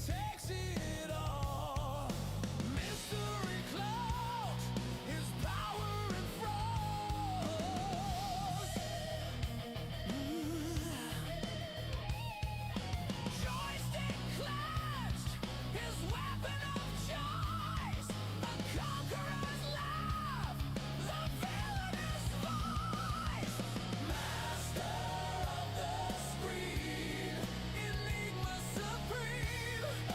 takes it all. Mystery cloaked, his power enthroned. Joystick clenched, his weapon of choice. The conqueror's laugh, the villainous voice. Master of the screen, enigma supreme.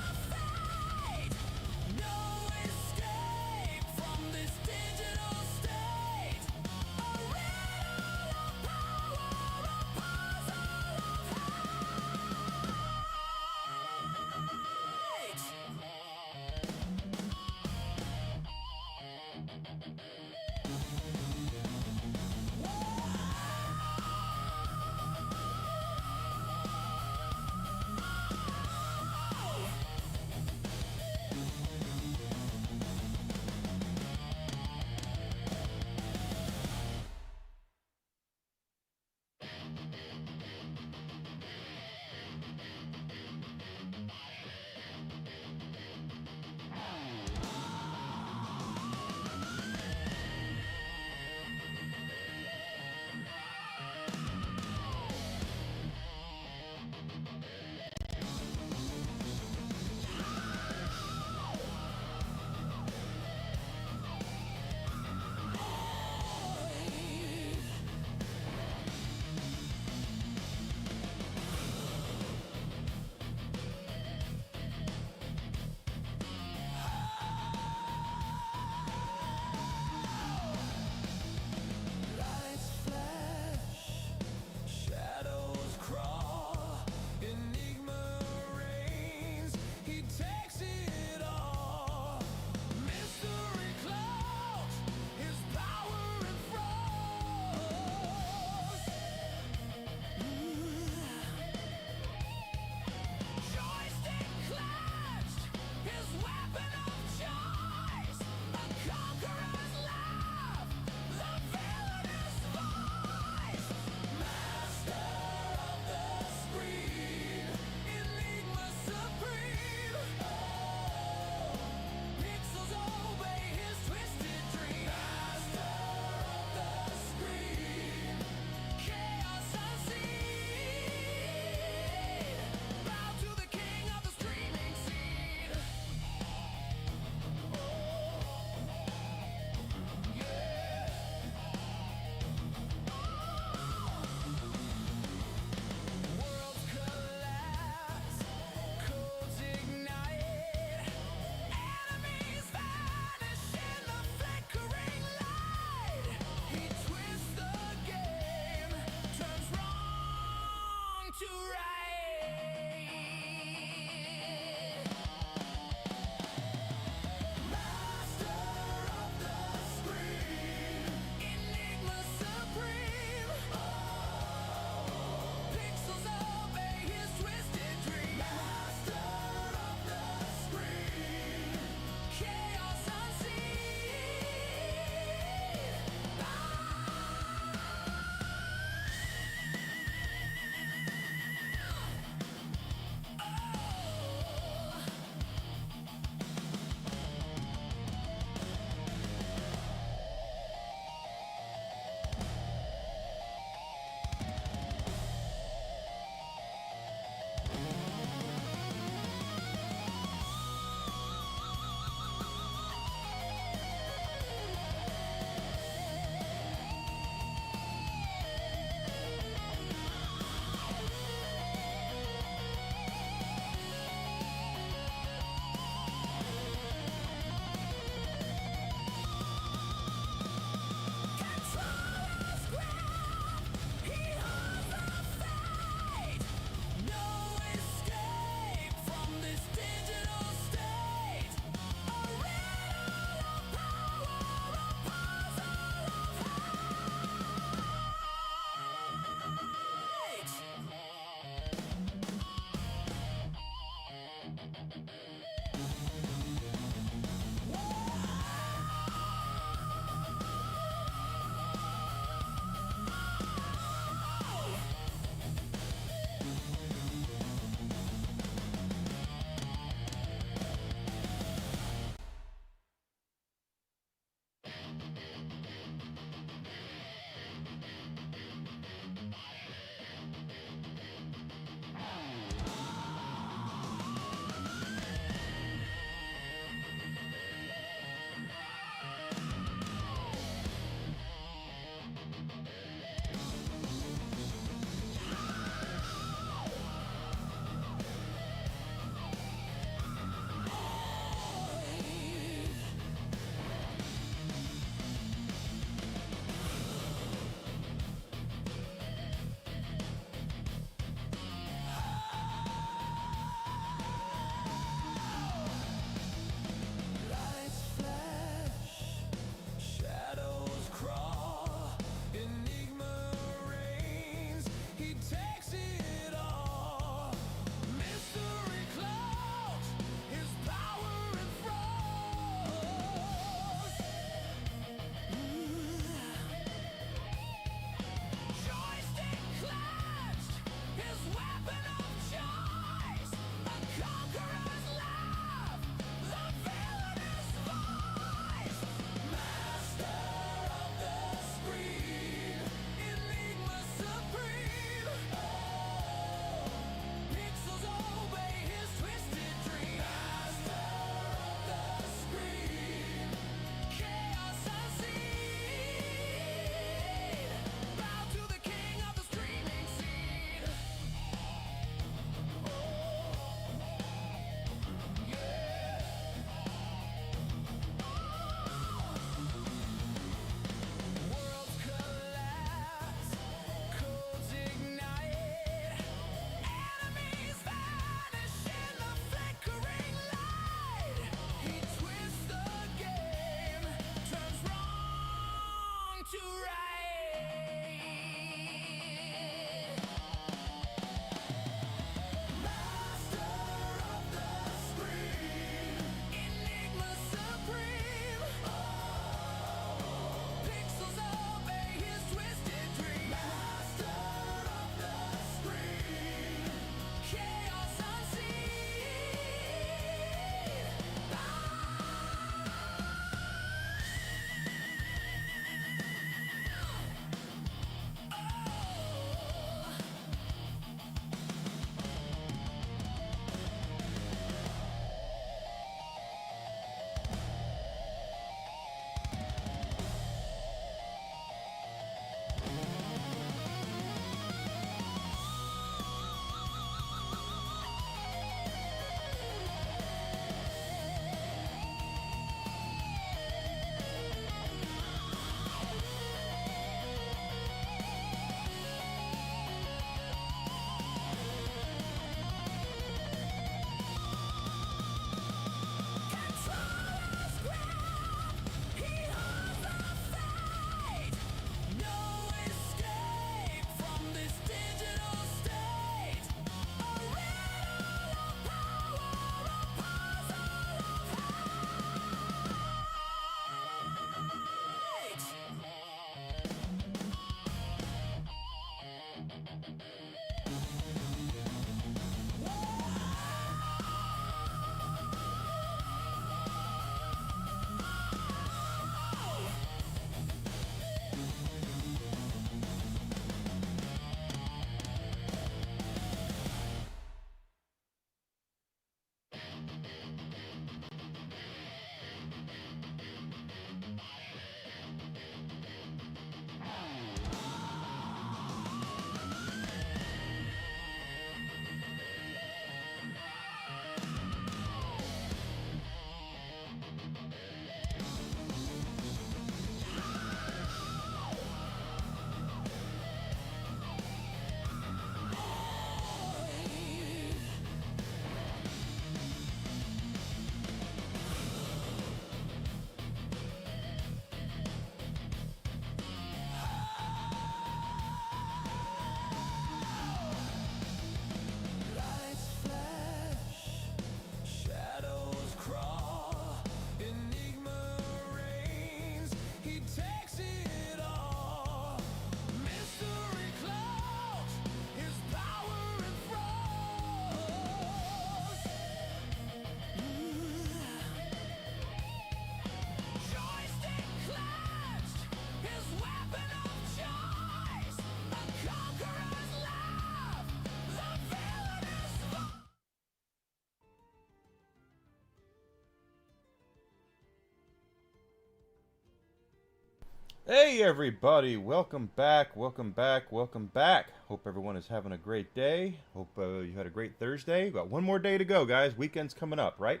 Hey everybody, welcome back, welcome back, welcome back. Hope everyone is having a great day. Hope you had a great Thursday. We've got one more day to go, guys. Weekend's coming up, right?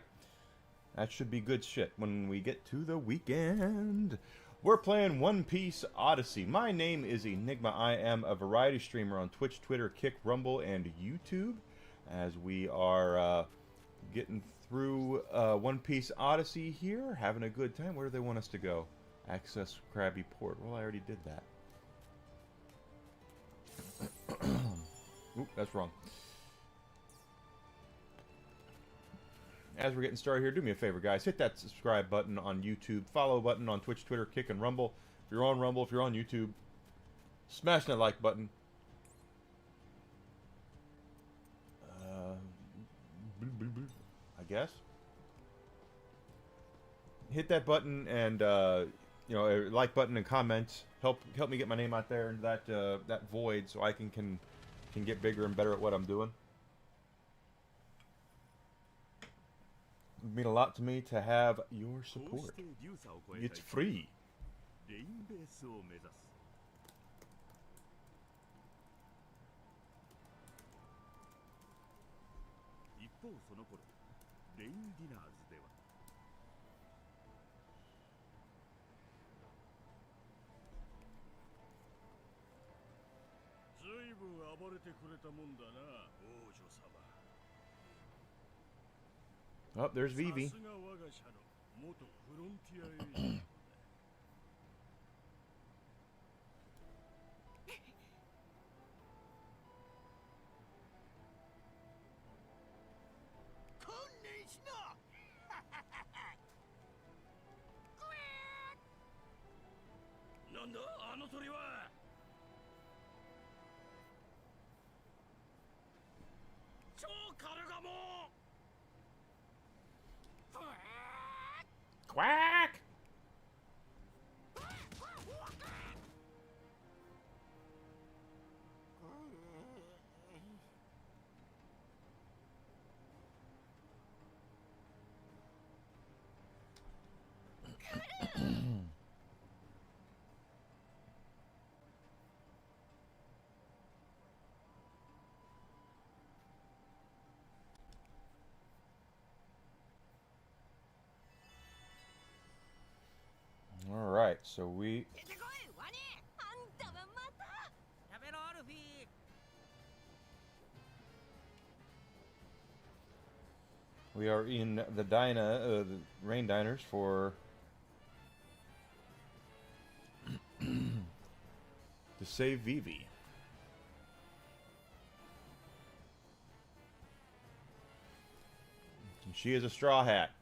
That should be good shit when we get to the weekend. We're playing One Piece Odyssey. My name is Enigma. I am a variety streamer on Twitch, Twitter, Kick, Rumble, and YouTube. As we are getting through One Piece Odyssey here, having a good time. Where do they want us to go? Access Krabby Port. Well, I already did that. Oop, that's wrong. As we're getting started here, do me a favor, guys. Hit that subscribe button on YouTube. Follow button on Twitch, Twitter, Kick, and Rumble. If you're on Rumble, if you're on YouTube, smash that like button. I guess. Hit that button and like button and comments. Help me get my name out there in that void so I can get bigger and better at what I'm doing. It would mean a lot to me to have your support. It's free. Oh, there's Vivi. Quack! All right, so we are in the the Rain Diners for to save Vivi. And she is a straw hat.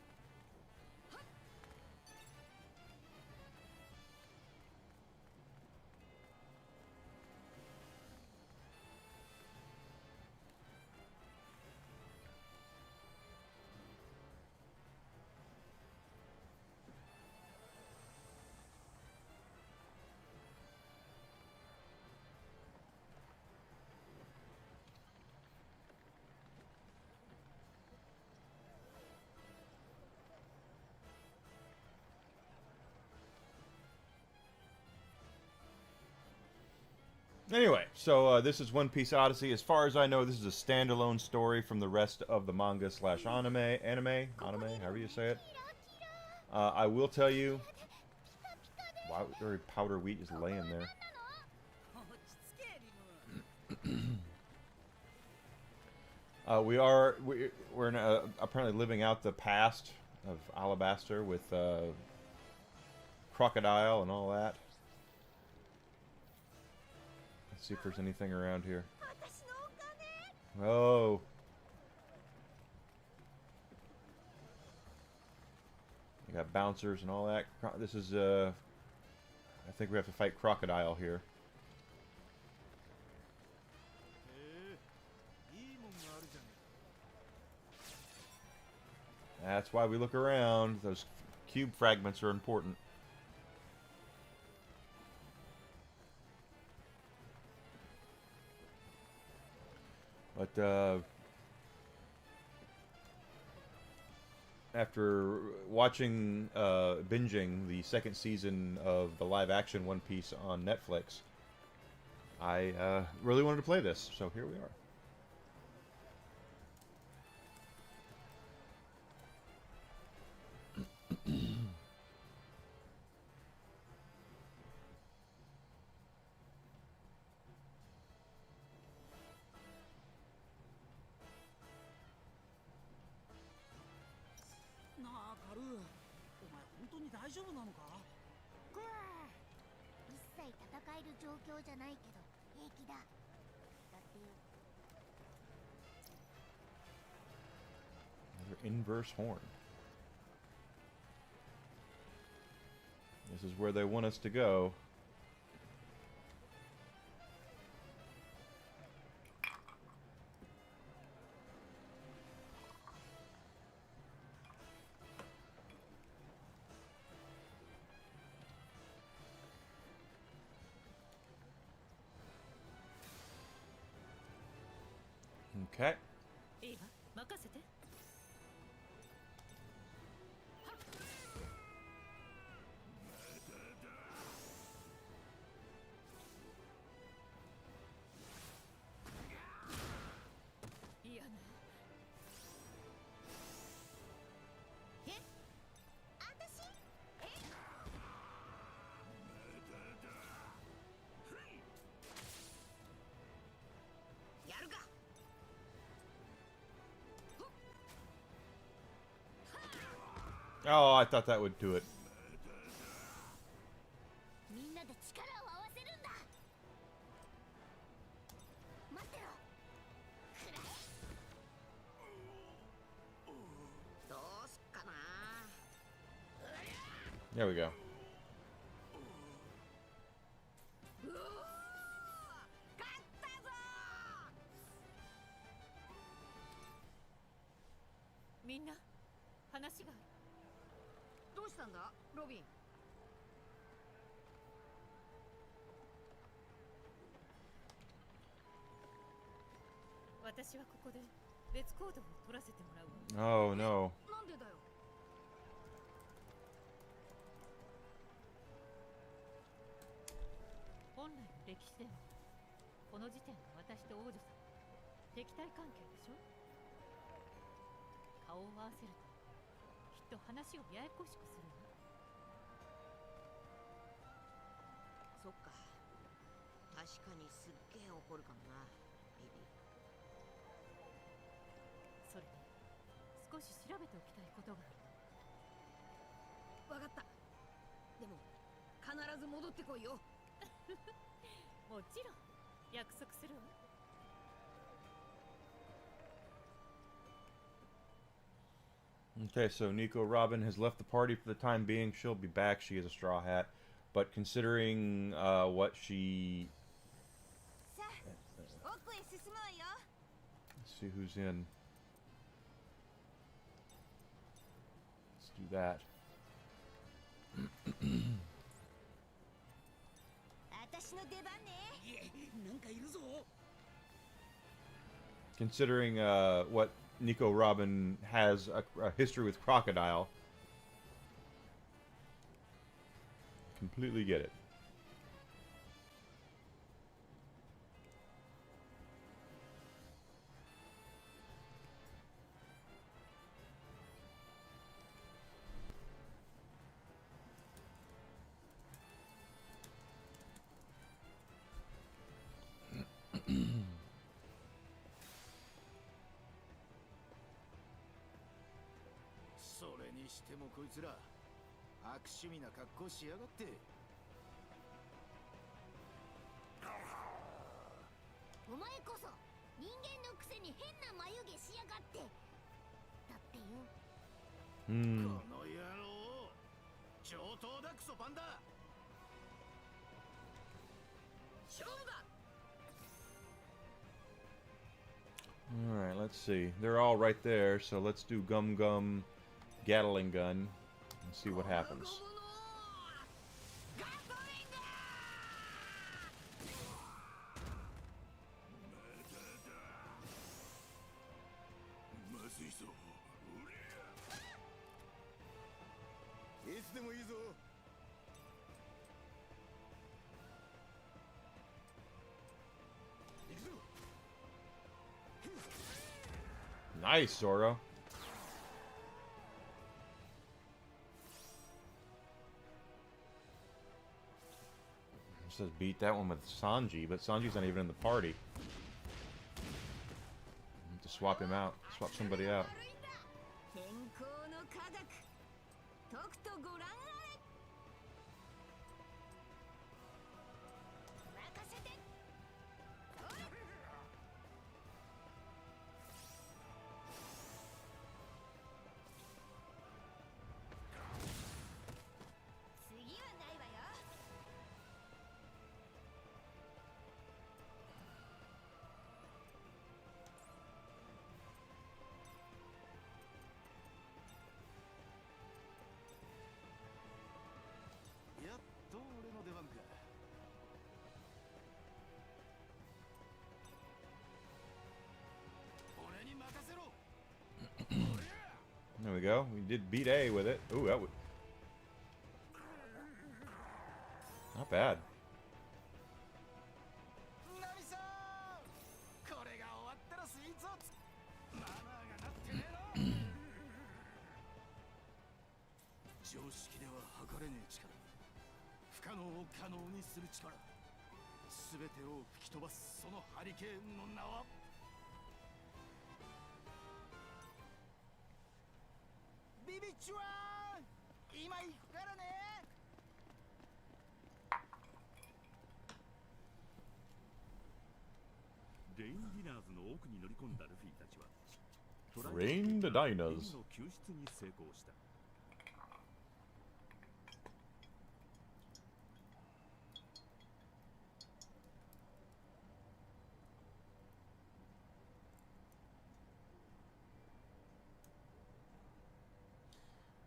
Anyway, so this is One Piece Odyssey. As far as I know, this is a standalone story from the rest of the manga slash anime, however you say it. I will tell you, wow, very powder wheat is laying there. We're apparently living out the past of Alabaster with Crocodile and all that. Let's see if there's anything around here. Oh. You got bouncers and all that. This is, I think we have to fight Crocodile here. That's why we look around. Those cube fragments are important. But, after watching, binging the second season of the live-action One Piece on Netflix, I really wanted to play this, so here we are. Another inverse horn. This is where they want us to go. Okay. いいわ、任せて。いやね。え？私？え？やるか。Oh, I thought that would do it. みんなで力を合わせるんだ。待ってろ。くらえ。どうすっかな。 There we go. うおー、勝ったぞー。みんな、話がある。どうしたんだ、ロビン。私はここで別行動を取らせてもらうわ。 Oh no. なんでだよ。本来の歴史ではこの時点で私と王女様敵対関係でしょ。顔を合わせるときっと話をややこしくするわ。そっか、確かにすっげえ怒るかもな、ビビ。それに少し調べておきたいことがある。わかった。でも必ず戻ってこいよ。もちろん約束するわ。 Okay, so Nico Robin has left the party for the time being. She'll be back. She is a straw hat. But considering what she... さあ、奥へ進むわよ。 Let's see who's in. Let's do that. 私の出番ね。いえ、なんかいるぞ。 Considering what Nico Robin has a history with Crocodile. Completely get it. Mm. それにしてもこいつら悪趣味な格好しやがって。お前こそ人間のくせに変な眉毛しやがって。だってよ。こ Hmm. の野郎上等だクソパンダ。勝負だ。 Alright, let's see. They're all right there, so let's do Gum Gum Gatling Gun and see what happens. ガトリング。まずいぞ。Nice, Zoro. It says beat that one with Sanji, but Sanji's not even in the party. Need to swap him out. Swap somebody out. 変更の科学とくとご覧あれ任せて次はないわよ やっと俺の出番か。俺に任せろ。 There we go. We did beat A with it. Ooh, that was not bad. ナミさん、これが終わったらスイーツをマナーがなってねえな。常識では測れねえ力、不可能を可能にする力、すべてを吹き飛ばすそのハリケーンの名はビビッチュワーン。今行くからね。レインディナーズの奥に乗り込んだルフィたちはレインディナーズの救出に成功した。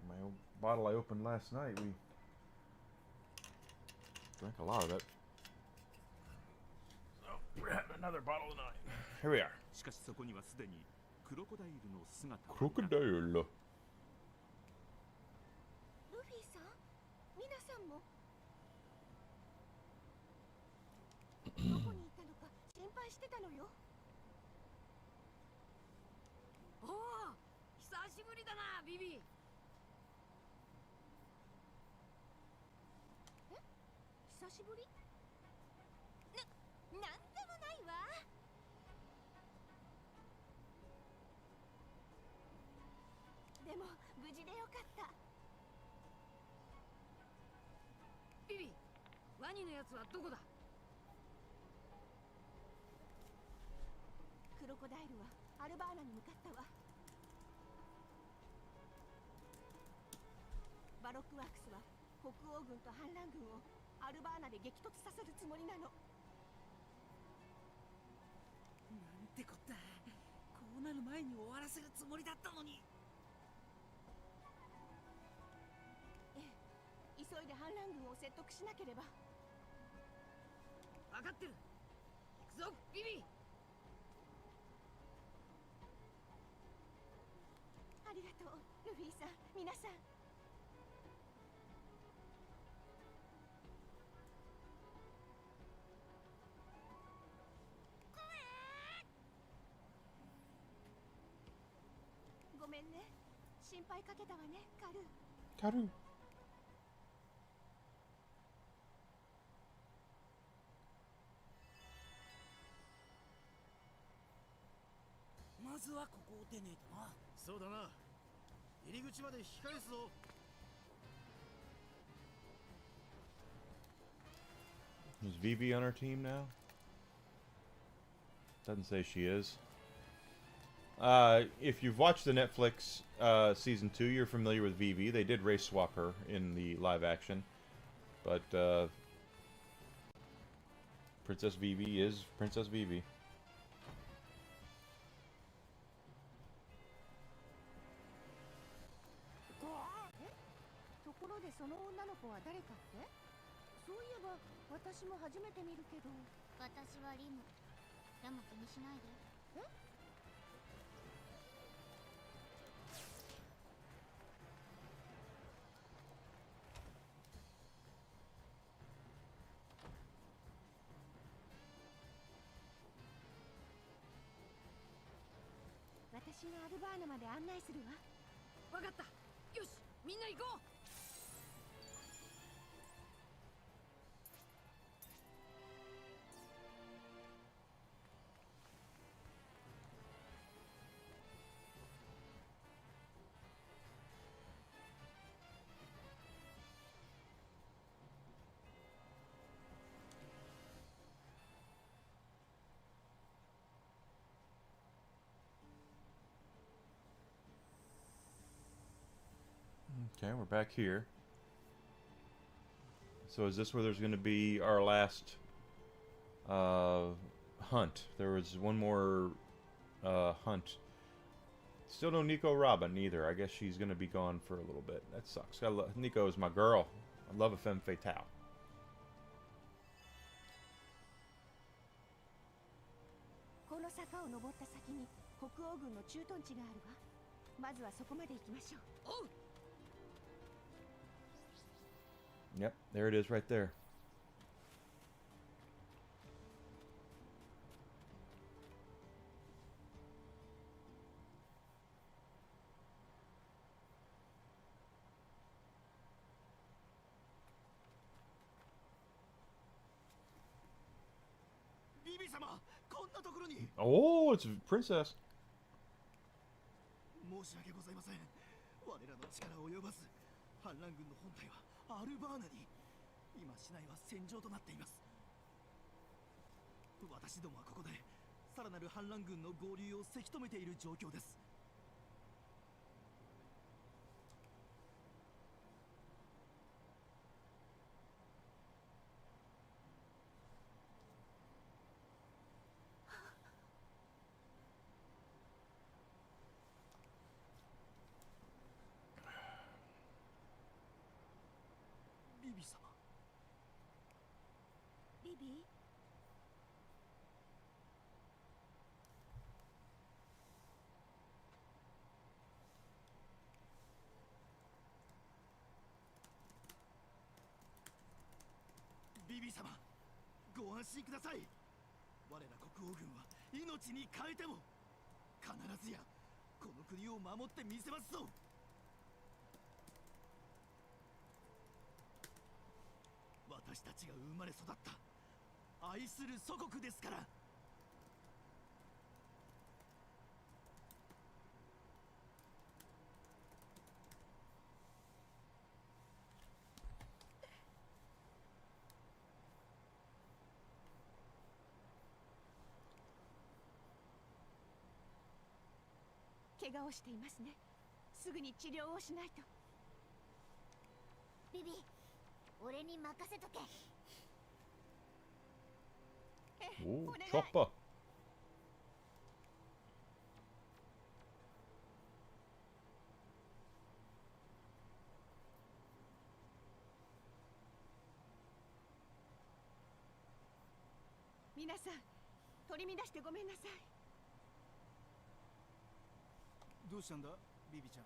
My old bottle I opened last night, we drank a lot of it. So we're having another bottle tonight. Here we are. しかしそこにはすでにクロコダイルの姿がいた。 Crocodile. ルフィさん皆さんもどこに行ったのか心配してたのよ。おお久しぶりだなビビ久しぶりなんでもないわ。でも無事でよかった。ビビワニのやつはどこだクロコダイルはアルバーナに向かったわ。バロックワークスは北欧軍と反乱軍をアルバーナで激突させるつもりなの。なんてこったこうなる前に終わらせるつもりだったのに。ええ、急いで反乱軍を説得しなければ。分かってる行くぞビビありがとうルフィさん皆さん。ごめんね心配かけたわねカルー。 Karu. まずはここを出ねえとな。そうだな。入り口まで引き返すぞ。 Is Vivi on our team now? Doesn't say she is. If you've watched the Netflix season 2, you're familiar with Vivi. They did race swap her in the live action, but Princess Vivi is Princess Vivi. ところでその女の子は誰かって？そういえば私も初めて見るけど。私はリム。でも気にしないで。え？私私がアルバーナまで案内するわ。わかった。よし、みんな行こう。Okay, we're back here. So is this where there's going to be our last hunt? There was one more hunt. Still no Nico Robin either. I guess she's going to be gone for a little bit. That sucks. Nico is my girl. I love a femme fatale. この坂を登った先に北欧軍の駐屯地があるわ。まずはそこまで行きましょう。おう。 Yep, there it is right there. Oh, it's a princess. 申し訳ございません。我らの力及ばず、反乱軍の本体はアルバーナに。今市内は戦場となっています。私どもはここでさらなる反乱軍の合流をせき止めている状況です。ビビ様。ビビ？ビビ様、ご安心ください。我ら国王軍は命に代えても必ずやこの国を守ってみせますぞ。私たちが生まれ育った愛する祖国ですから。怪我をしていますね。すぐに治療をしないと。ビビ、俺に任せとけ。Oh, chopper. 皆さん、取り乱してごめんなさい。どうしたんだ、ビビちゃん。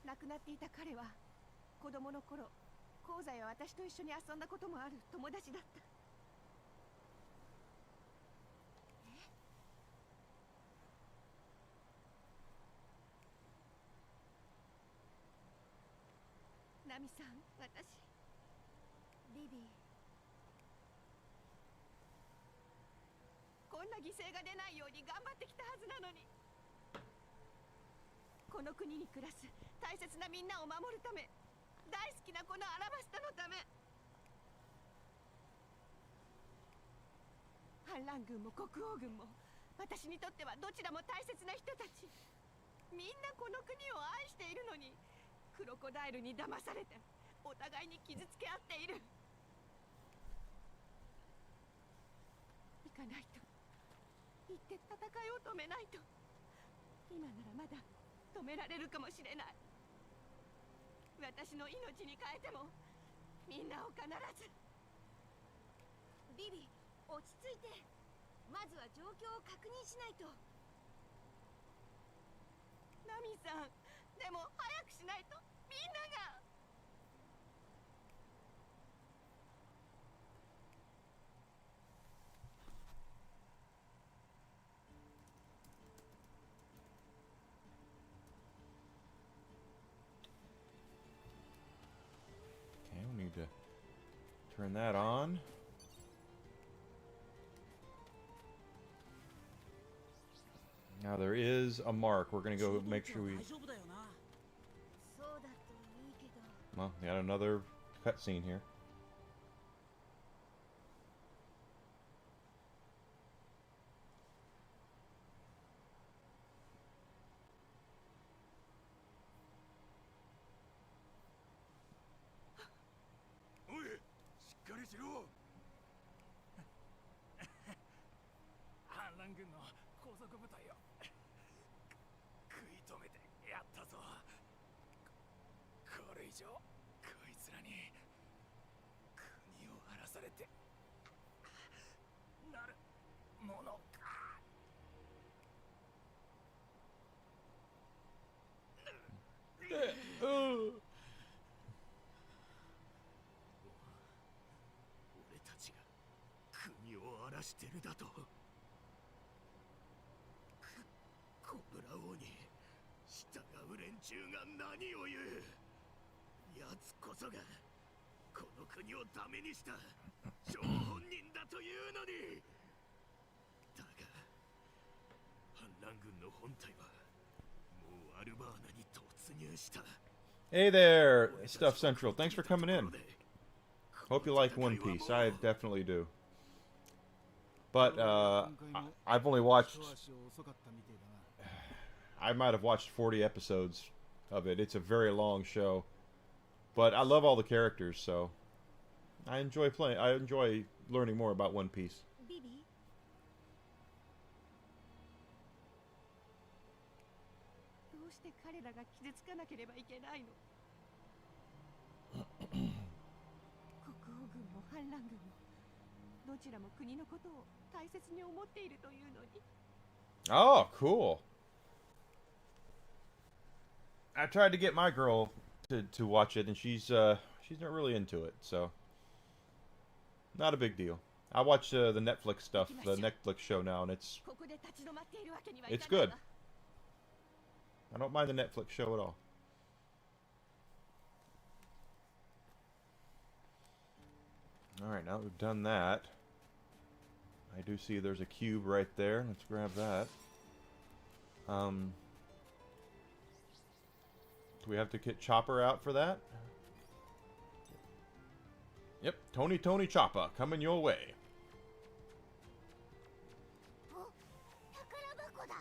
亡くなっていた彼は子供の頃、香西は私と一緒に遊んだこともある友達だった。ナミさん、私ビビ、こんな犠牲が出ないように頑張ってきたはずなのに。この国に暮らす大切なみんなを守るため、大好きなこのアラバスタのため。反乱軍も国王軍も私にとってはどちらも大切な人たち。みんなこの国を愛しているのに、クロコダイルに騙されてお互いに傷つけ合っている。行かないと。行って戦いを止めないと。今ならまだ止められるかもしれない。私の命に変えてもみんなを必ず。ビビ、落ち着いて。まずは状況を確認しないと。ナミさん、でも早くしないとみんなが。Turn that on. Now there is a mark. We're gonna go make sure we. 大丈夫だよな。そうだといいけど。 Well, we got another cutscene here. おい、しっかりしろ。反乱軍の高速部隊を食い止めてやったぞ。これ以上こいつらに国を荒らされてなるものか。俺たちが国を荒らしてるだと。コブラ王に従う連中が何を言う。奴こそがこの国をダメにした張本人だというのに。だが反乱軍の本体はもうアルバーナに突入した。 Hey there, Stuff Central. Thanks for coming in. Hope you like One Piece. I definitely do. But I've only watched. I might have watched 40 episodes of it. It's a very long show, but I love all the characters, so I enjoy playing. I enjoy learning more about One Piece. ビビ、どうして彼らが傷つかなければいけないの？国王軍も反乱軍もどちらも国のことを大切に思っているというのに。 Oh, cool. I tried to get my girl to watch it, and she's not really into it, so not a big deal. I watch the Netflix stuff, the Netflix show now, and it's ここで立ち止まっているわけにはいかないわ。 it's good. I don't mind the Netflix show at all. All right, now that we've done that, I do see there's a cube right there. Let's grab that. Do we have to get Chopper out for that? Yep, Tony Chopper, coming your way. お、宝箱だ。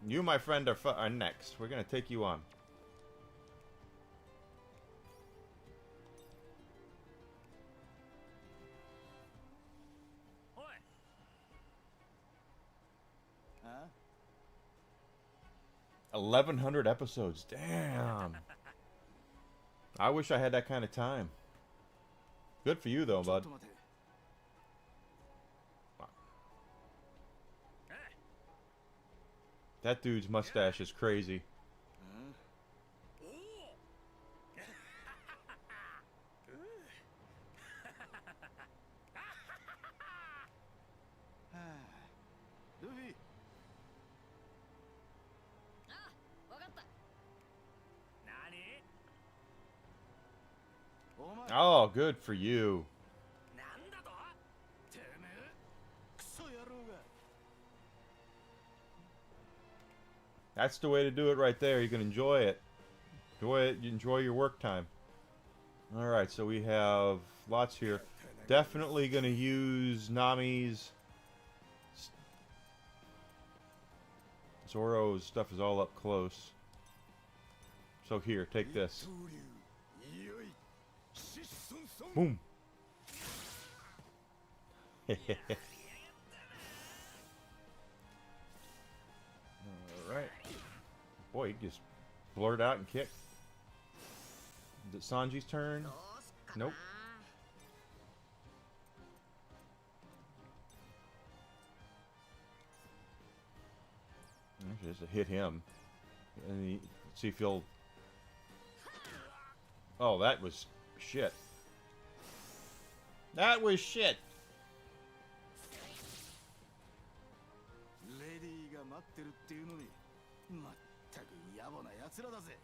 You, my friend, are next. We're gonna take you on. おい。あ1,100 episodes. Damn. I wish I had that kind of time. Good for you, though, ちょっ bud. と待て。 That dude's mustache is crazy. ルフィ。あ、わかった。何？お前。 Oh, good for you. なんだと？てめえ。クソ野郎が。 That's the way to do it right there. You can enjoy it. Enjoy it. You enjoy your work time. All right, so we have lots here. Definitely going to use Nami's. Zoro's stuff is all up close. So here, take this. Boom. Alright. Boy, he just blurted out and kicked. Is it Sanji's turn? どうすっかな。 Nope. Actually, just hit him. And see if he'll... Oh, that was shit. That was shit. レディーが待ってるっていうのに、まったく野暮な奴らだぜ。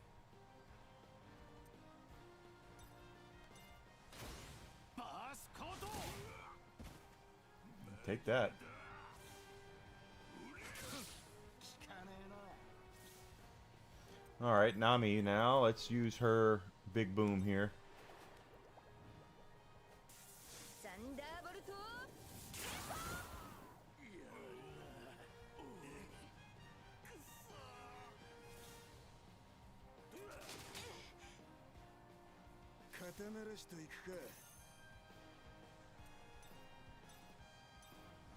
Take that. Alright, Nami now. Let's use her big boom here. サンダーボルト 肩慣らしといくか。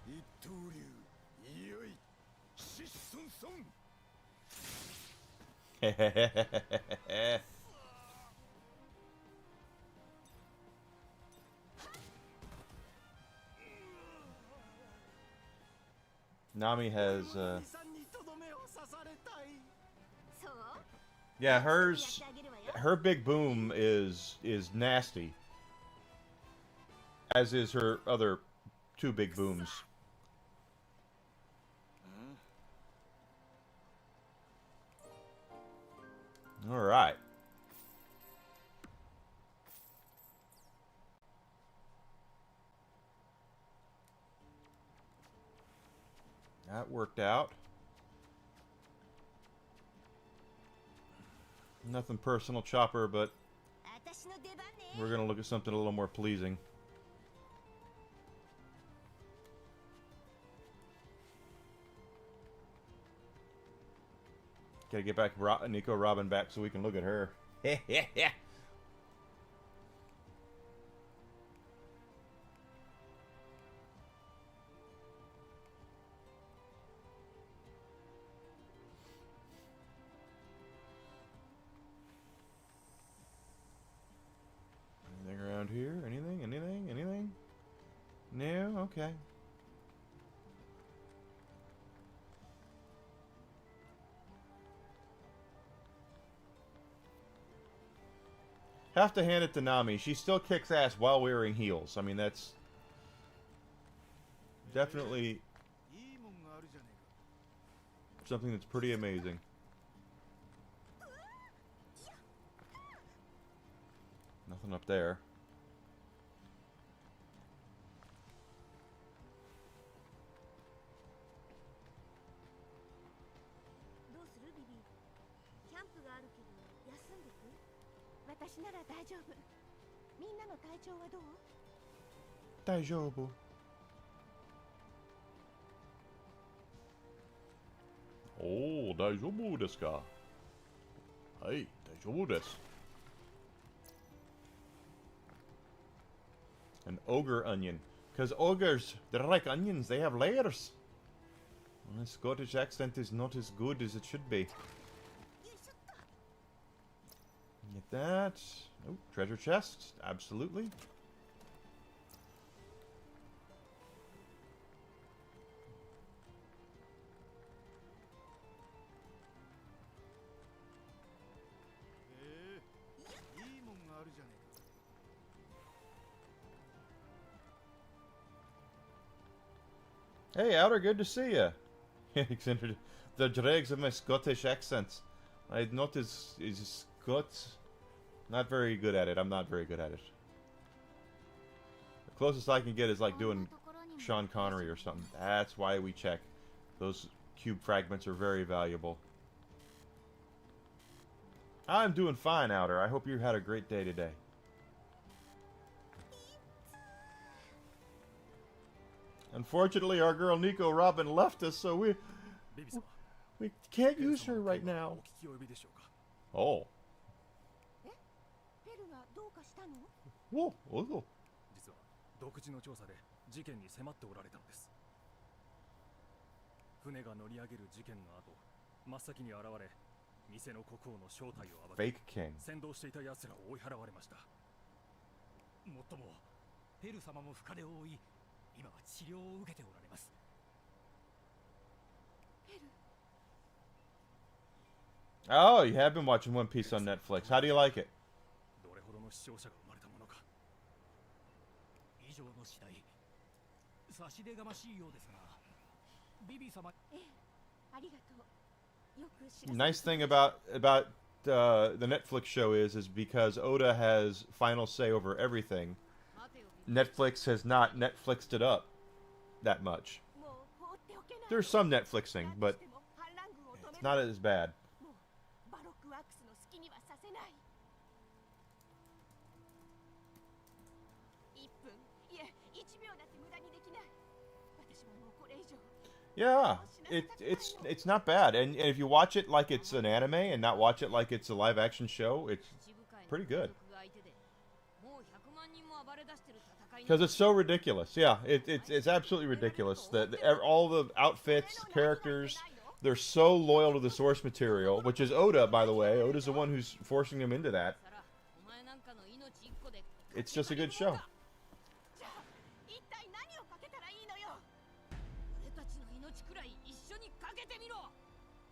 一刀流、いよい、シッソンソン。Nami has, 兄さんにとどめを刺されたい。 そう yeah, やって hers, あげるわよ her big boom is nasty, as is her other two big booms. All right. That worked out. Nothing personal, Chopper, but 私の出番ね we're going to look at something a little more pleasing. Gotta get back Nico Robin back so we can look at her. Anything around here? Anything? Anything? Anything? No? Okay. Have to hand it to Nami. She still kicks ass while wearing heels. I mean, that's definitely いいもんがあるじゃねえか。 something that's pretty amazing. Nothing up there. どうするビビキャンプがあるけど休んでく私なら大丈夫。みんなの体調はどう？大丈夫. Oh, 大丈夫ですか? Hey, 大丈夫です. An ogre onion. Because ogres, they're like onions, they have layers. My Scottish accent is not as good as it should be. Get that. Oh, treasure chest. Absolutely. Hey, Outer, good to see you. The dregs of my Scottish accent. I'm not as Scots. Not very good at it. I'm not very good at it. The closest I can get is like doing Sean Connery or something. That's why we check. Those cube fragments are very valuable. I'm doing fine, Outer. I hope you had a great day today. Unfortunately, our girl Nico Robin left us, so we can't use her right now. Oh. ペルがどうかしたの？ Whoa. Oh. 実は独自の調査で事件に迫っておられたのです。船が乗り上げる事件の後、真っ先に現れ、店の国王の正体を暴き、 Fake King. 先導していた奴らを追い払われました。もっともペル様も深手を負い、今は治療を受けておられます。 Oh, you have been watching One Piece on Netflix. How do you like it? どれほどの視聴者が生まれたものか。以上の次第、差し出がましいようですが、ビビ様。ええ、ありがとう。よく知らせて Nice thing about the Netflix show is because Oda has final say over everything. Netflix has not Netflixed it up. that much. もう放っておけない。 There's some Netflixing, 何 but しても反乱軍を止め it's る not as bad. もうバロックワークスの好きにはさせない。1分いえ1秒だって無駄にできない。私はもうこれ以上 Yeah, it's not bad. And if you watch it like it's an anime and not watch it like it's a live action show, it's pretty good. Because it's so ridiculous. Yeah, it's absolutely ridiculous. All the outfits, the characters, they're so loyal to the source material, which is Oda, by the way. Oda's the one who's forcing them into that. It's just a good show. じゃあ一体何をかけたらいいのよ。俺たちの命くらい一緒にかけてみろ。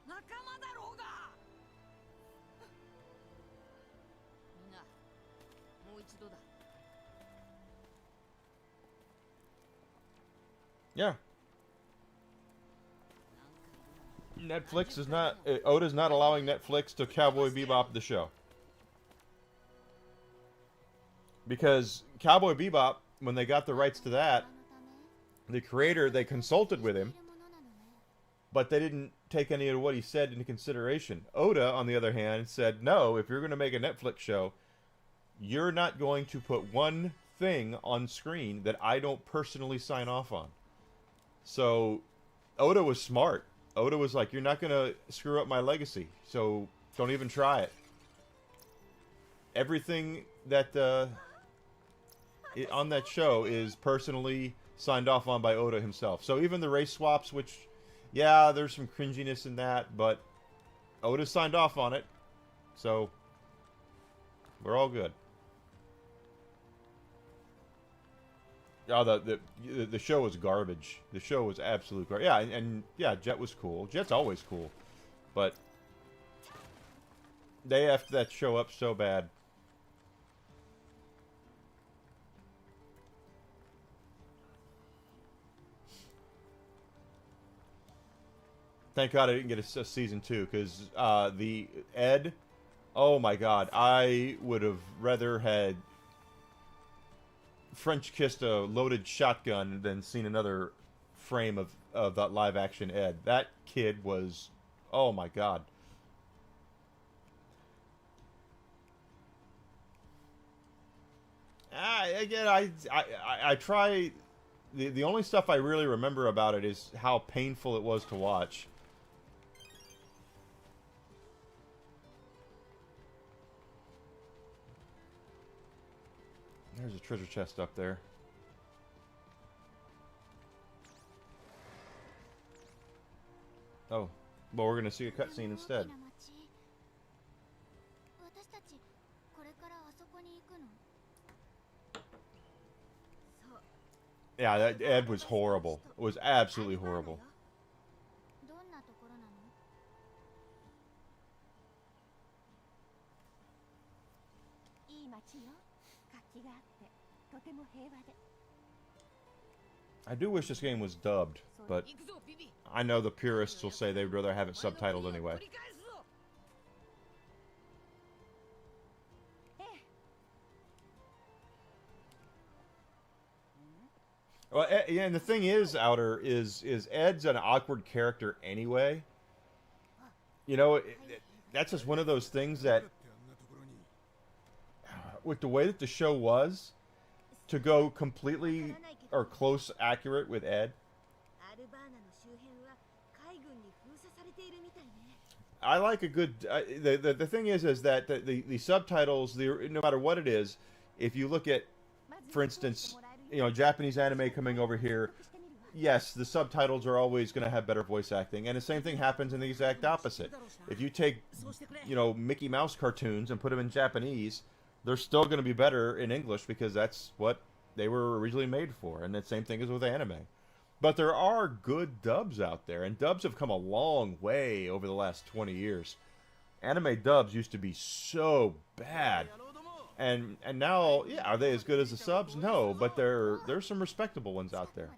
仲間だろうが。みんなもう一度だ。 Yeah. Netflix is not... Oda's not allowing Netflix to Cowboy Bebop the show. Because Cowboy Bebop, when they got the rights to that, the creator, they consulted with him, but they didn't take any of what he said into consideration. Oda, on the other hand, said, no, if you're going to make a Netflix show, you're not going to put one thing on screen that I don't personally sign off on. So, Oda was smart. Oda was like, you're not going to screw up my legacy, so don't even try it. Everything that on that show is personally signed off on by Oda himself. So even the race swaps, which, yeah, there's some cringiness in that, but Oda signed off on it, so we're all good. Oh, the show was garbage. The show was absolute garbage. Yeah, and yeah, Jet was cool. Jet's always cool, but they effed that show up so bad. Thank God I didn't get a season 2, because the Ed, oh my God, I would have rather had French kissed a loaded shotgun than seen another frame of that live action Ed. That kid was, oh my God. Again, I try. The only stuff I really remember about it is how painful it was to watch. There's a treasure chest up there. Oh, well, we're gonna see a cutscene instead. Yeah, that Ed was horrible. It was absolutely horrible. いい街よ。活気があってとても平和で。 I do wish this game was dubbed, but I know the purists will say they'd rather have it subtitled anyway. Well, yeah, and the thing is, Outer, is Ed's an awkward character anyway. You know, that's just one of those things that, with the way that the show was, to go completely or close accurate with Ed. I like a good. The thing is that the subtitles, no matter what it is, if you look at, for instance, you know, Japanese anime coming over here, yes, the subtitles are always going to have better voice acting, and the same thing happens in the exact opposite. If you take, you know, Mickey Mouse cartoons and put them in Japanese, they're still going to be better in English because that's what they were originally made for, and the same thing is with anime. But there are good dubs out there, and dubs have come a long way over the last 20 years. Anime dubs used to be so bad. And now, yeah, are they as good as the subs? No, but there's some respectable ones out there.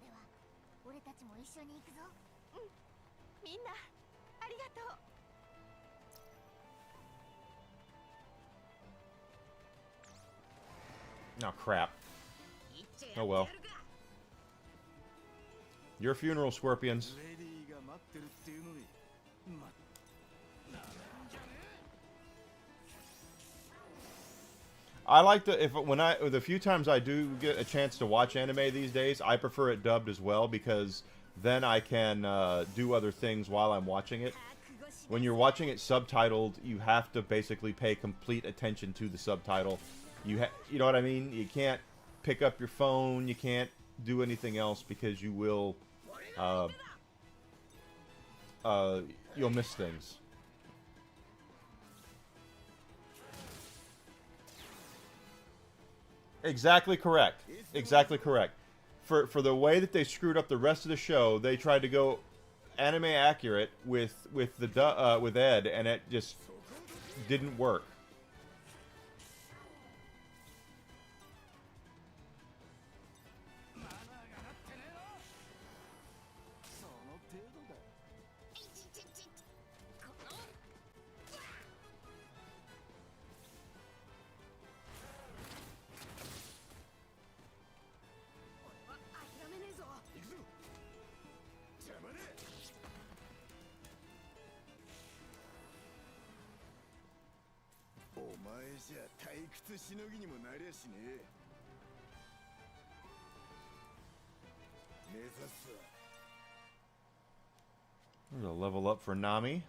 Oh, crap. Oh, well. Your funeral, Scorpions. レディーが待ってるっていうのになめんじゃね I like the few times I do get a chance to watch anime these days, I prefer it dubbed as well because then I can do other things while I'm watching it. When you're watching it subtitled, you have to basically pay complete attention to the subtitle. You know what I mean? You can't pick up your phone. You can't do anything else because you will you'll miss things. Exactly correct. Exactly correct. For the way that they screwed up the rest of the show, they tried to go anime accurate with Ed, and it just didn't work. その程度だ 諦めねえぞ。行くぞ邪魔だお前じゃ退屈しのぎにもなりゃしねえ目指すは There's a level up for Nami.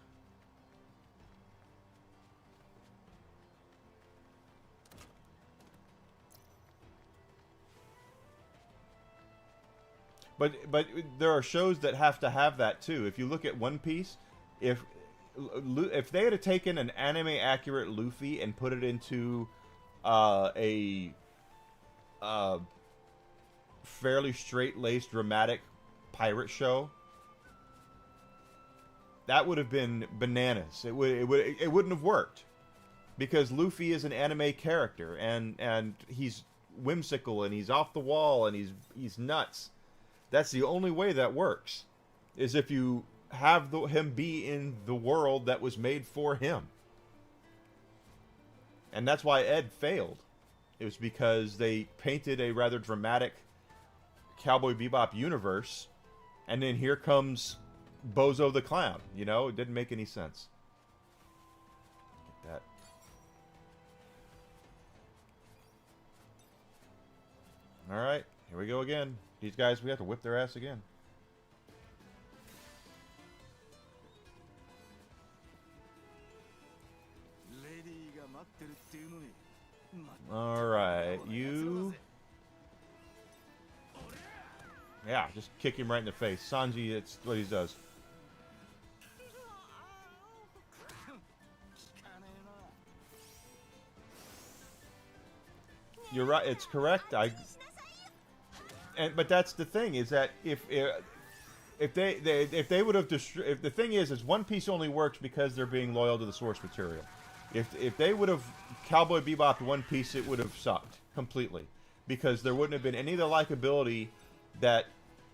But there are shows that have to have that too. If you look at One Piece, if they had taken an anime accurate Luffy and put it into a fairly straight-laced dramatic pirate show, that would have been bananas. It wouldn't have worked because Luffy is an anime character and he's whimsical and he's off the wall and he's nuts. That's the only way that works, is if you have him be in the world that was made for him. And that's why Ed failed. It was because they painted a rather dramatic Cowboy Bebop universe, and then here comes Bozo the Clown. You know, it didn't make any sense. Get that. Alright, here we go again. These guys, we have to whip their ass again. Alright, you... Yeah, just kick him right in the face. Sanji, it's what he does. You're right, it's correct. But that's the thing, is that if they would have if the thing is One Piece only works because they're being loyal to the source material. If they would have Cowboy Bebop One Piece, it would have sucked completely because there wouldn't have been any of the likability that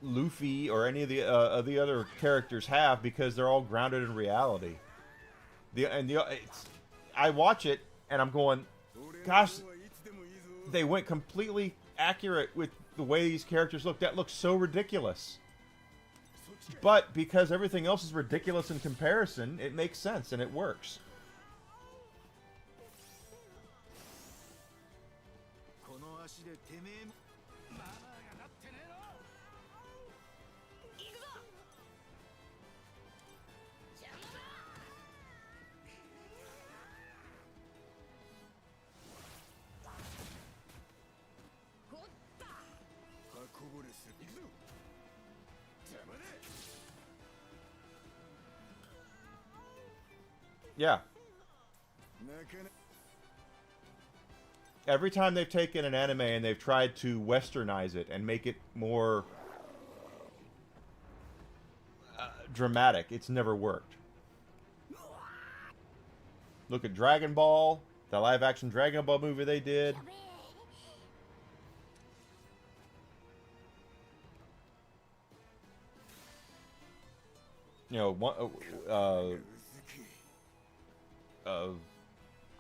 Luffy or any of the other characters have because they're all grounded in reality. I watch it and I'm going, gosh, they went completely accurate with the way these characters look. That looks so ridiculous. But because everything else is ridiculous in comparison, it makes sense and it works. Yeah. Every time they've taken an anime and they've tried to westernize it and make it more dramatic, it's never worked. Look at Dragon Ball, the live-action Dragon Ball movie they did. You know,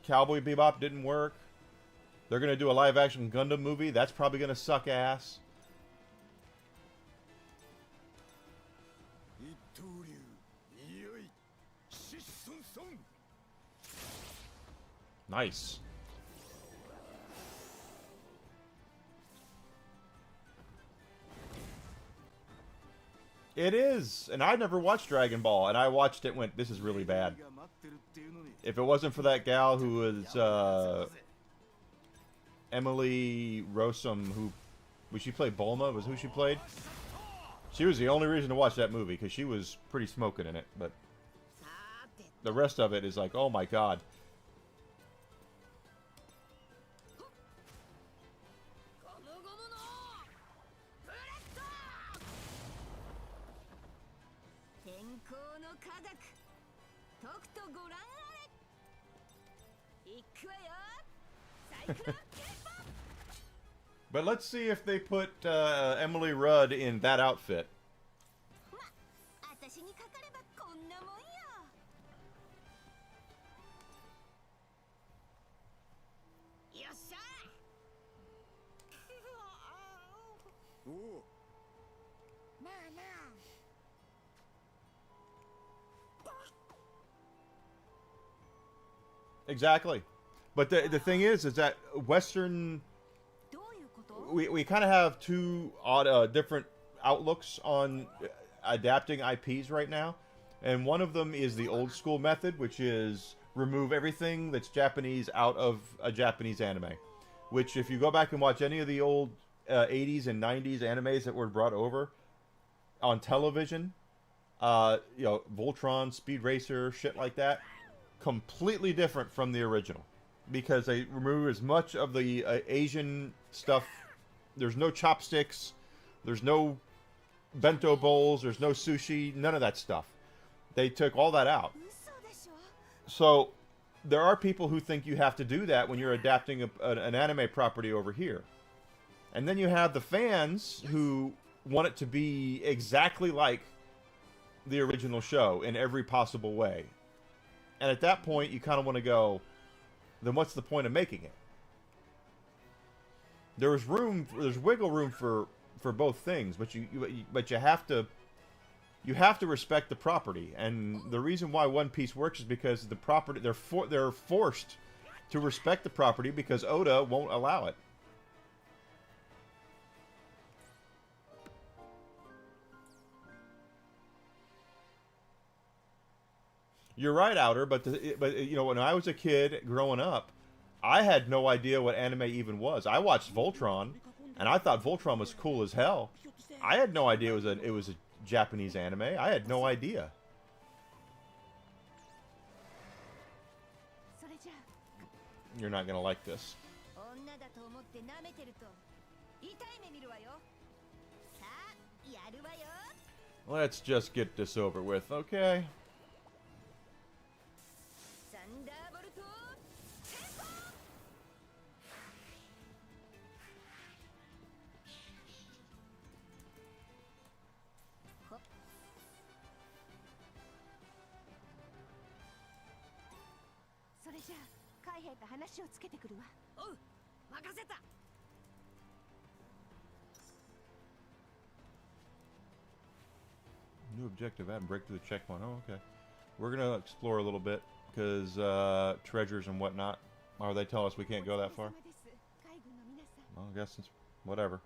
Cowboy Bebop didn't work. They're going to do a live-action Gundam movie. That's probably going to suck ass. 刀流いよいシッソンソン Nice. It is, and I never watched Dragon Ball, and I watched it and went, this is really bad. If it wasn't for that gal who was, Emily Rossum, she played Bulma, was who she played? She was the only reason to watch that movie, because she was pretty smoking in it, but the rest of it is like, oh my god. But let's see if they put Emily Rudd in that outfit. Exactly. But the thing is that Western... We kind of have two odd, different outlooks on adapting IPs right now. And one of them is the old school method, which is remove everything that's Japanese out of a Japanese anime. Which, if you go back and watch any of the old 80s and 90s animes that were brought over on television, you know, Voltron, Speed Racer, shit like that, completely different from the original. Because they remove as much of the Asian stuff. There's no chopsticks. There's no bento bowls. There's no sushi. None of that stuff. They took all that out. So there are people who think you have to do that when you're adapting an anime property over here. And then you have the fans who want it to be exactly like the original show in every possible way. And at that point, you kind of want to go, then what's the point of making it? There's wiggle room for both things, but you have to respect the property. And the reason why One Piece works is because the property they're forced to respect the property because Oda won't allow it. You're right, Outer, but you know, when I was a kid growing up, I had no idea what anime even was. I watched Voltron, and I thought Voltron was cool as hell. I had no idea it was a Japanese anime. I had no idea. You're not gonna like this. Let's just get this over with, okay? New objective, add and break through the checkpoint. Oh, okay. We're gonna explore a little bit because treasures and whatnot. Or they tell us we can't go that far. Well, I guess it's whatever.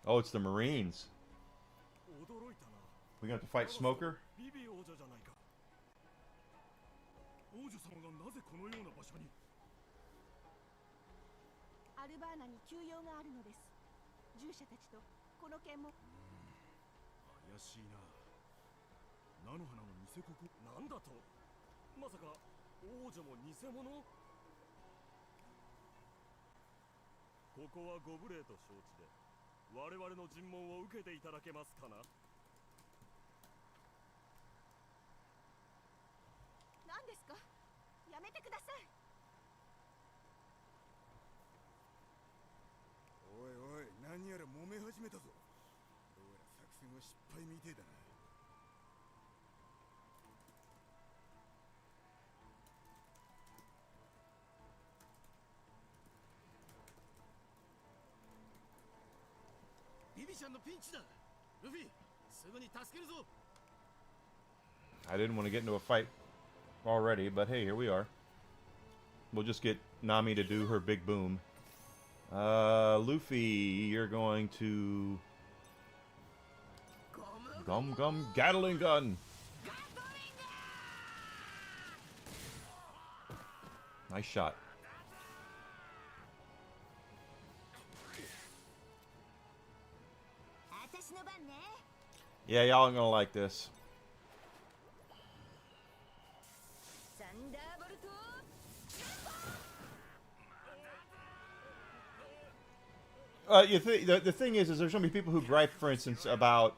Oh, it's the Marines. We gonna have to fight Smoker? すぐに助けるぞ。 I didn't want to get into a fight already, but hey, here we are. We'll just get Nami to do her big boom. Luffy, you're going to... Gum Gum Gatling Gun! Nice shot. Yeah, y'all aren't gonna like this. The thing is there's so many people who gripe, for instance, about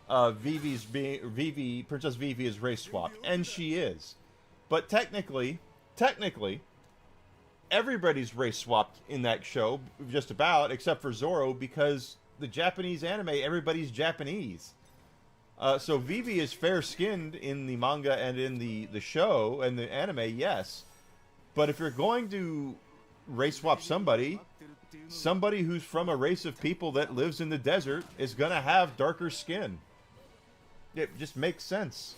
Princess Vivi is race swapped, and she is. But technically, everybody's race swapped in that show, just about, except for Zoro, because the Japanese anime, everybody's Japanese. So Vivi is fair-skinned in the manga and in the show and the anime, yes. But if you're going to race swap somebody who's from a race of people that lives in the desert is going to have darker skin. It just makes sense.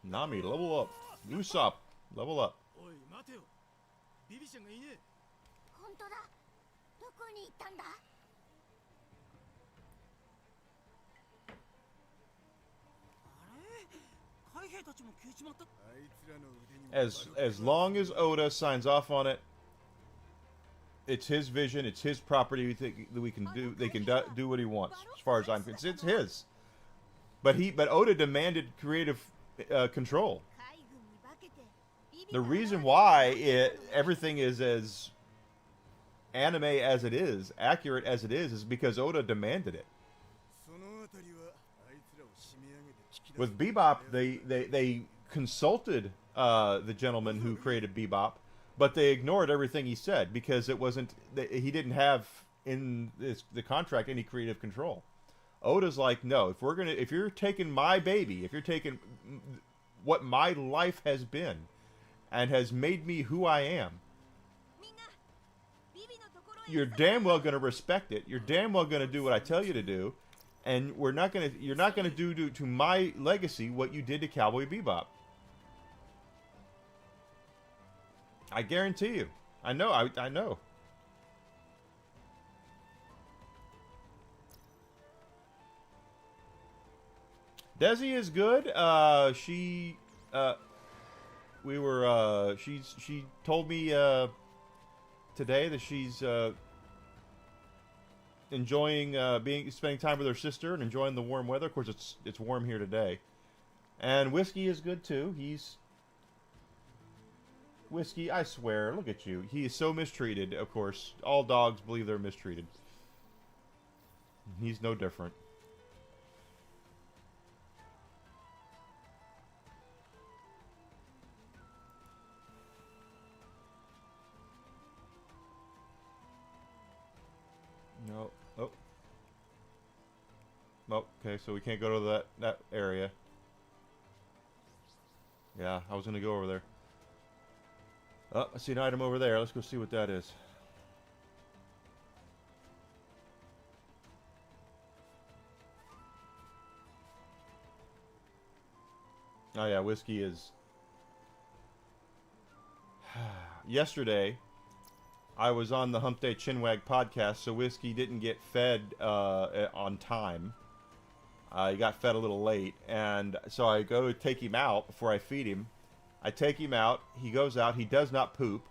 Nami, level up. Usopp, level up. おい待てよ。ビビちゃんがいねえ。本当だ。どこに行ったんだ。 As long as Oda signs off on it, it's his vision, it's his property. We think that we can do. They can do what he wants, as far as I'm concerned. It's his. But Oda demanded creative control. The reason why everything is as anime as it is, accurate as it is because Oda demanded it. With Bebop, they consulted the gentleman who created Bebop, but they ignored everything he said because it wasn't. He didn't have in the contract any creative control. Oda's like, no, if you're taking my baby, if you're taking what my life has been and has made me who I am, you're damn well going to respect it. You're damn well going to do what I tell you to do. And you're not gonna do to my legacy what you did to Cowboy Bebop. I guarantee you. I know. I know. Desi is good. She told me today that she's enjoying spending time with her sister and enjoying the warm weather. Of course, it's warm here today. And Whiskey is good too. Whiskey, I swear, look at you. He is so mistreated, of course. All dogs believe they're mistreated. He's no different. No. Oh. Oh, okay, so we can't go to that area. Yeah, I was going to go over there. Oh, I see an item over there. Let's go see what that is. Oh yeah, Whiskey is... Yesterday, I was on the Hump Day Chinwag podcast, so Whiskey didn't get fed on time. He got fed a little late, and so I go to take him out before I feed him. I take him out, he goes out, he does not poop.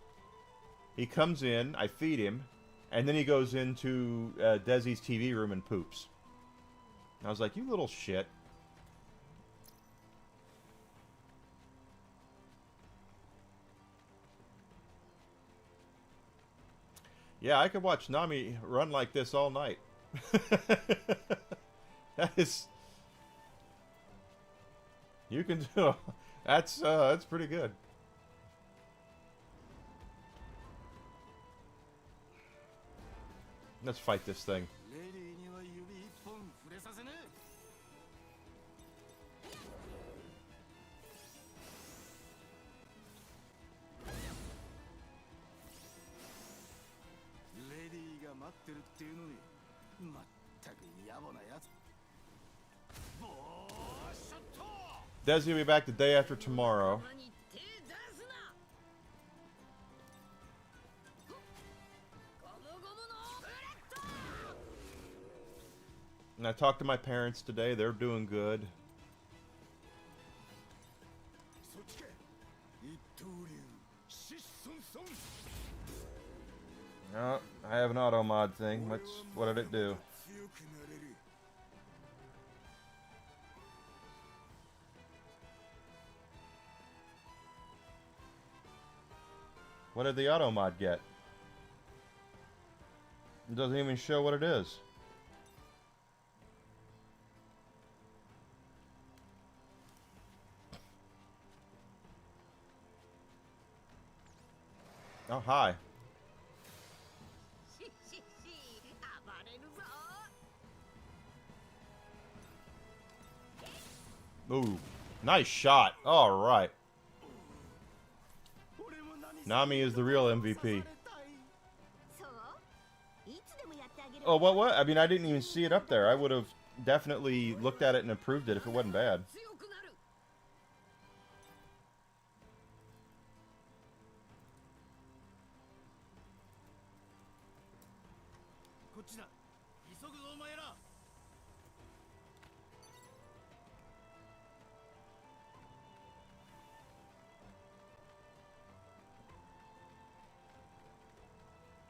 He comes in, I feed him, and then he goes into Desi's TV room and poops. And I was like, you little shit. Yeah, I could watch Nami run like this all night. That is... You can do... That's pretty good. Let's fight this thing. レディーには指一本触れさせねえ。レディーが待ってるっていうのに、まったく野暮なやつ。ボーショット。 Desi will be back the day after tomorrow. 頭に手出すな。ゴムゴムのブレッド。 And I talked to my parents today. They're doing good. そっちか。一刀流、シッソンソン。 Oh, I have an auto mod thing. What did it do? 強くなれる。 What did the auto mod get? It doesn't even show what it is. Oh, hi. ししし、暴れるぞ。 Ooh, nice shot. All right. Nami is the real MVP. そういつでもやってあげる Oh, what? I mean, I didn't even see it up there. I would have definitely looked at it and approved it if it wasn't bad. 強くなる。 こっちだ。急ぐぞお前ら。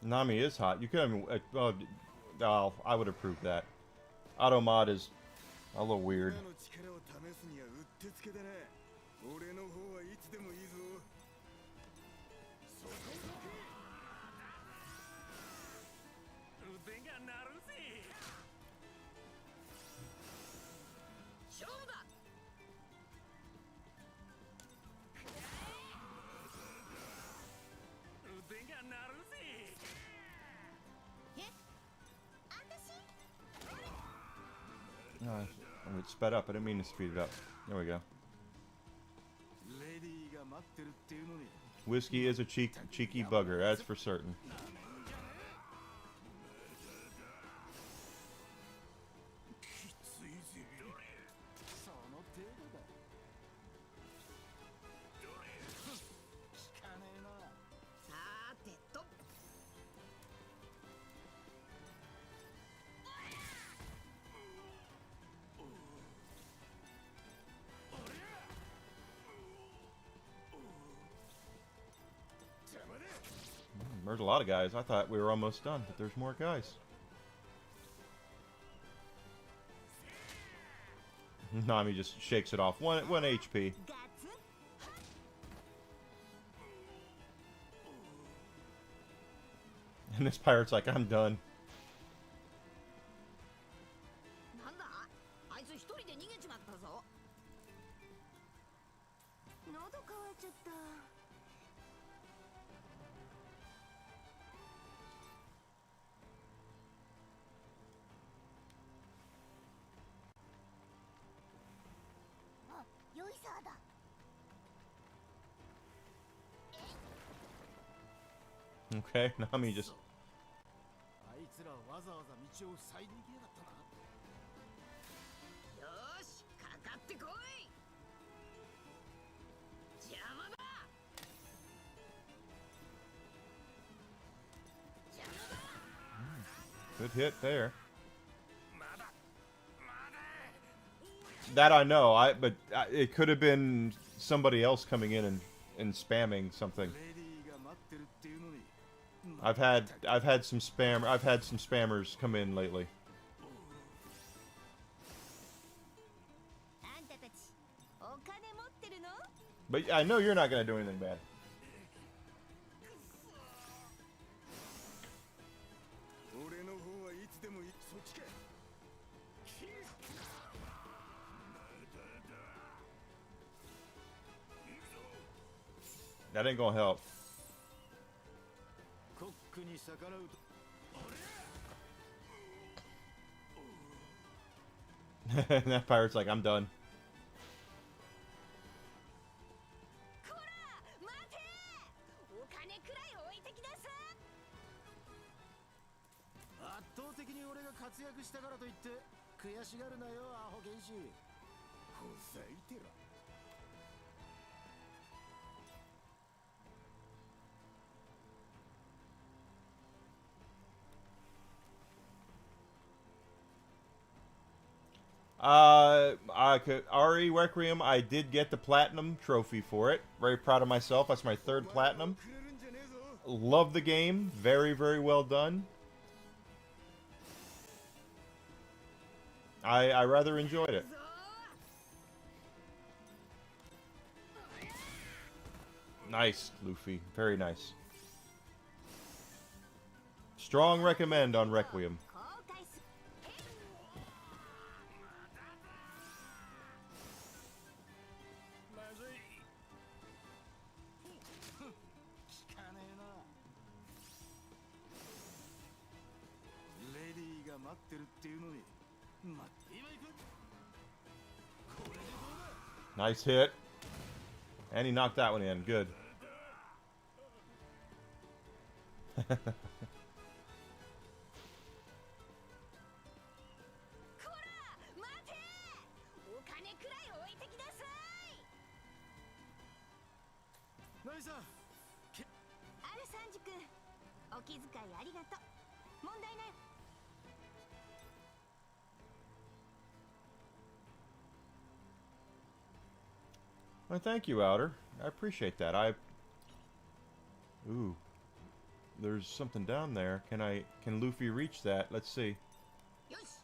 Nami is hot. You could have... I would approve that. Auto mod is a little weird. 俺の力を試すにはうってつけだな。俺の方はいつでもいいぞ。そこだけ。腕が鳴るぜ。勝負だ。 腕が鳴るぜ。 It sped up. I didn't mean to speed it up. There we go. レディーが待ってるっていうのに。 Whiskey is a cheeky bugger, that's for certain. きついぜ。その程度だ。聞かねえな。 さーてと。 There's a lot of guys. I thought we were almost done, but there's more guys. Nami just shakes it off. One HP. ガツ And this pirate's like, I'm done. なんだ。あいつ一人で逃げちまったぞ。 喉乾いちゃったあ、ヨイサーだ Okay, Nami just... あいつらわざわざ道を塞いでいきやがったな。 よーし、かかってこい。邪魔だ。邪魔だ。 Good hit there. That I know, but it could have been somebody else coming in and spamming something. レディーが待ってるっていうのに。 I've had some spammers come in lately. あんたたちお金持ってるの But I know you're not gonna do anything bad. 俺の方はいつでもいい。そっちか。That ain't gonna help. コックに逆らうと That pirate's like, I'm done. こら待てお金くらい置いてきなさ圧倒的に俺が活躍したからといって悔しがるなよアホ原始ほざいてら Ari Requiem, I did get the platinum trophy for it. Very proud of myself. That's my 3rd platinum. Love the game. Very, very well done. I rather enjoyed it. Nice, Luffy. Very nice. Strong recommend on Requiem. 後悔す まずい聞かねえなレディーが待ってるっていうのに待って今行くこれでどうだ Nice hit. And he knocked that one in. Good. こら待てお金くらい置いてきなさいナイさん アルサンジ君お気遣いありがとう問題ない Well, thank you, Outer. I appreciate that. Ooh. There's something down there. Can Luffy reach that? Let's see. よし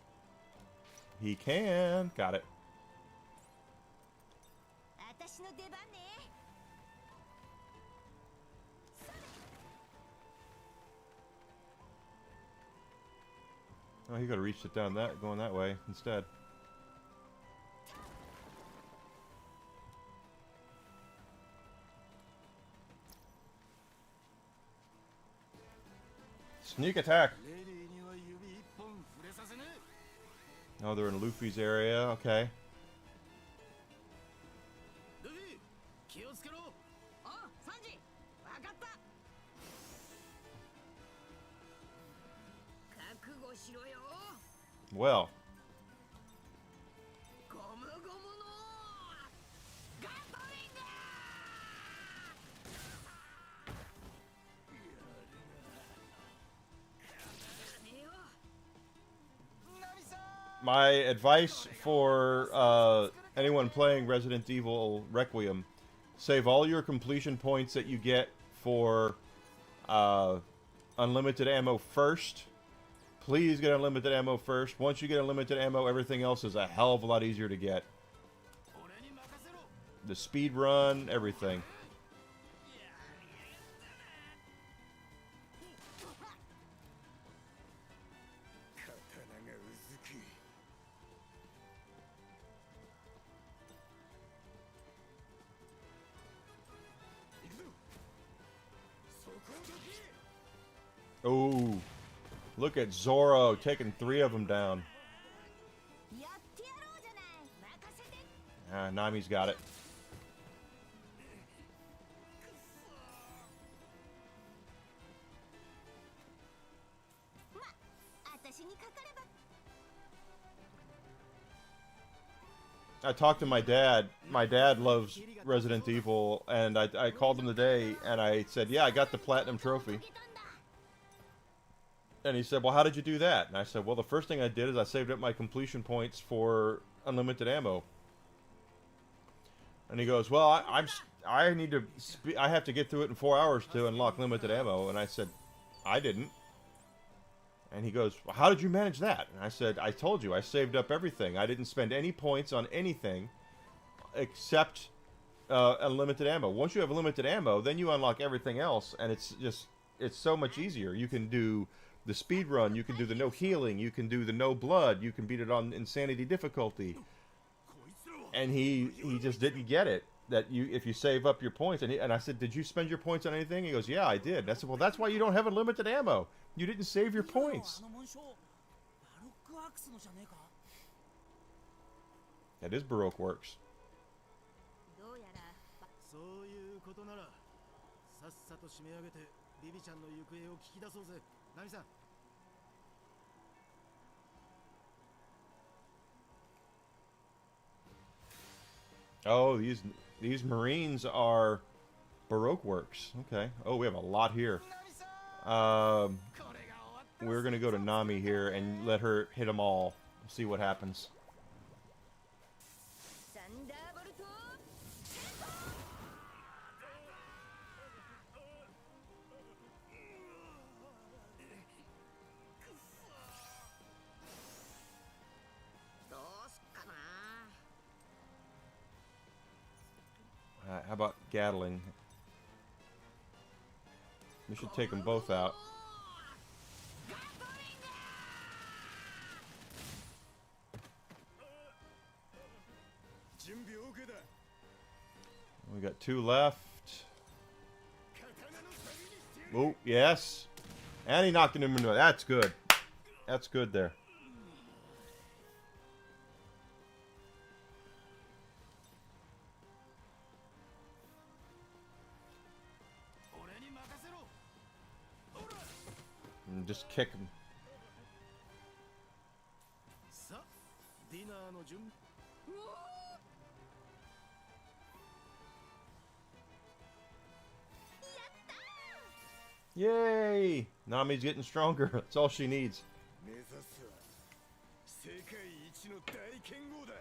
He can. Got it. 私の出番ね Oh, he could have reached it down going that way instead. Sneak attack. レディーには指一本触れさせねえ Oh, they're in Luffy's area. Okay. ルフィ気をつけろあサンジわかった覚悟しろよ Well. ゴムゴムのガトリング My advice for anyone playing Resident Evil Requiem: save all your completion points that you get for unlimited ammo first. Please get unlimited ammo first. Once you get unlimited ammo, everything else is a hell of a lot easier to get. 俺に任せろ The speed run, everything. 刀がうずき Oh, look at Zoro taking 3 of them down. やってやろうじゃない任せて Nami's got it. ま私にかかれば I talked to my dad. My dad loves Resident Evil, and I called him today, and I said, yeah, I got the Platinum Trophy. 受けたんだ And he said, well, how did you do that? And I said, well, the first thing I did is I saved up my completion points for unlimited ammo. And he goes, well, I need to, I have to get through it in 4 hours to unlock limited ammo. And I said, I didn't. And he goes, well, how did you manage that? And I said, I told you, I saved up everything. I didn't spend any points on anything except unlimited ammo. Once you have limited ammo, then you unlock everything else, and it's so much easier. You can do the speed run, you can do the no healing, you can do the no blood, you can beat it on insanity difficulty. And he just didn't get it. that you if you save up your points, and I said, did you spend your points on anything? He goes, yeah, I did. And I said, well, that's why you don't have unlimited ammo. You didn't save your points. あの紋章バロックワークスのじゃねえか。 That is Baroque Works. どうやらそういうことならさっさと締め上げてビビちゃんの行方を聞き出そうぜ。ナミさん。 Oh, these Marines are Baroque Works. Okay. Oh, we have a lot here. We're gonna go to Nami here and let her hit them all. See what happens. サンダーボルト。どうすっかな。 How about Gatling? We should take them both out. We got 2 left. Oh, yes. And he knocked him into it. That's good. That's good there. And just kick him. さあ、ディナーの準備。 Yay! Nami's getting stronger. That's all she needs. 目指すは世界一の大剣豪だ。よ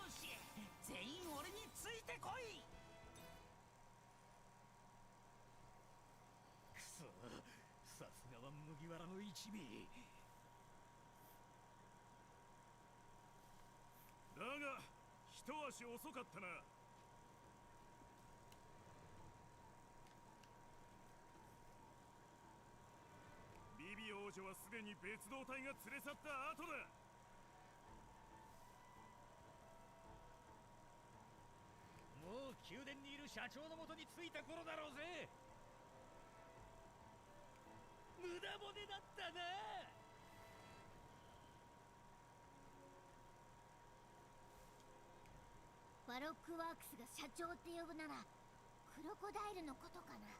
ーし、全員俺についてこい。くそ、さすがは麦わらの一味。だが一足遅かったな。ビビ王女はすでに別動隊が連れ去った後だ。もう宮殿にいる社長のもとに着いた頃だろうぜ。無駄骨だったな。バロックワークスが社長って呼ぶならクロコダイルのことかな。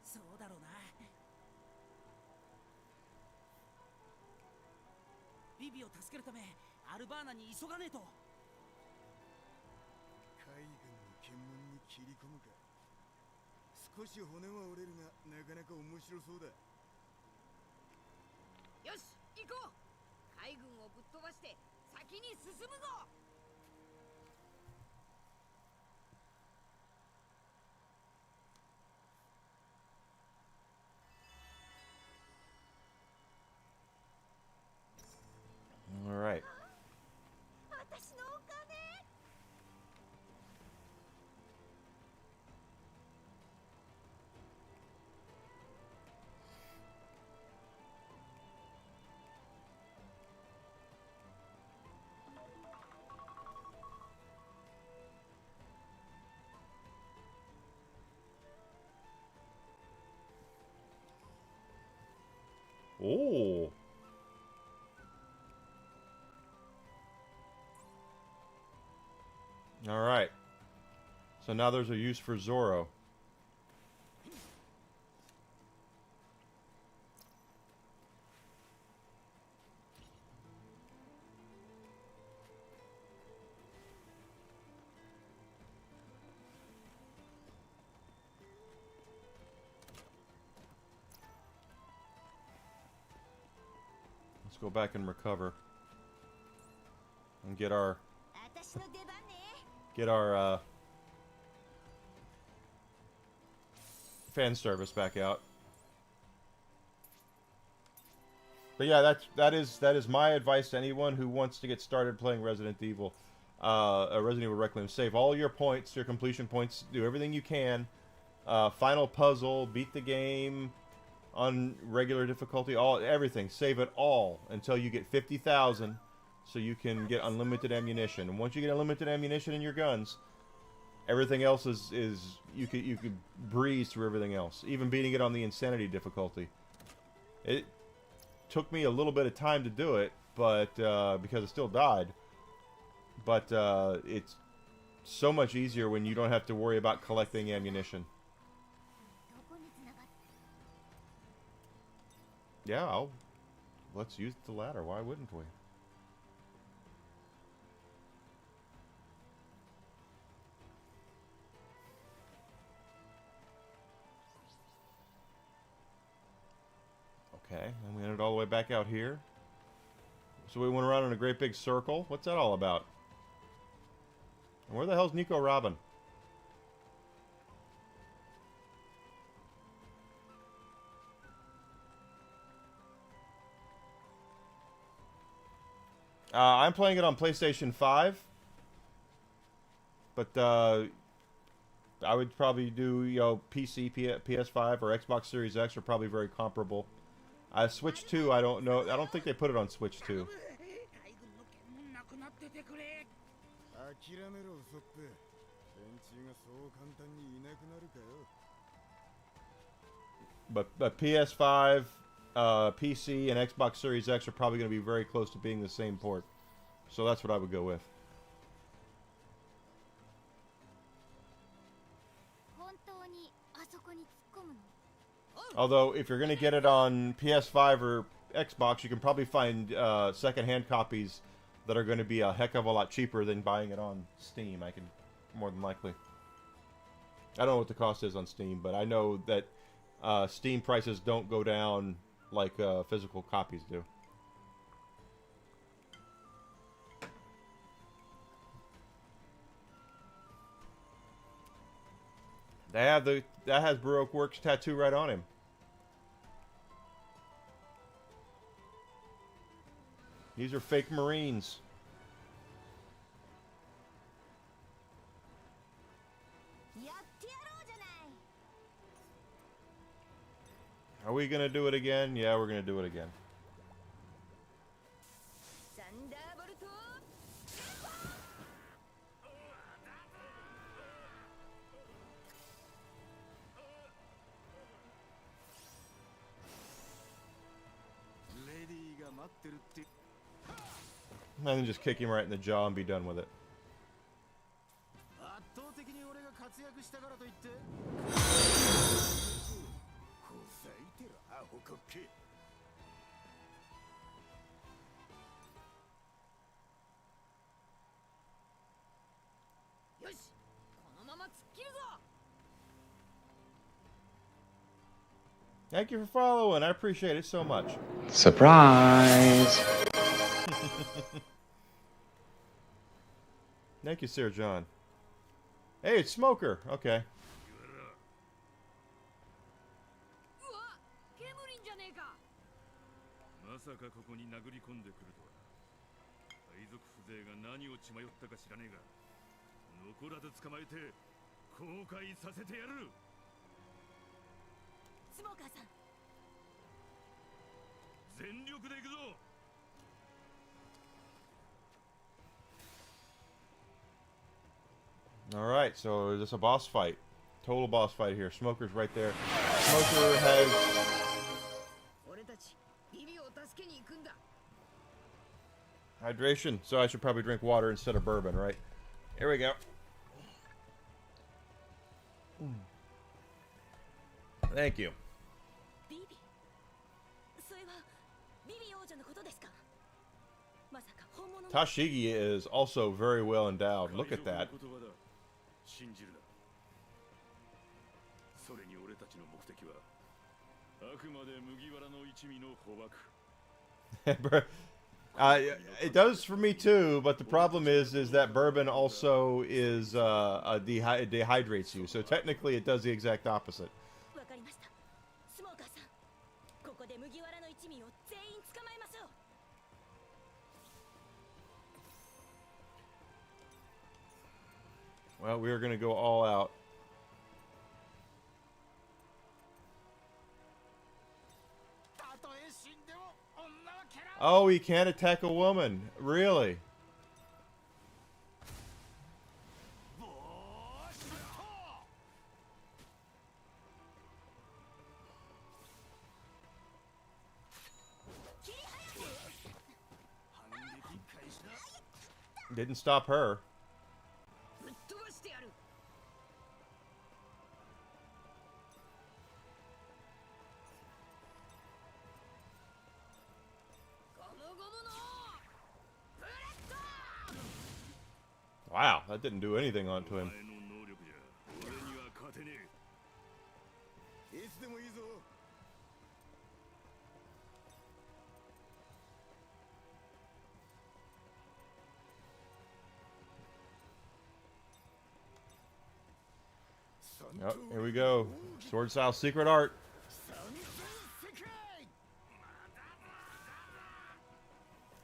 そうだろうな。ビビを助けるためアルバーナに急がねえと。海軍の検問に切り込むか。少し骨は折れるがなかなか面白そうだ。よし行こう。海軍をぶっ飛ばして先に進むぞ。 All right. 私のお金。 Oh. All right. So now there's a use for Zoro. Let's go back and recover and get our 私の出番ね。 get our fan service back out. But yeah, that is my advice to anyone who wants to get started playing Resident Evil. Resident Evil Requiem. Save all your points, your completion points. Do everything you can. Final puzzle, beat the game on regular difficulty. Everything. Save it all until you get 50,000. so you can get unlimited ammunition. And once you get unlimited ammunition in your guns, everything else is you could breeze through everything else, even beating it on the insanity difficulty. It took me a little bit of time to do it, but because I still died. But it's so much easier when you don't have to worry about collecting ammunition. Yeah, let's use the ladder. Why wouldn't we? Okay, and we ended all the way back out here. So we went around in a great big circle. What's that all about? And where the hell's Nico Robin? I'm playing it on PlayStation 5. But I would probably do, PC, PS5, or Xbox Series X are probably very comparable. Switch 2, I don't know. I don't think they put it on Switch 2. But PS5, PC, and Xbox Series X are probably going to be very close to being the same port. So that's what I would go with. Although, if you're going to get it on PS5 or Xbox, you can probably find second-hand copies that are going to be a heck of a lot cheaper than buying it on Steam, more than likely. I don't know what the cost is on Steam, but I know that Steam prices don't go down like physical copies do. That has Baroque Works tattoo right on him. These are fake Marines. Are we gonna do it again? Yeah, we're gonna do it again. And then just kick him right in the jaw and be done with it. Thank you for following. I appreciate it so much. Surprise! Thank you, Sir John. Hey, it's Smoker. Okay. Alright, so is this a boss fight? Total boss fight here. Smoker's right there. Smoker has... hydration, so I should probably drink water instead of bourbon, right? Here we go. Thank you. Tashigi is also very well endowed. Look at that. It does for me too, but the problem is that bourbon also is dehydrates you. So technically, it does the exact opposite. Well, we are going to go all out. Oh, he can't attack a woman. Really? Didn't stop her. Wow, that didn't do anything onto him. Oh, here we go. Sword style secret art.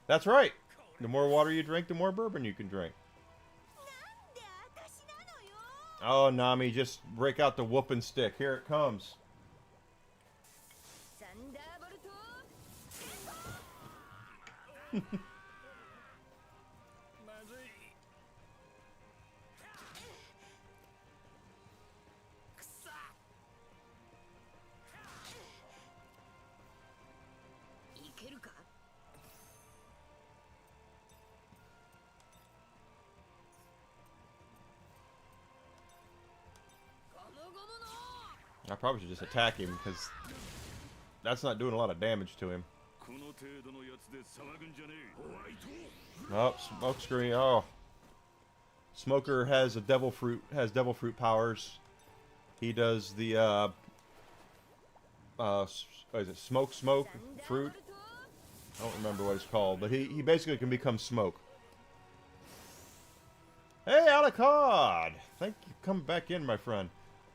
That's right. The more water you drink, the more bourbon you can drink. Oh, Nami, just break out the whooping stick. Here it comes. I probably should just attack him, because that's not doing a lot of damage to him. Oh, smoke screen. Oh. Smoker has a devil fruit, powers. He does the, what is it, smoke fruit? I don't remember what it's called, but he basically can become smoke. Hey, Alucard! Thank you for coming back in, my friend.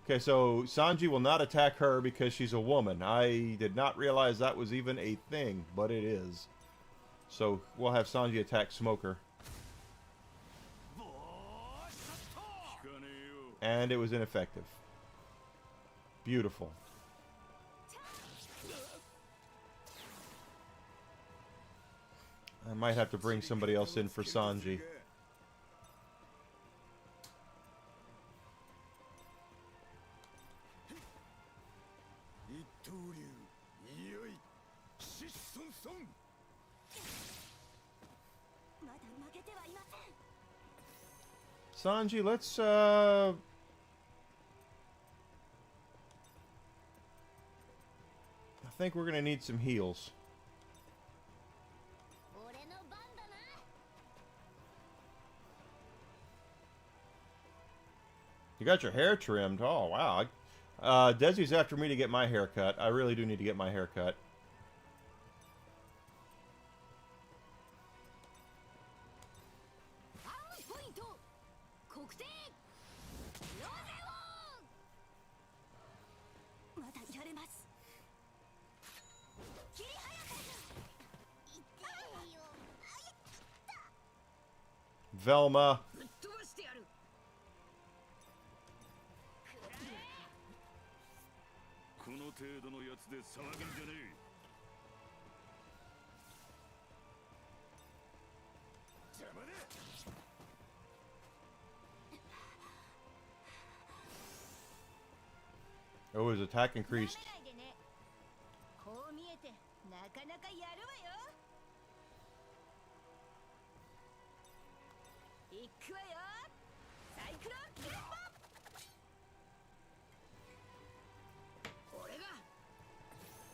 Okay, so Sanji will not attack her because she's a woman. I did not realize that was even a thing, but it is. So we'll have Sanji attack Smoker. And it was ineffective. Beautiful. I might have to bring somebody else in for Sanji. Sanji, let's, I think we're gonna need some heals. You got your hair trimmed. Oh, wow. Desi's after me to get my hair cut. I really do need to get my hair cut. Velma. Oh, his attack increased.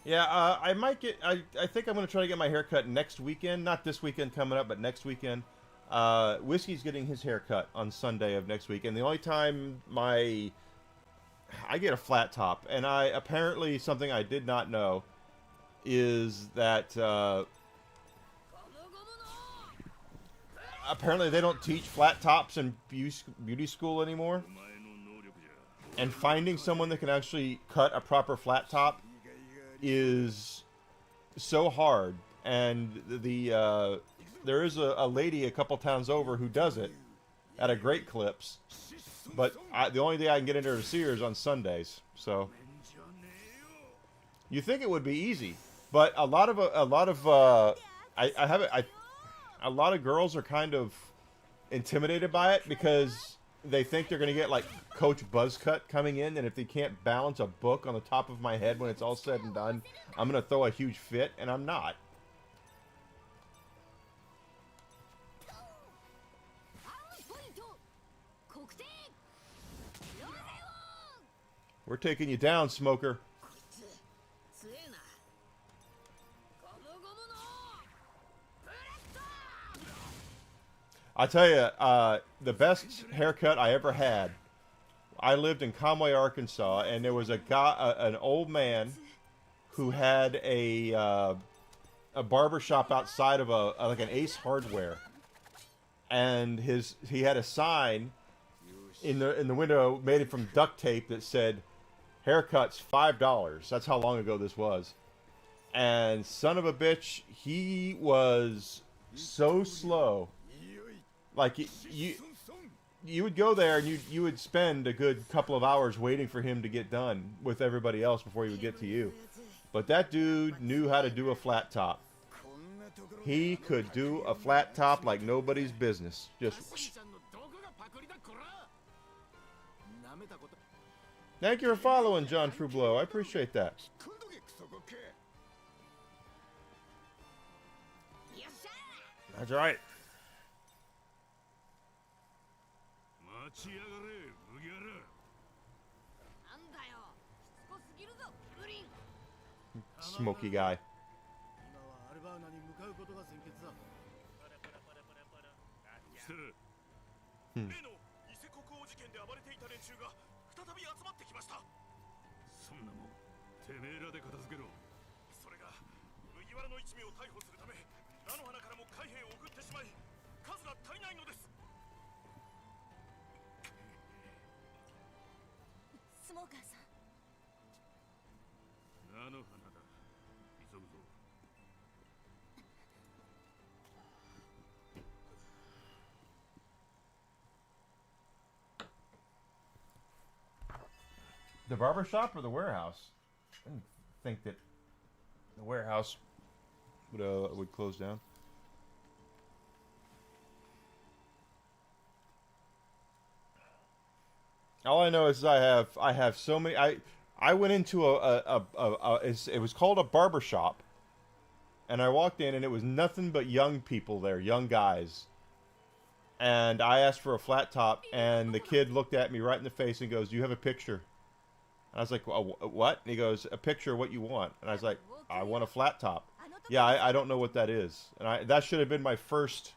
Yeah, I might get. I think I'm going to try to get my hair cut next weekend. Not this weekend coming up, but next weekend. Whiskey's getting his hair cut on Sunday of next week, and the only time I get a flat top, and apparently something I did not know is that apparently they don't teach flat tops in beauty school anymore, and finding someone that can actually cut a proper flat top is so hard. And there is a lady a couple towns over who does it at a Great Clips, but the only day I can get into her to see her is on Sundays. So you think it would be easy, but a lot of I have it. A lot of girls are kind of intimidated by it because they think they're gonna get like Coach Buzzcut coming in, and if they can't balance a book on the top of my head when it's all said and done, I'm gonna throw a huge fit, and I'm not. We're taking you down, Smoker. I tell you, the best haircut I ever had. I lived in Conway, Arkansas, and there was a guy, an old man, who had a barber shop outside of like an Ace Hardware, and he had a sign in the window made it from duct tape that said, "Haircuts $5." That's how long ago this was. And son of a bitch, he was so slow. Like you would go there and you would spend a good couple of hours waiting for him to get done with everybody else before he would get to you. But that dude knew how to do a flat top. He could do a flat top like nobody's business. Just whoosh. Thank you for following, John Trublow. I appreciate that. That's right. Smoky guy. The barber shop or the warehouse? I didn't think that the warehouse would close down. All I know is I have so many. I went into it was called a barber shop, and I walked in and it was nothing but young people there, young guys. And I asked for a flat top, and the kid looked at me right in the face and goes, "Do you have a picture?" And I was like, "What?" And he goes, "A picture of what you want." And I was like, "I want a flat top." Yeah, I don't know what that is. And that should have been my first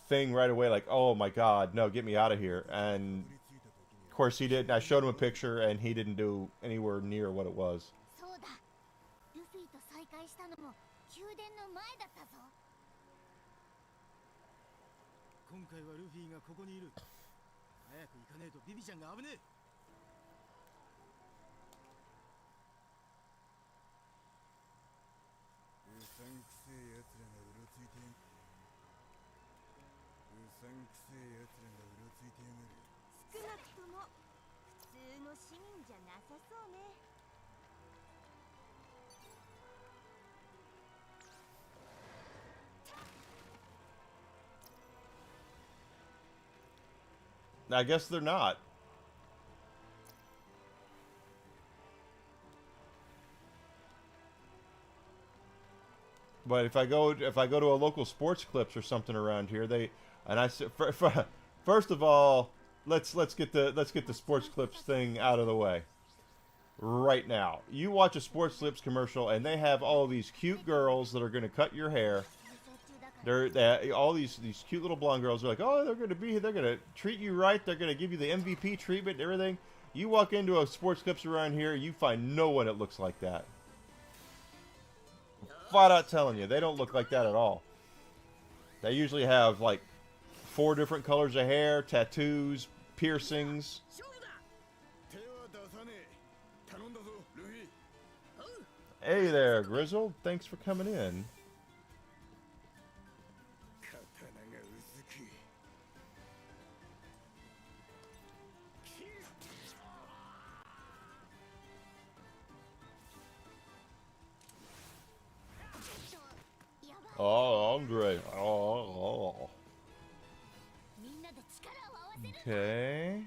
thing right away. Like, oh my God, no, get me out of here. And of course he did. I showed him a picture, and he didn't do anywhere near what it was. I guess they're not. But if I go to a local Sports Clips or something around here, first of all, let's get the Sports Clips thing out of the way right now. You watch a Sports Clips commercial, and they have all these cute girls that are going to cut your hair. All these cute little blonde girls are like, oh, they're going to treat you right. They're going to give you the MVP treatment and everything. You walk into a Sports Clips around here, you find no one that looks like that. Flat out telling you, they don't look like that at all. They usually have like 4 different colors of hair, tattoos, piercings. Hey there, Grizzle. Thanks for coming in. Oh, hungry. Oh. みんなで力を合わせるんだ。 Okay.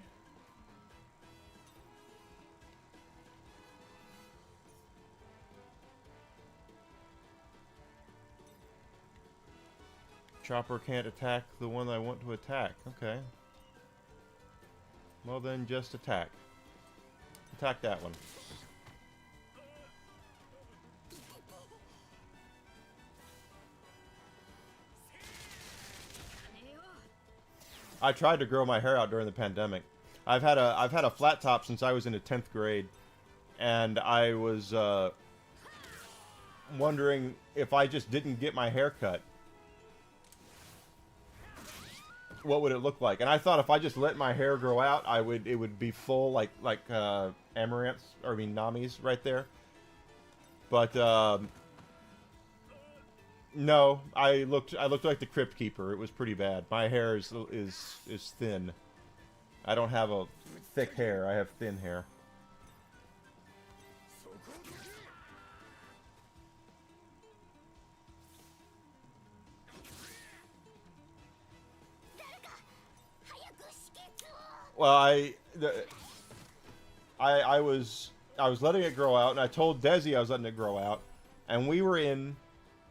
Chopper can't attack the one I want to attack. Okay. Well then, just attack. Attack that one. I tried to grow my hair out during the pandemic. I've had a flat top since I was in the 10th grade, and I was wondering if I just didn't get my hair cut, what would it look like? And I thought if I just let my hair grow out, it would be full like Amaranth's, or I mean Nami's right there. But no, I looked like the Crypt Keeper. It was pretty bad. My hair is thin. I don't have a thick hair. I have thin hair. Well, I was letting it grow out, and I told Desi I was letting it grow out, and we were in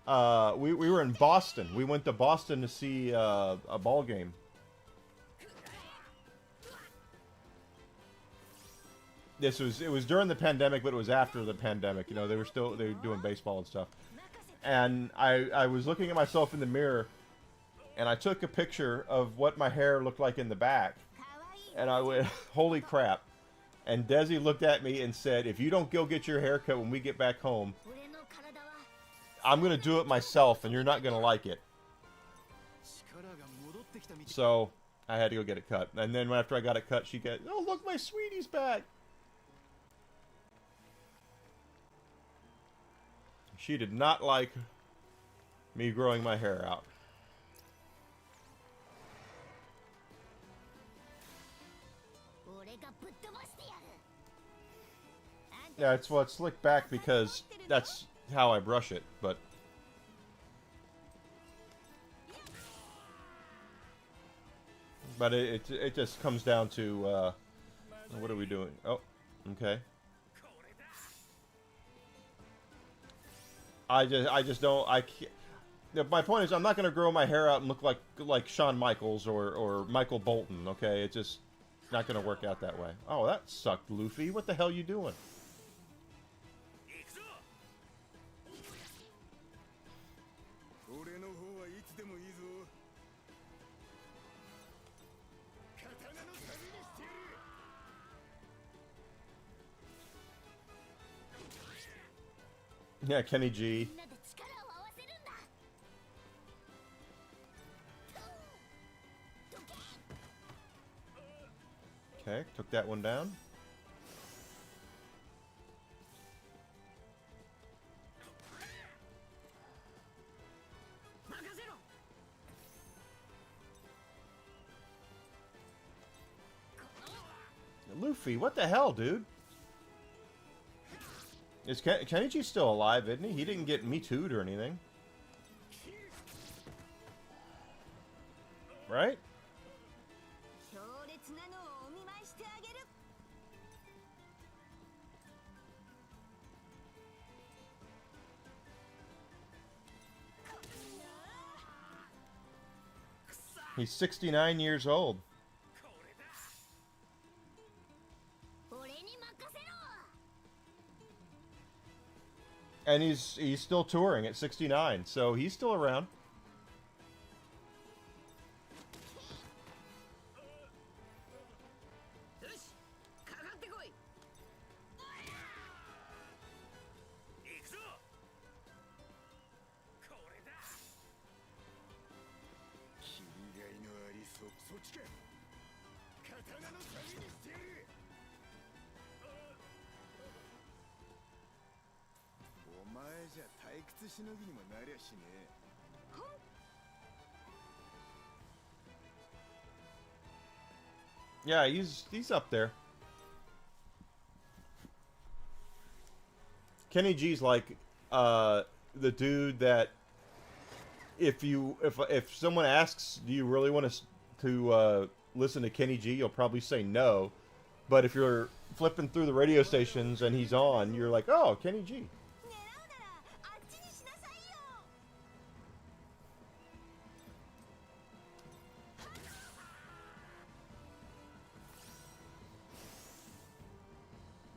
we were in Boston. We went to Boston to see a ball game. It was during the pandemic, but it was after the pandemic. You know, they were doing baseball and stuff. And I was looking at myself in the mirror, and I took a picture of what my hair looked like in the back. And I went, holy crap. And Desi looked at me and said, if you don't go get your hair cut when we get back home, I'm going to do it myself, and you're not going to like it. So I had to go get it cut. And then after I got it cut, she got, oh, look, my sweetie's back. She did not like me growing my hair out. Yeah, it's slicked back because that's how I brush it, but it just comes down to what are we doing? Oh, okay. I just don't. I can't. My point is, I'm not gonna grow my hair out and look like Shawn Michaels or Michael Bolton. Okay, it's just not gonna work out that way. Oh, that sucked, Luffy. What the hell you doing? Yeah, Kenny G. Okay, took that one down. Luffy, what the hell, dude? Is Kenichi still alive, isn't he? He didn't get Me Too'd or anything. Right? He's 69 years old. And he's still touring at 69, so he's still around. Yeah, he's up there. Kenny G's like the dude that if someone asks, do you really want to listen to Kenny G, you'll probably say no. But if you're flipping through the radio stations and he's on, you're like, oh, Kenny G. 狙うならあっちにしなさいよ。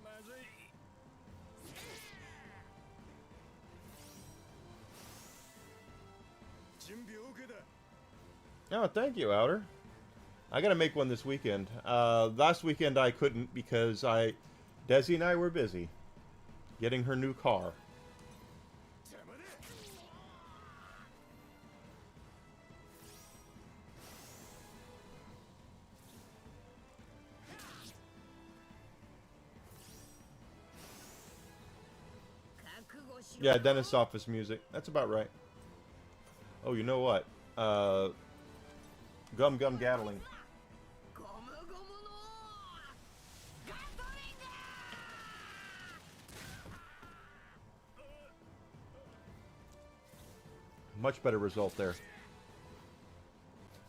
まずい。準備 OK だ。 Oh, thank you, Outer. I gotta make one this weekend. Last weekend I couldn't because Desi and I were busy getting her new car. 邪魔だ。 覚悟しろ。 Yeah, dentist office music. That's about right. Oh, you know what? Gum Gum Gatling. ゴムゴムのガトリング。 Much better result there.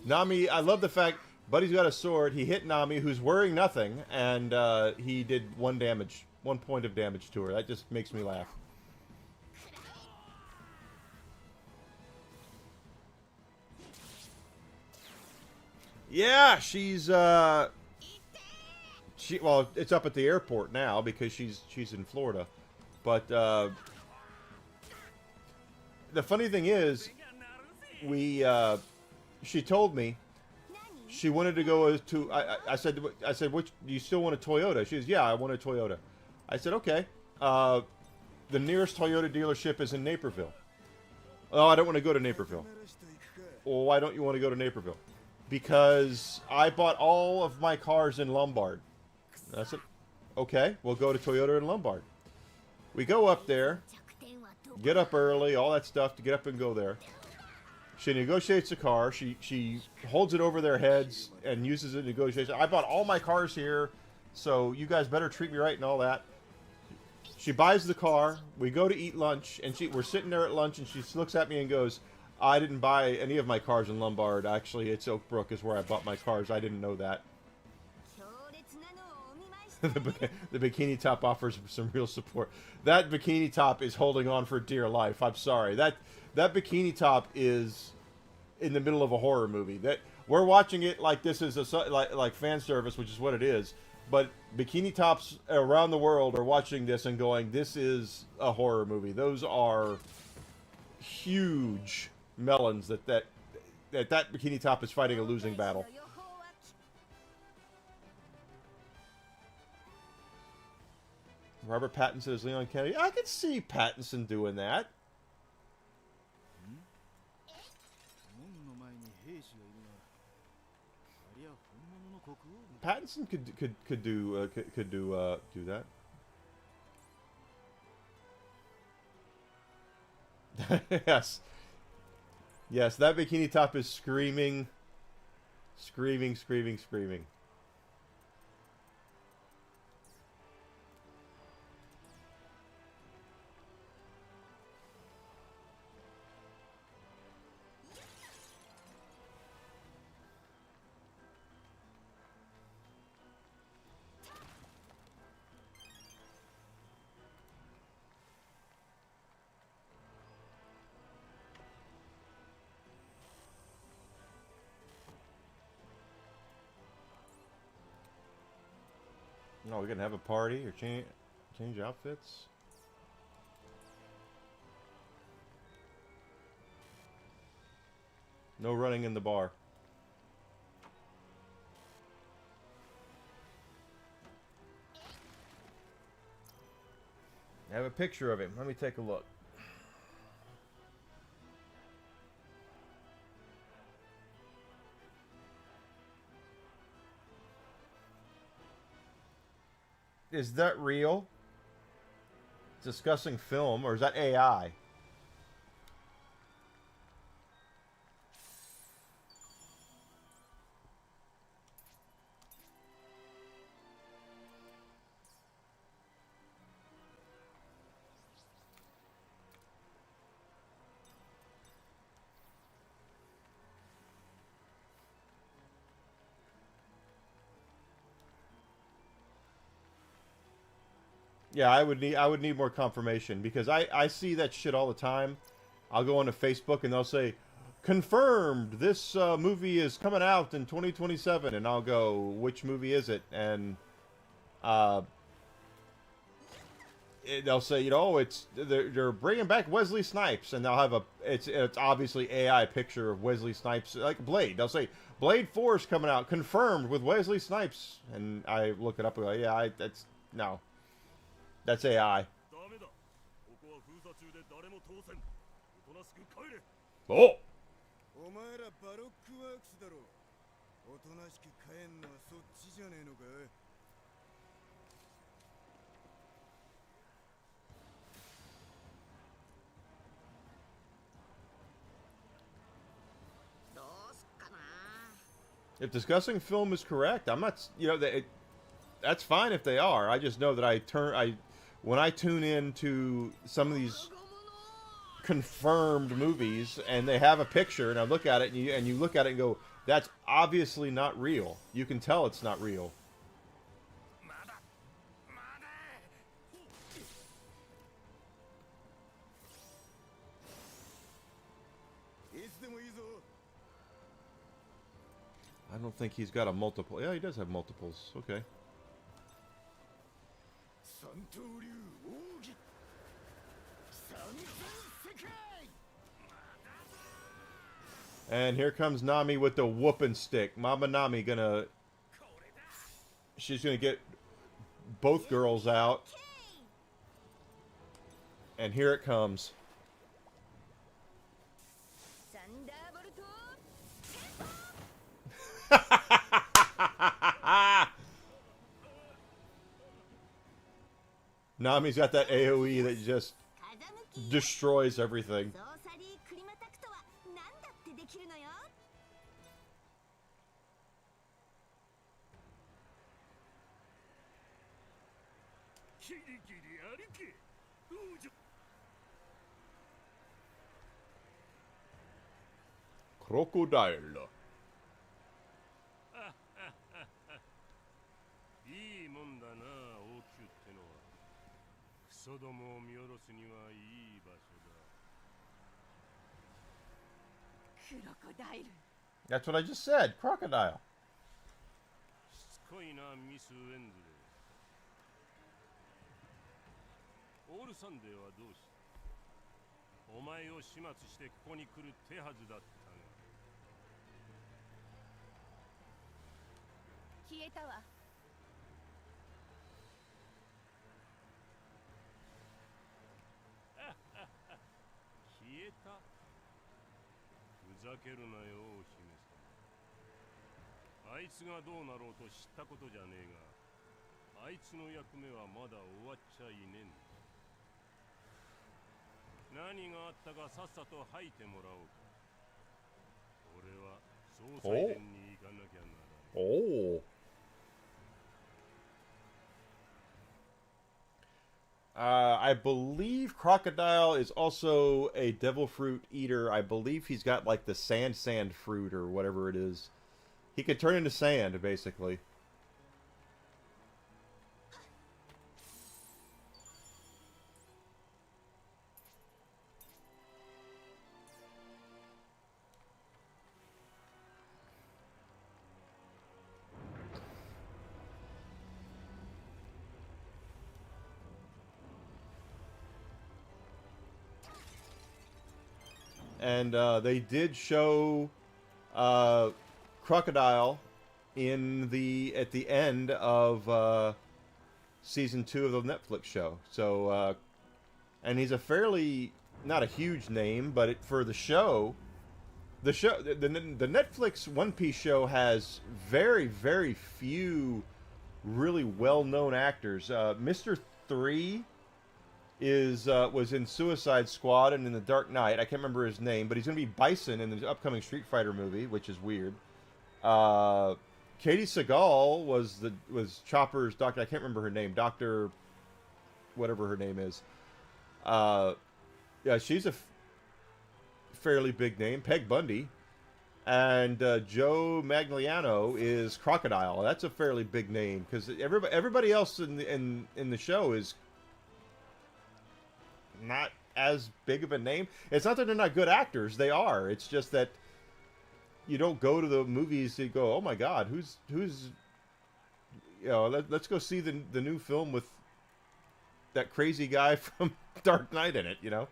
Nami, I love the fact Buddy's got a sword. He hit Nami, who's wearing nothing, and he did 1 point of damage to her. That just makes me laugh. Yeah, she's well, it's up at the airport now because she's in Florida. But the funny thing is, she told me she wanted to go to. I said, which do you still want a Toyota? She says, yeah, I want a Toyota. I said, okay. The nearest Toyota dealership is in Naperville. Oh, I don't want to go to Naperville. Well, why don't you want to go to Naperville? Because I bought all of my cars in Lombard. I said, okay, we'll go to Toyota in Lombard. We go up there, get up early, all that stuff to get up and go there. She negotiates the car. She holds it over their heads and uses it in negotiation. I bought all my cars here, so you guys better treat me right and all that. She buys the car. We go to eat lunch, and we're sitting there at lunch, and she looks at me and goes, I didn't buy any of my cars in Lombard. Actually, it's Oak Brook is where I bought my cars. I didn't know that. 強烈なのをお見舞いしてね。 The bikini top offers some real support. That bikini top is holding on for dear life. I'm sorry. That bikini top is in the middle of a horror movie. That we're watching it like this is like fan service, which is what it is. But bikini tops around the world are watching this and going, "This is a horror movie." Those are huge melons that bikini top is fighting a losing battle. 予報は Robert Pattinson as Leon Kennedy. I could see Pattinson doing that. 門の前に兵士がいるが、ありゃ本物の国王だ。 Pattinson could do that. Yes, that bikini top is screaming. No, we're gonna have a party or change outfits. No running in the bar. I have a picture of him. Let me take a look. Is that real? Discussing film, or is that AI? Yeah, I would need more confirmation because I see that shit all the time. I'll go onto Facebook and they'll say, confirmed, this movie is coming out in 2027, and I'll go, which movie is it? And they'll say, you know, they're bringing back Wesley Snipes, and they'll have it's obviously AI picture of Wesley Snipes, like Blade. They'll say Blade 4 is coming out, confirmed with Wesley Snipes, and I look it up and go, yeah, that's no, that's AI. ダメだ。ここは封鎖中で誰も通せん。おとなしく帰れ。Oh, お前らバロックワークスだろ。おとなしく帰んのはそっちじゃねえのか。どうすっかな。 if discussing film is correct, I'm not, you know, that's fine if they are. I just know that when I tune in to some of these confirmed movies and they have a picture and I look at it and you look at it and go, that's obviously not real. You can tell it's not real. まだ。まだ。 いつでもいいぞ。 I don't think he's got a multiple. Yeah, he does have multiples. Okay. 三刀流奥義。三千世界。 And here comes Nami with the whooping stick. Mama Nami she's gonna get both girls out. And here it comes. サンダーボルト。 Nami's got that AoE that just destroys everything. ソーサリークリマタクトは何だってできるのよ。キリキリ歩け。王女。 Crocodile. いいもんだな、王宮ってのは。クソどもを見下ろすにはいい場所だ。クロコダイル。 That's what I just said. Crocodile. しつこいな、ミス・ウェンズレー。オールサンデーはどうした？お前を始末してここに来る手はずだったが。消えたわ。消えた？ふざけるなよ、お姫様。あいつがどうなろうと知ったことじゃねえが、あいつの役目はまだ終わっちゃいねえんだ。何があったかさっさと吐いてもらおうか。俺は総裁殿に行かなきゃならない。Oh. I believe Crocodile is also a devil fruit eater. I believe he's got like the sand fruit or whatever it is. He can turn into sand, basically. And they did show Crocodile at the end of season 2 of the Netflix show. So, and he's a fairly, not a huge name, but for the show, the Netflix One Piece show has very, very few really well-known actors. Mr. 3 was in Suicide Squad and in The Dark Knight. I can't remember his name, but he's going to be Bison in the upcoming Street Fighter movie, which is weird. Katie Seagal was Chopper's doctor. I can't remember her name. Dr. whatever her name is. Yeah, she's a fairly big name. Peg Bundy. And Joe Magliano is Crocodile. That's a fairly big name because everybody else in the show is not as big of a name. It's not that they're not good actors; they are. It's just that you don't go to the movies to go, oh my God, who's you know, let's go see the new film with that crazy guy from Dark Knight in it, you know.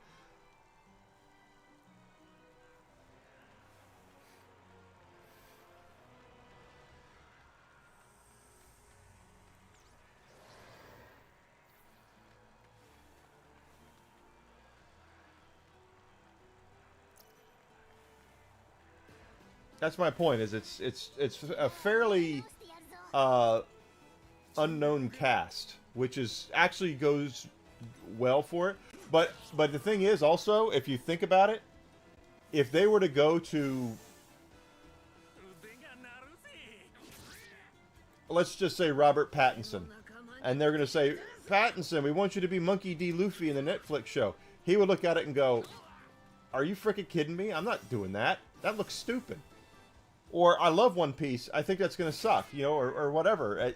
That's my point. Is it's a fairly unknown cast, which is actually goes well for it. But the thing is also, if you think about it, if they were to go to, let's just say Robert Pattinson, and they're going to say, Pattinson, we want you to be Monkey D. Luffy in the Netflix show. He would look at it and go, are you freaking kidding me? I'm not doing that. That looks stupid. Or, I love One Piece. I think that's going to suck, you know, or whatever.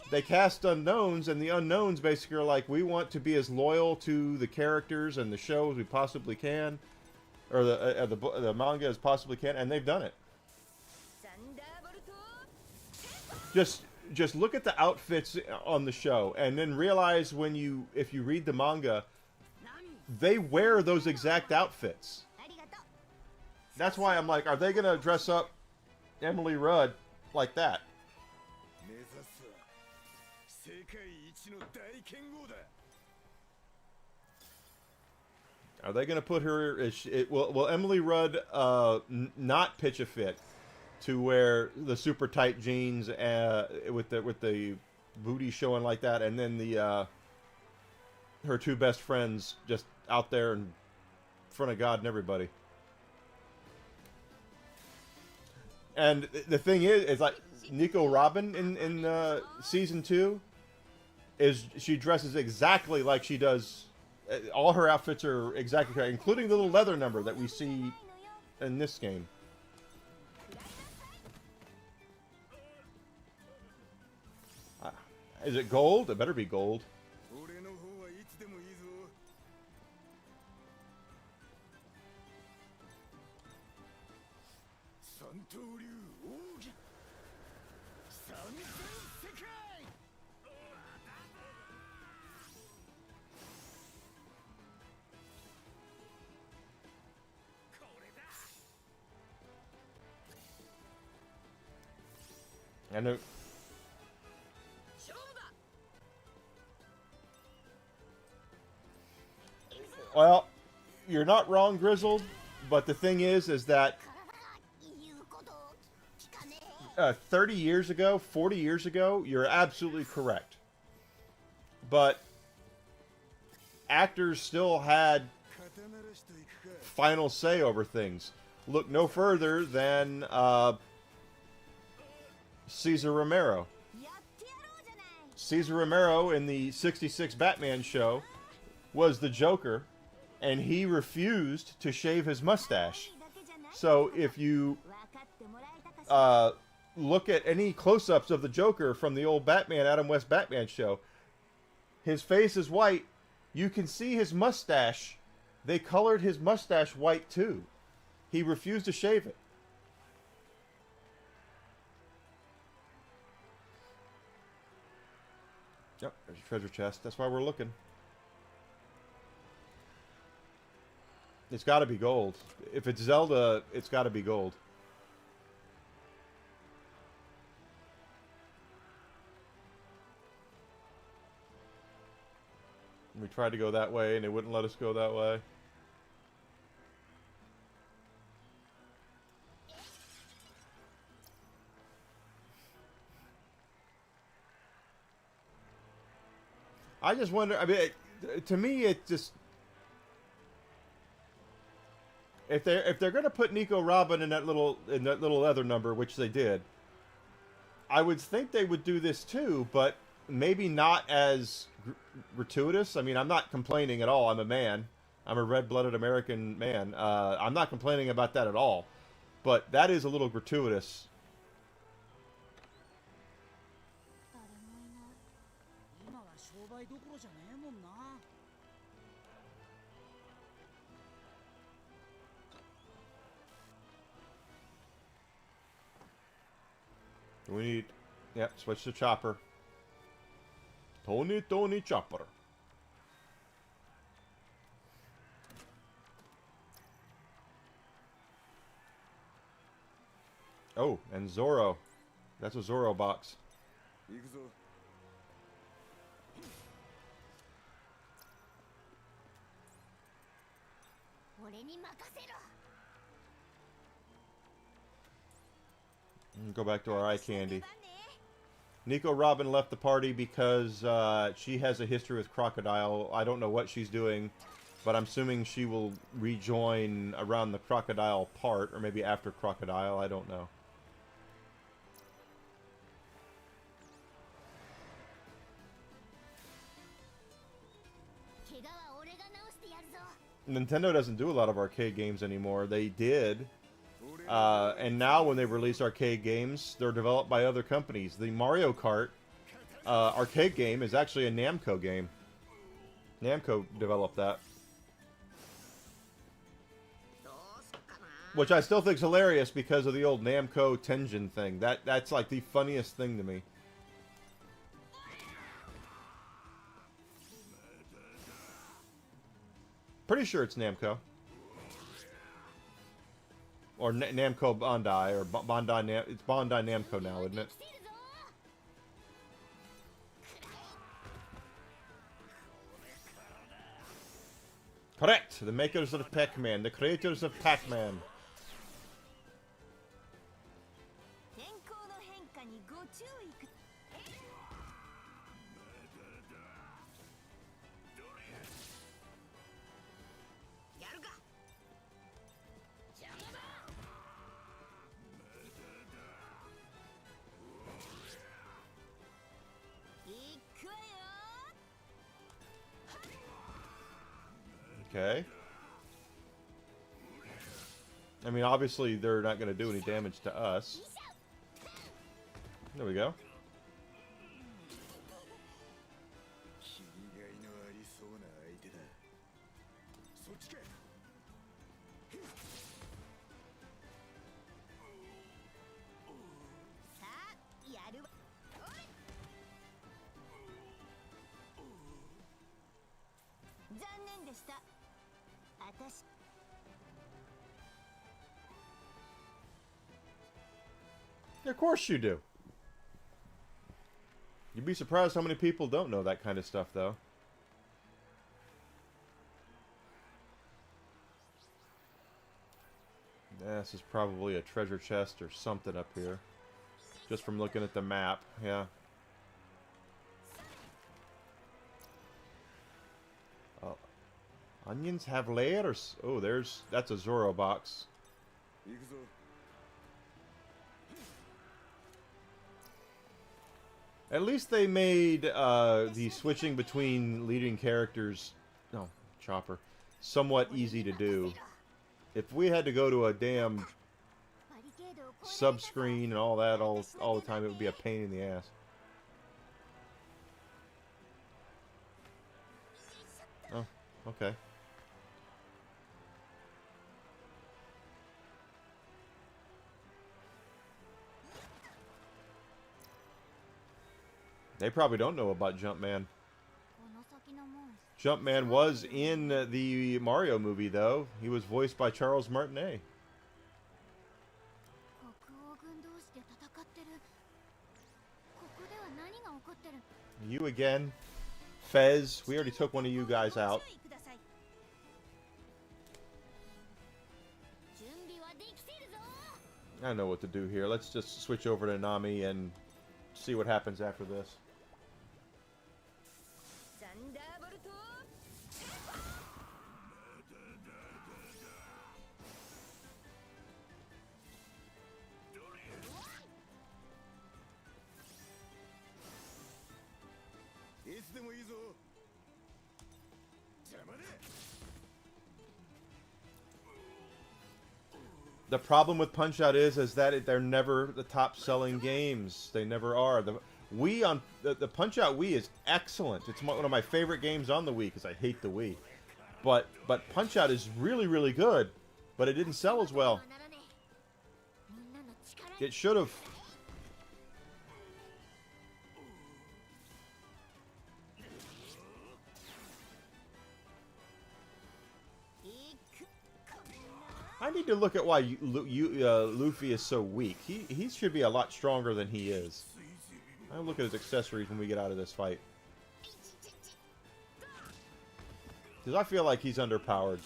They cast unknowns, and the unknowns basically are like, we want to be as loyal to the characters and the show as we possibly can, or the manga as possibly can, and they've done it. Just look at the outfits on the show, and then realize if you read the manga, they wear those exact outfits. That's why I'm like, are they going to dress up Emily Rudd like that? Are they going to put her... will Emily Rudd not pitch a fit to wear the super tight jeans with the booty showing like that, and then her two best friends just out there in front of God and everybody? And the thing is like Nico Robin in season 2 she dresses exactly like she does. All her outfits are exactly correct, including the little leather number that we see in this game. Is it gold? It better be gold. I know. Well, you're not wrong, Grizzled, but the thing is that 30 years ago, 40 years ago, you're absolutely correct. But actors still had final say over things. Look no further than Cesar Romero. Cesar Romero in the 66 Batman show was the Joker, and he refused to shave his mustache. So if you look at any close-ups of the Joker from the old Adam West Batman show, his face is white. You can see his mustache. They colored his mustache white too. He refused to shave it. Yep, there's a treasure chest. That's why we're looking. It's got to be gold. If it's Zelda, it's got to be gold. We tried to go that way, and it wouldn't let us go that way. I just wonder. I mean, to me, it just if they're gonna put Nico Robin in that little leather number, which they did, I would think they would do this too, but maybe not as gratuitous. I mean, I'm not complaining at all. I'm a man. I'm a red-blooded American man. I'm not complaining about that at all, but that is a little gratuitous. We need... Yep, switch to Chopper. Tony Chopper. Oh, and Zoro. That's a Zoro box. 行くぞ。 俺に任せろ。 Go back to our eye candy. Nico Robin left the party because she has a history with Crocodile. I don't know what she's doing, but I'm assuming she will rejoin around the Crocodile part, or maybe after Crocodile. I don't know. Nintendo doesn't do a lot of arcade games anymore. They did. And now when they release arcade games, they're developed by other companies. The Mario Kart arcade game is actually a Namco game. Namco developed that. Which I still think is hilarious because of the old Namco Tenjin thing. That's like the funniest thing to me. Pretty sure it's Namco. Or Namco Bandai, or it's Bandai Namco now, isn't it? Correct! The makers of Pac-Man, the creators of Pac-Man. Okay. I mean, obviously, they're not going to do any damage to us. There we go. Of course you do. You'd be surprised how many people don't know that kind of stuff, though. Yeah, this is probably a treasure chest or something up here. Just from looking at the map, yeah. Oh. Onions have layers? Oh, that's a Zoro box. 行くぞ。 At least they made the switching between leading characters, no, Chopper, somewhat easy to do. If we had to go to a damn sub-screen and all that all the time, it would be a pain in the ass. Oh, okay. They probably don't know about Jumpman. Jumpman was in the Mario movie, though. He was voiced by Charles Martinet. You again. Fez, we already took one of you guys out. I know what to do here. Let's just switch over to Nami and see what happens after this. The problem with Punch-Out is that they're never the top-selling games. They never are. The Punch-Out Wii is excellent. It's one of my favorite games on the Wii because I hate the Wii. But Punch-Out is really, really good. But it didn't sell as well. It should have. I need to look at why Luffy is so weak. He should be a lot stronger than he is. I'll look at his accessories when we get out of this fight. Because I feel like he's underpowered.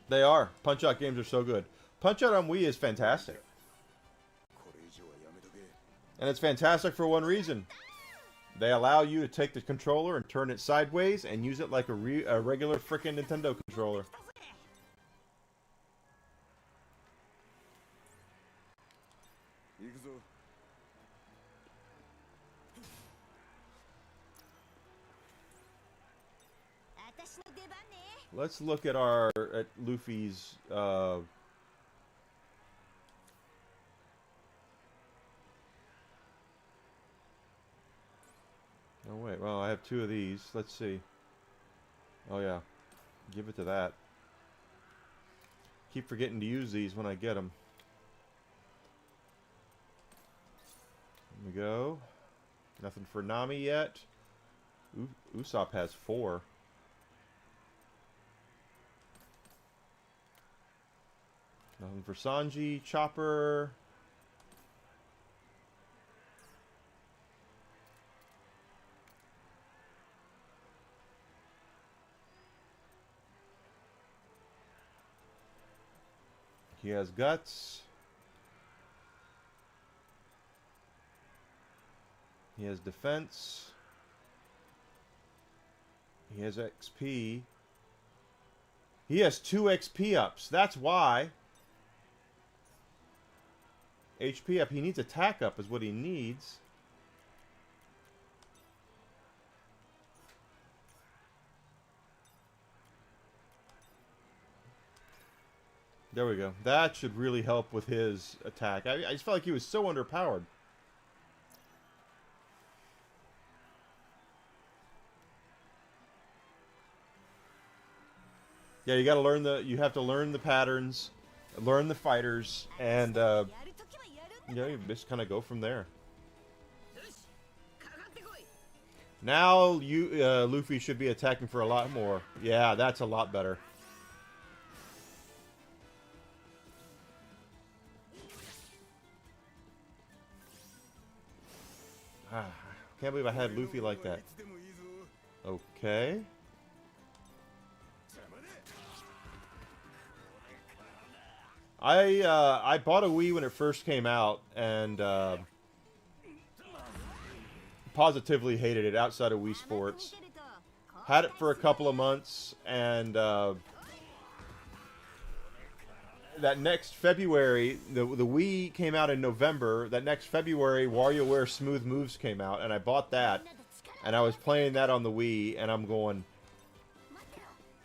They are. Punch-Out games are so good. Punch-Out on Wii is fantastic. And it's fantastic for one reason. They allow you to take the controller and turn it sideways and use it like a regular frickin' Nintendo controller. Let's look at Luffy's oh wait, well I have 2 of these. Let's see. Oh yeah, give it to that. Keep forgetting to use these when I get them. Here we go. Nothing for Nami yet. Usopp has 4. Nothing for Sanji, Chopper. He has Guts. He has Defense. He has XP. He has 2 XP ups. That's why. HP up. He needs attack up is what he needs. There we go. That should really help with his attack. I just felt like he was so underpowered. Yeah, you gotta learn you have to learn the patterns, learn the fighters, and you just kind of go from there. Now Luffy should be attacking for a lot more. Yeah, that's a lot better. Can't believe I had Luffy like that. Okay. I bought a Wii when it first came out and positively hated it outside of Wii Sports. Had it for a couple of months and that next February, the Wii came out in November. That next February, WarioWare Smooth Moves came out, and I bought that. And I was playing that on the Wii, and I'm going,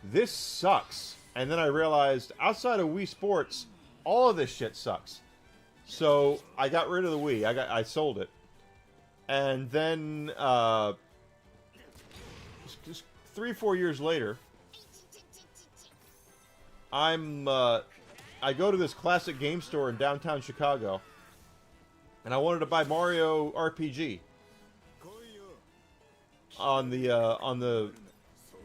this sucks. And then I realized, outside of Wii Sports, all of this shit sucks. So I got rid of the Wii. I sold it. And then, just 3-4 years later, I go to this classic game store in downtown Chicago, and I wanted to buy Mario RPG on the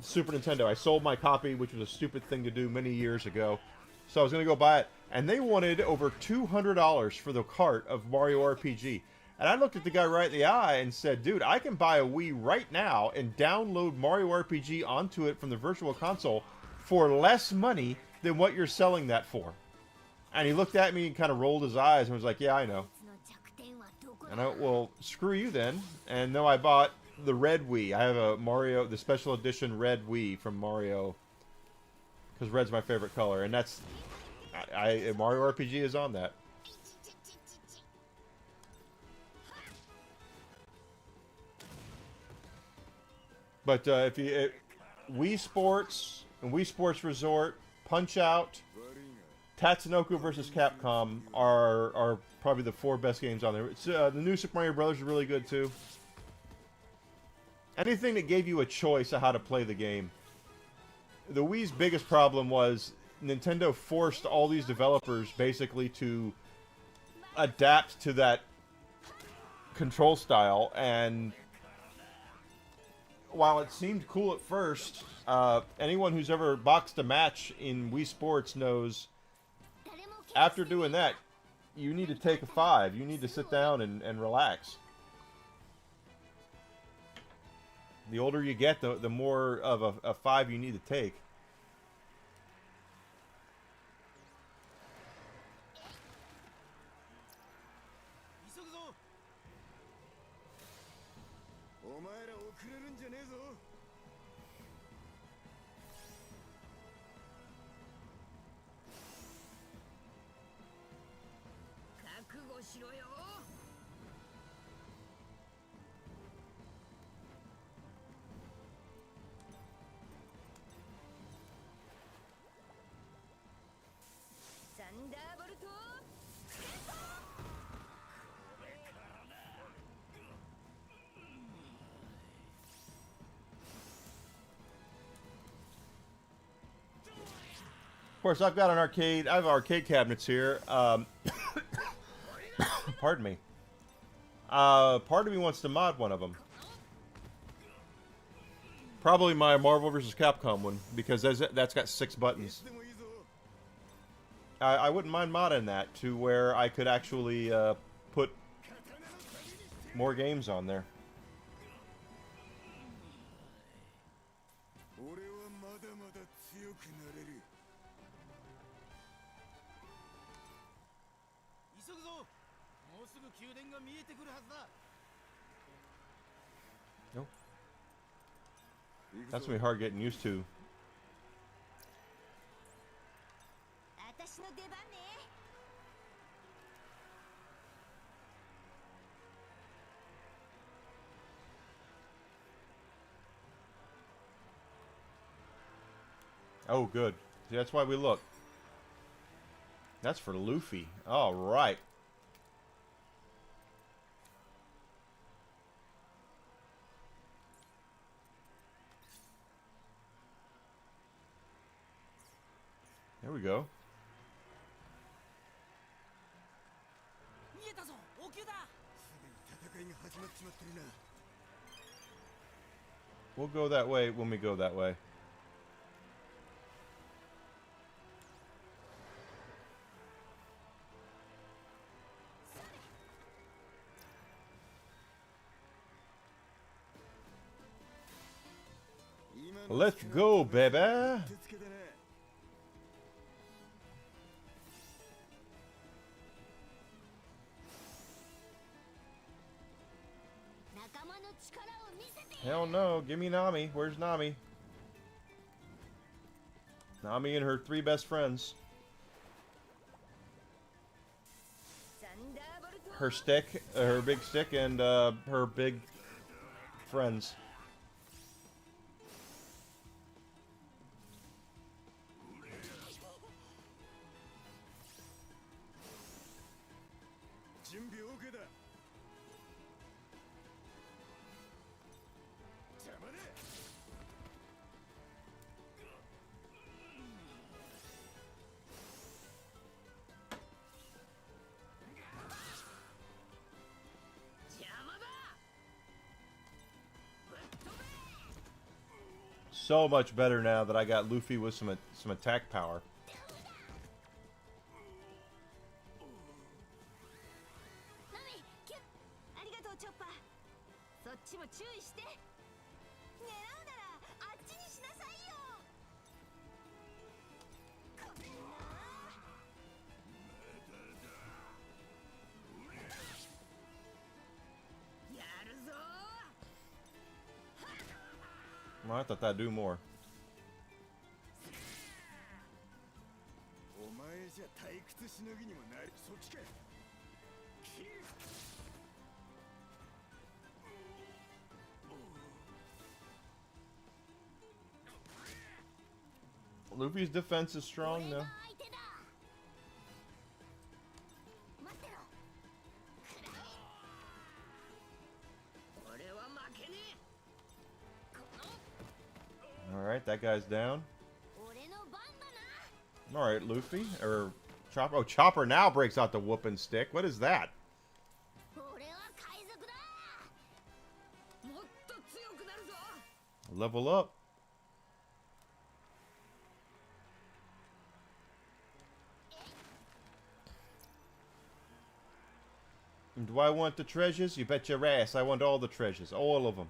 Super Nintendo. I sold my copy, which was a stupid thing to do many years ago, so I was going to go buy it, and they wanted over $200 for the cart of Mario RPG. And I looked at the guy right in the eye and said, dude, I can buy a Wii right now and download Mario RPG onto it from the Virtual Console for less money than what you're selling that for. And he looked at me and kind of rolled his eyes and was like, yeah, I know. And I went, well, screw you then. And no, I bought the red Wii. I have a Mario, the special edition red Wii from Mario. Because red's my favorite color. And that's, Mario RPG is on that. But if you, Wii Sports and Wii Sports Resort, Punch-Out, Tatsunoko vs. Capcom are probably the 4 best games on there. It's, the new Super Mario Bros. Is really good too. Anything that gave you a choice of how to play the game. The Wii's biggest problem was Nintendo forced all these developers basically to adapt to that control style, and while it seemed cool at first, anyone who's ever boxed a match in Wii Sports knows after doing that, you need to take a 5. You need to sit down and relax. The older you get, the more of a 5 you need to take. Of course, I've got an arcade. I have arcade cabinets here. Pardon me. Part of me wants to mod one of them. Probably my Marvel vs. Capcom one, because that's got 6 buttons. I wouldn't mind modding that to where I could actually put more games on there. Nope. That's gonna be hard getting used to. Oh, good. See, that's why we look. That's for Luffy. All right. There we go. We'll go that way when we go that way. Let's go, baby. Hell no, give me Nami. Where's Nami? Nami and her 3 best friends. Her stick, her big stick, and her big friends. So much better now that I got Luffy with some attack power. Well, I thought that'd do more. Luffy's defense is strong, though. Alright, that guy's down. Alright, Luffy. Or Chopper. Oh, Chopper now breaks out the whooping stick. What is that? Level up. Do I want the treasures? You bet your ass I want all the treasures. All of them.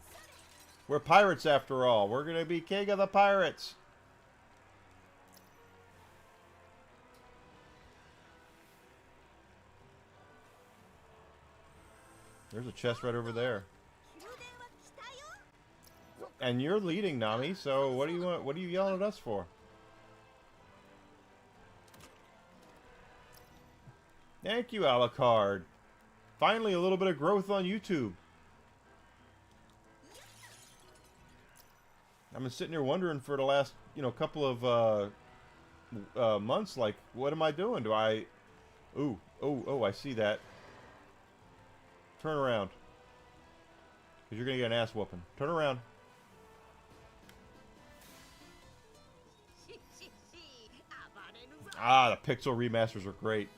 We're pirates after all. We're going to be king of the pirates. There's a chest right over there. And you're leading, Nami, so what do you want? What are you yelling at us for? Thank you, Alucard. Finally, a little bit of growth on YouTube. I've been sitting here wondering for the last, couple of months, like, what am I doing? Do I... Ooh, oh, I see that. Turn around. Because you're going to get an ass whooping. Turn around. Ah, the pixel remasters are great.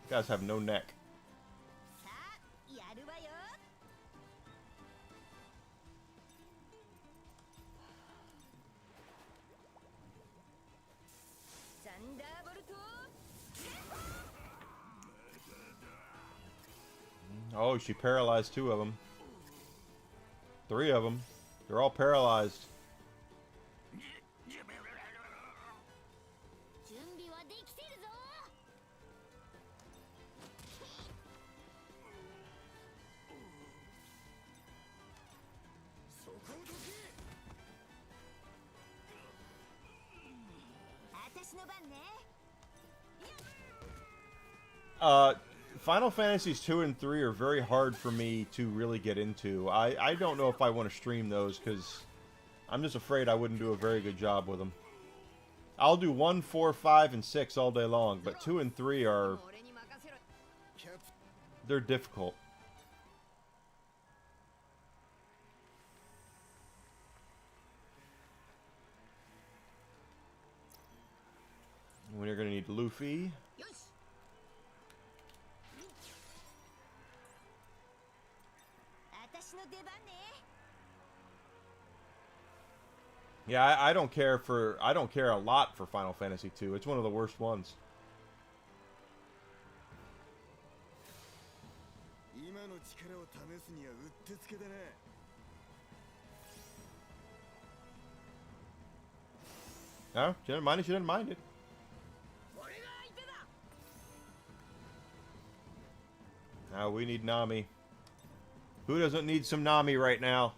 Guys have no neck. Oh, she paralyzed 2 of them. 3 of them. They're all paralyzed. Final Fantasies 2 and 3 are very hard for me to really get into. I don't know if I want to stream those because I'm just afraid I wouldn't do a very good job with them. I'll do 1, 4, 5, and 6 all day long, but 2 and 3 are... they're difficult. When you're going to need Luffy. Yeah, I don't care a lot for Final Fantasy 2. It's one of the worst ones. No, she didn't mind it. She didn't mind it. Now we need Nami. Who doesn't need some Nami right now?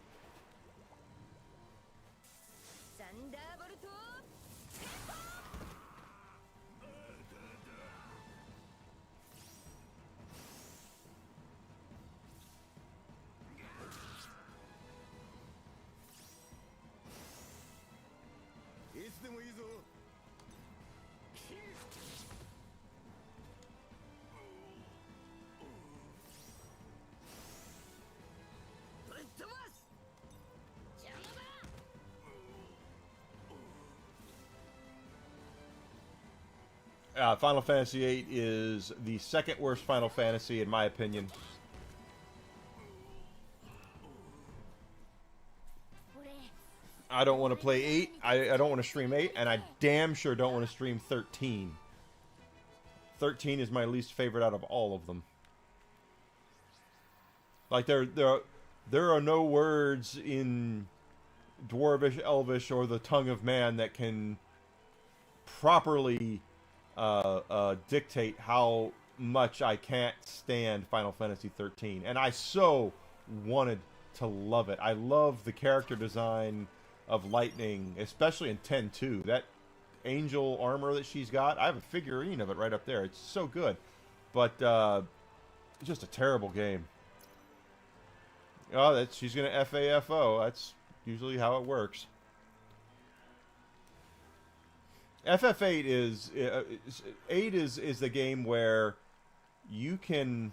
Final Fantasy VIII is the second worst Final Fantasy in my opinion. I don't want to play 8. I don't want to stream 8, and I damn sure don't want to stream 13. 13 is my least favorite out of all of them. Like there are no words in Dwarvish, Elvish, or the tongue of man that can properly dictate how much I can't stand Final Fantasy 13. And I so wanted to love it. I love the character design of Lightning, especially in 10-2. That angel armor that she's got, I have a figurine of it right up there. It's so good. But it's just a terrible game. Oh, she's going to FAFO. That's usually how it works. FF8 is 8 is the game where you can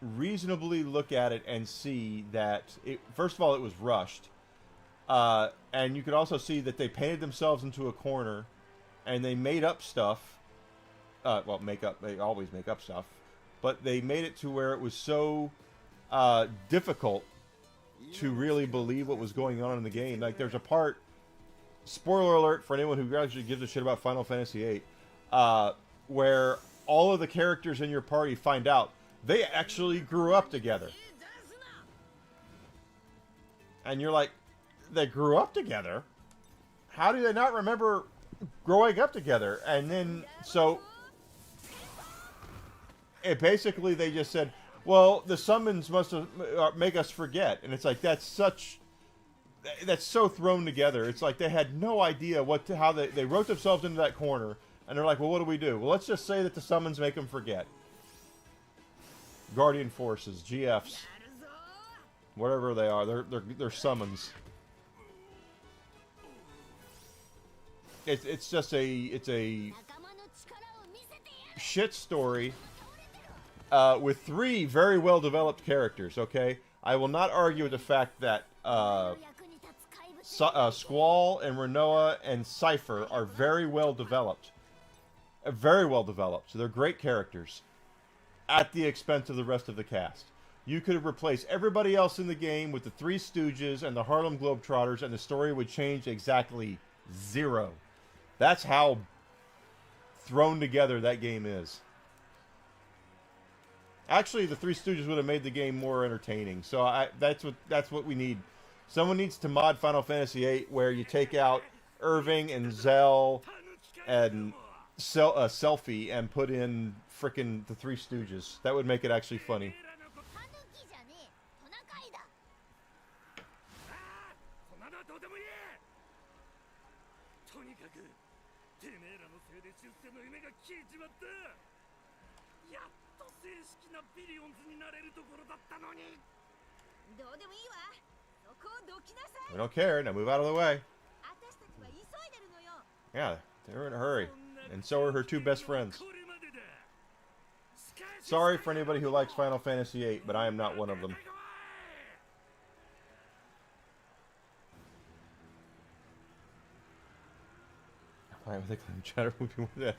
reasonably look at it and see that, first of all, it was rushed. And you could also see that they painted themselves into a corner and they made up stuff. Well, they always make up stuff. But they made it to where it was so difficult to really believe what was going on in the game. Like, there's a part, spoiler alert for anyone who actually gives a shit about Final Fantasy VIII, where all of the characters in your party find out they actually grew up together. And you're like, they grew up together? How do they not remember growing up together? And then, so, basically they just said, well, the summons must make us forget. And it's like, that's so thrown together. It's like they had no idea how they wrote themselves into that corner. And they're like, well, what do we do? Well, let's just say that the summons make them forget. Guardian Forces, GFs, whatever they are, they're summons. It's just a shit story with 3 very well developed characters. Okay, I will not argue with the fact that Squall and Renoa and Cypher are very well developed. Very well developed. So they're great characters at the expense of the rest of the cast. You could have replaced everybody else in the game with the Three Stooges and the Harlem Globetrotters, and the story would change exactly 0. That's how thrown together that game is. Actually, the Three Stooges would have made the game more entertaining. So that's what we need. Someone needs to mod Final Fantasy VIII where you take out Irving and Zell and Selfie and put in frickin' the Three Stooges. That would make it actually funny. We don't care. Now move out of the way. Yeah, they're in a hurry. And so are her 2 best friends. Sorry for anybody who likes Final Fantasy VIII, but I am not one of them. I think the chatter would be with that.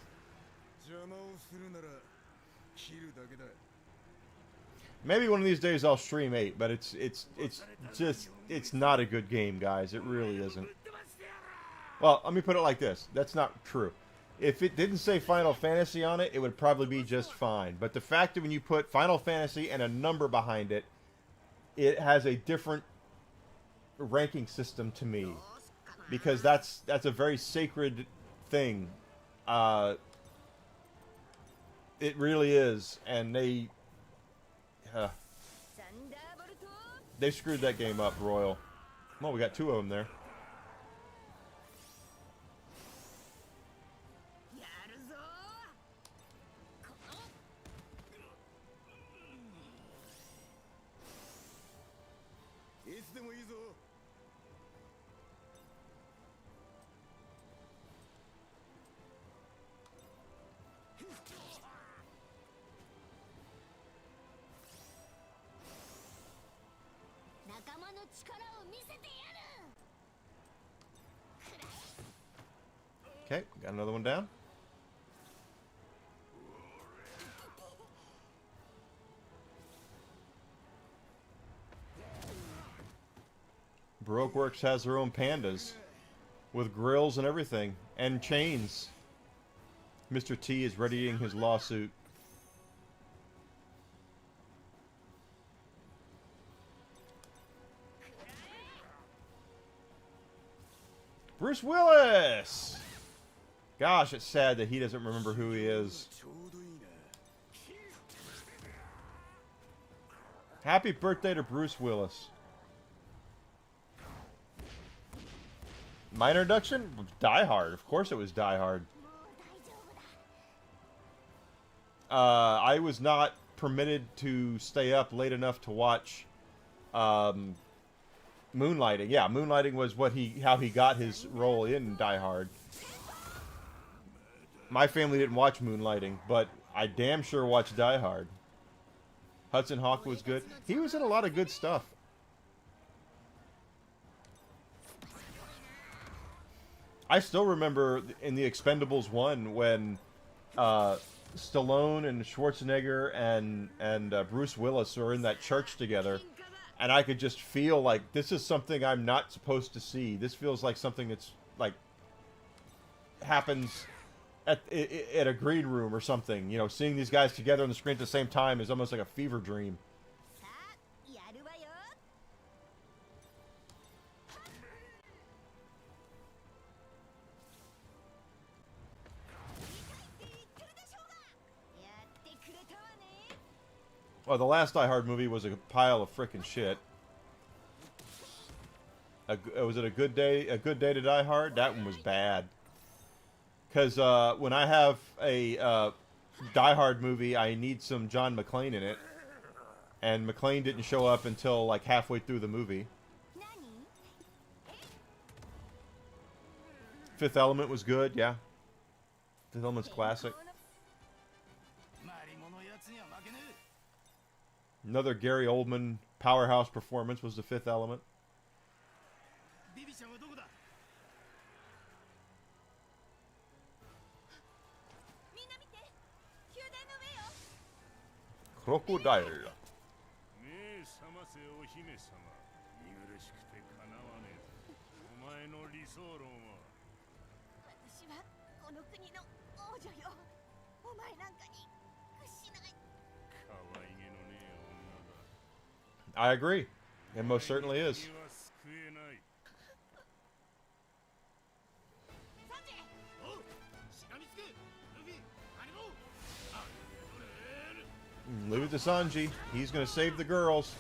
Maybe one of these days I'll stream 8, but it's not a good game, guys. It really isn't. Well, let me put it like this. That's not true. If it didn't say Final Fantasy on it, it would probably be just fine. But the fact that when you put Final Fantasy and a number behind it, it has a different ranking system to me. Because that's a very sacred thing. It really is. And they screwed that game up, Royal. Well, we got 2 of them there. Okay, got another one down. Baroque Works has their own pandas with grills and everything, and chains. Mr. T is readying his lawsuit. Bruce Willis! Gosh, it's sad that he doesn't remember who he is. Happy birthday to Bruce Willis. My introduction? Die Hard. Of course it was Die Hard. I was not permitted to stay up late enough to watch Moonlighting. Yeah, Moonlighting was how he got his role in Die Hard. My family didn't watch Moonlighting, but I damn sure watched Die Hard. Hudson Hawk was good. He was in a lot of good stuff. I still remember in the Expendables 1 when Stallone and Schwarzenegger and Bruce Willis are in that church together, and I could just feel like this is something I'm not supposed to see. This feels like something that's like happens at a green room or something. You know, seeing these guys together on the screen at the same time is almost like a fever dream. Well, the last Die Hard movie was a pile of frickin' shit. Was it a good day? A good day to Die Hard? That one was bad. Because when I have a Die Hard movie, I need some John McClane in it, and McClane didn't show up until like halfway through the movie. Fifth Element was good, yeah. Fifth Element's classic. Another Gary Oldman powerhouse performance was The Fifth Element. Crocodile. I agree. It most certainly is. Leave it to Sanji. He's going to save the girls.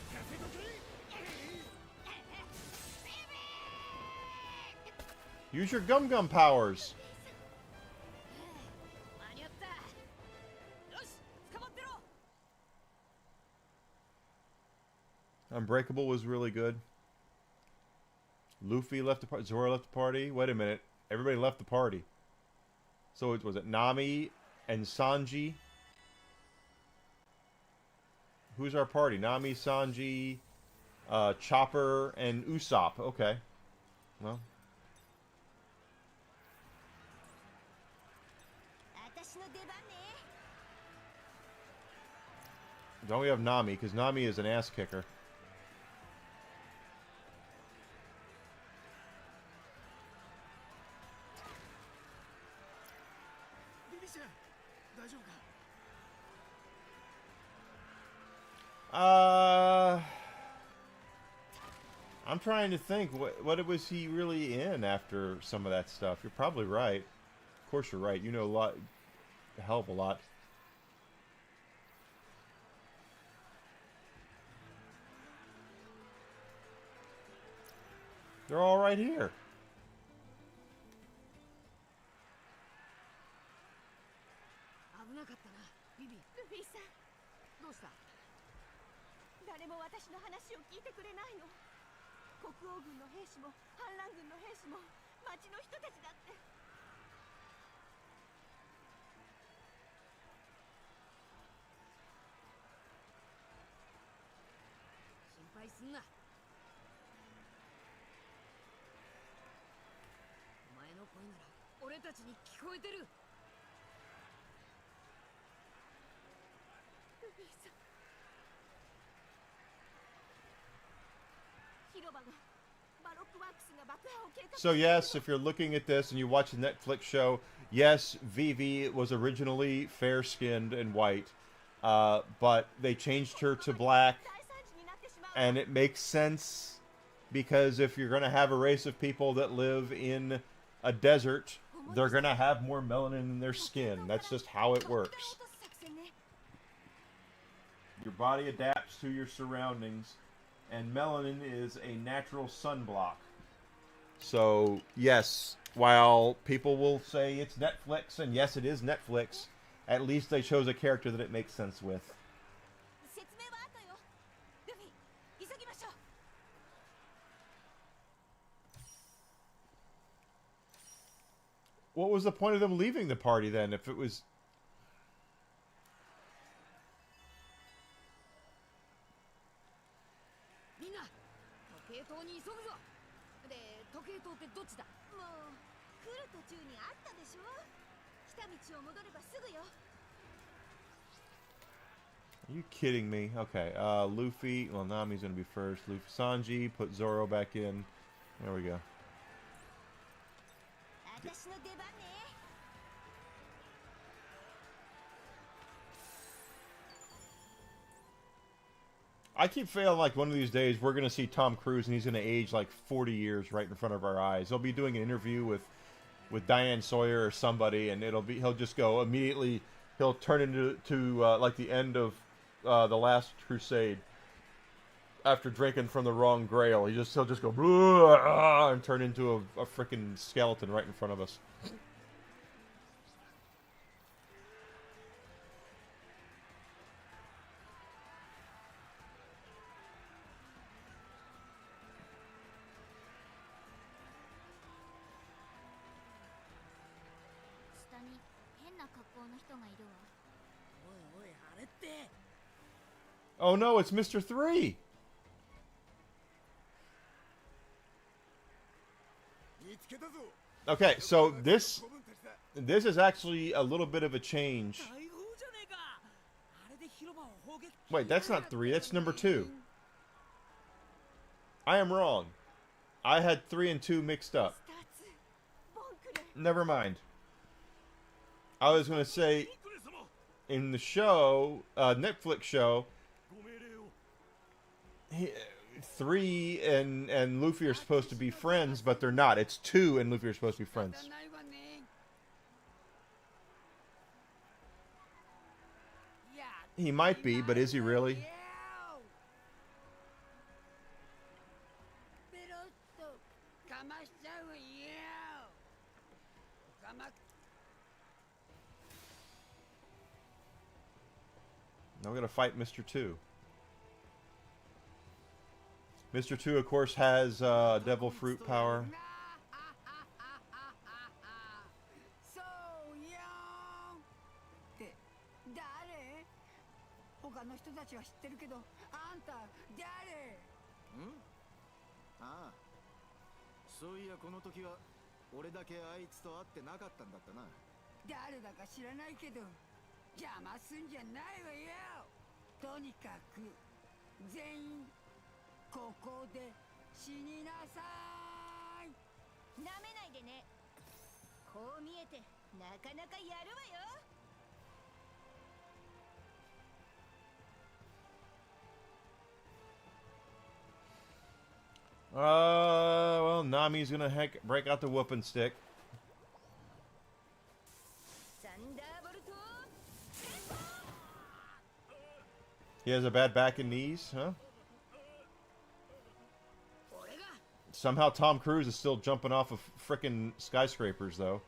Use your gum powers. Unbreakable was really good. Luffy left the party. Zoro left the party. Wait a minute. Everybody left the party. So was it Nami and Sanji? Who's our party? Nami, Sanji, Chopper, and Usopp. Okay. Well. Don't we have Nami? Because Nami is an ass kicker. I'm trying to think. What was he really in after some of that stuff? You're probably right. Of course you're right. You know a lot, a hell of a lot. They're all right here. So yes, if you're looking at this and you watch the Netflix show, yes, Vivi was originally fair-skinned and white, but they changed her to black, and it makes sense because if you're going to have a race of people that live in a desert, they're going to have more melanin in their skin. That's just how it works. Your body adapts to your surroundings, and melanin is a natural sunblock. So, yes, while people will say it's Netflix, and yes, it is Netflix, at least they chose a character that it makes sense with. What was the point of them leaving the party then, if it was... 島に急ぐぞ。で、時計塔ってどっちだ？もう来る途中にあったでしょ。来た道を戻ればすぐよ。 Are you kidding me? Okay, Luffy. Well, Nami's gonna be first. Luffy, Sanji, put Zoro back in. There we go. 私の出番ね。 I keep feeling like one of these days we're gonna see Tom Cruise and he's gonna age like 40 years right in front of our eyes. He'll be doing an interview with Diane Sawyer or somebody, and he'll just go immediately. He'll turn into like the end of the Last Crusade after drinking from the wrong Grail. He'll just go and turn into a freaking skeleton right in front of us. 下に変な格好の人がいるわ。おいおい、あれって。 Oh no, it's Mr. 3! 見つけたぞ。 Okay, so this is actually a little bit of a change. 大砲じゃねえか。あれで広場を砲撃。 Wait, that's not 3, that's number 2. I am wrong. I had 3 and 2 mixed up. 2つボンクレ Never mind. I was going to say, in the show, Netflix show, ご命令を。 3 and Luffy are supposed to be friends, but they're not. It's 2 and Luffy are supposed to be friends. ないわね。いや、 He might be, but is he really? ペロッとかましちゃうよ。かま。 Now we're going to fight Mr. 2. Mr. 2, of course, has Devil Fruit power. そうよーって誰？他の人たちは知ってるけど、あんた誰？ん？ああ、そういやこの時は俺だけあいつと会ってなかったんだったな。誰だか知らないけど邪魔すんじゃないわよ。とにかく全員ここで死になさい。なめないでね。こう見えてなかなかやるわよ。 Well, Nami's gonna break out the whooping stick. サンダーボルト。 He has a bad back and knees, huh? Somehow Tom Cruise is still jumping off of frickin' skyscrapers, though.